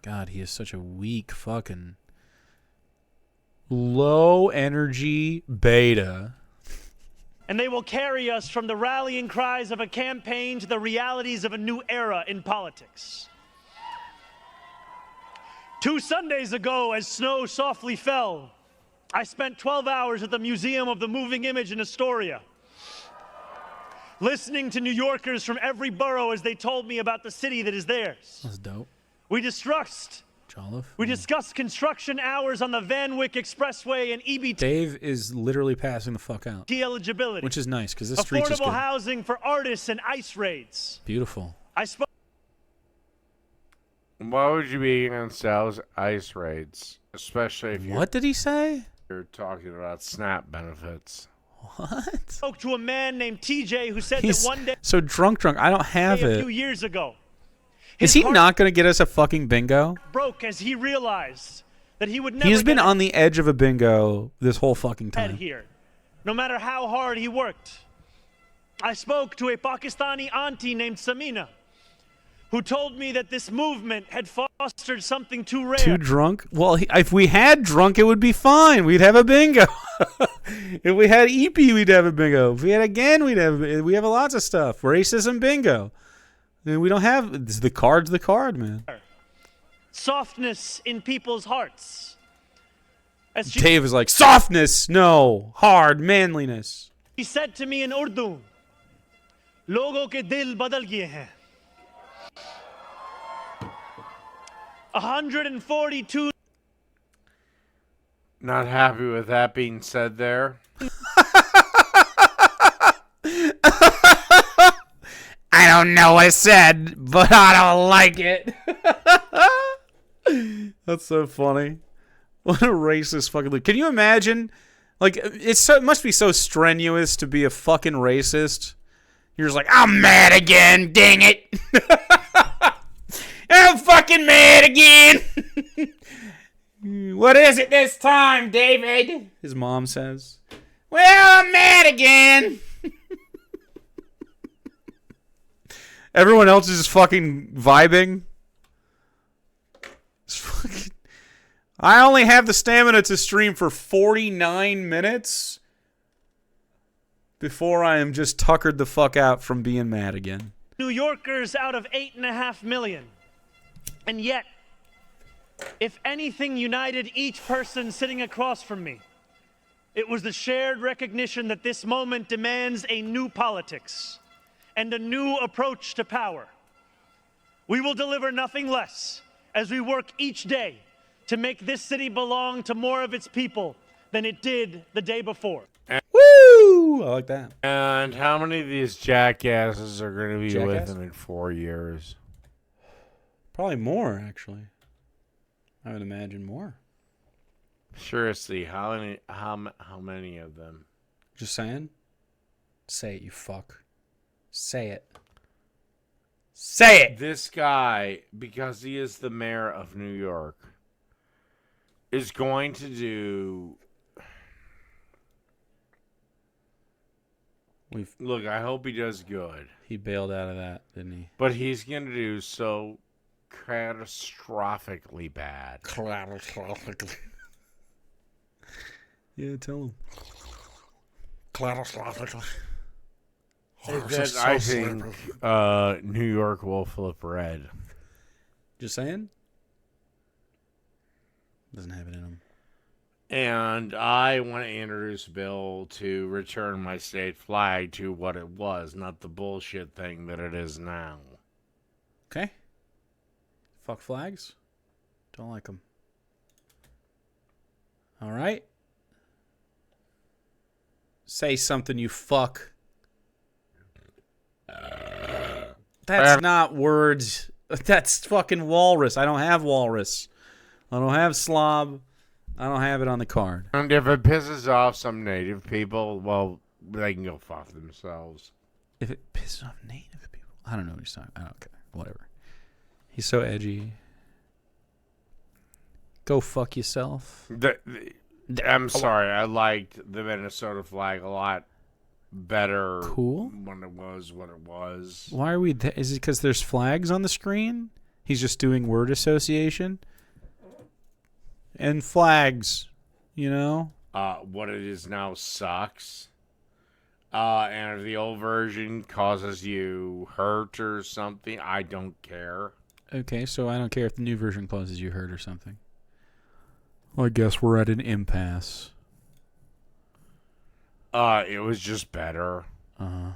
God, he is such a weak fucking low energy beta. And they will carry us from the rallying cries of a campaign to the realities of a new era in politics. 2 Sundays ago, as snow softly fell, I spent 12 hours at the Museum of the Moving Image in Astoria, listening to New Yorkers from every borough as they told me about the city that is theirs. That's dope. We discussed construction hours on the Van Wyck Expressway and EBT. Dave is literally passing the fuck out. Eligibility. Which is nice because this streets is good. Affordable housing for artists and ice raids. Beautiful. I spoke. Why would you be against ice raids, especially if What did he say? You're talking about SNAP benefits? What? Spoke to a man named TJ who said that one day, so drunk. I don't have a it. few years ago, is he not going to get us a fucking bingo? Broke as he realized that he would never. He's been on the edge of a bingo this whole fucking time. Here, no matter how hard he worked. I spoke to a Pakistani auntie named Samina, who told me that this movement had fostered something too rare. Too drunk? Well, if we had drunk, it would be fine. We'd have a bingo. If we had EP, we'd have a bingo. If we had again, we have lots of stuff. Racism bingo. And we don't have the card's the card, man. Softness in people's hearts. Dave is like, softness, no, hard, manliness. He said to me in Urdu, "Logo ke dil badal gaye hain." 142. Not happy with that being said there. I don't know what I said, but I don't like it. That's so funny. What a racist fucking look. Can you imagine? Like, it must be so strenuous to be a fucking racist. You're just like, I'm mad again, dang it. I'm fucking mad again. What is it this time, David? His mom says. Well, I'm mad again. Everyone else is just fucking vibing. I only have the stamina to stream for 49 minutes before I am just tuckered the fuck out from being mad again. New Yorkers out of 8.5 million. And yet, if anything united each person sitting across from me, it was the shared recognition that this moment demands a new politics and a new approach to power. We will deliver nothing less as we work each day to make this city belong to more of its people than it did the day before. Woo! I like that. And how many of these jackasses are going to be with Jackass? him in 4 years? Probably more, actually. I would imagine more. Seriously, how many of them? Just saying. Say it, you fuck. Say it. Say it! This guy, because he is the mayor of New York, is going to do... Look, I hope he does good. He bailed out of that, didn't he? But he's going to do so catastrophically bad. Catastrophically. Yeah, tell him. Catastrophically. That I think New York will flip red. Just saying? Doesn't have it in him. And I want to introduce a bill to return my state flag to what it was, not the bullshit thing that it is now. Okay. Fuck flags. Don't like them. All right. Say something, you fuck. That's not words. That's fucking walrus. I don't have walrus. I don't have slob. I don't have it on the card. And if it pisses off some native people, well, they can go fuck themselves. If it pisses off native people, I don't know what he's talking. I don't care. Whatever. He's so edgy. Go fuck yourself. I'm sorry. I liked the Minnesota flag a lot better. Cool. When it was what it was. Why are we? Is it because there's flags on the screen? He's just doing word association. And flags, you know. What it is now sucks. And if the old version causes you hurt or something, I don't care. Okay, so I don't care if the new version causes you hurt or something. Well, I guess we're at an impasse. It was just better. Why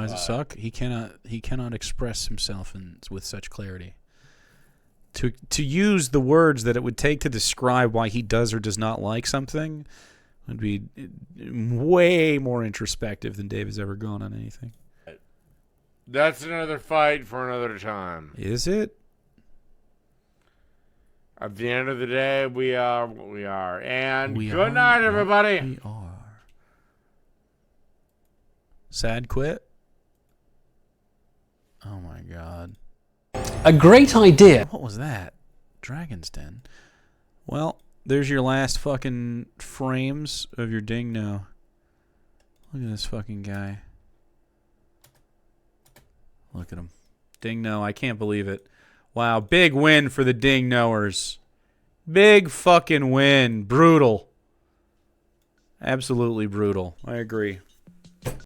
does it suck? He cannot express himself with such clarity. To use the words that it would take to describe why he does or does not like something would be way more introspective than Dave has ever gone on anything. That's another fight for another time. Is it? At the end of the day, we are what we are. And good night, everybody. We are. Sad quit? Oh my god. A great idea. What was that? Dragon's Den. Well, there's your last fucking frames of your Dingo. Look at this fucking guy. Look at him. Dingo, I can't believe it. Wow, big win for the Ding-knowers. Big fucking win. Brutal. Absolutely brutal. I agree.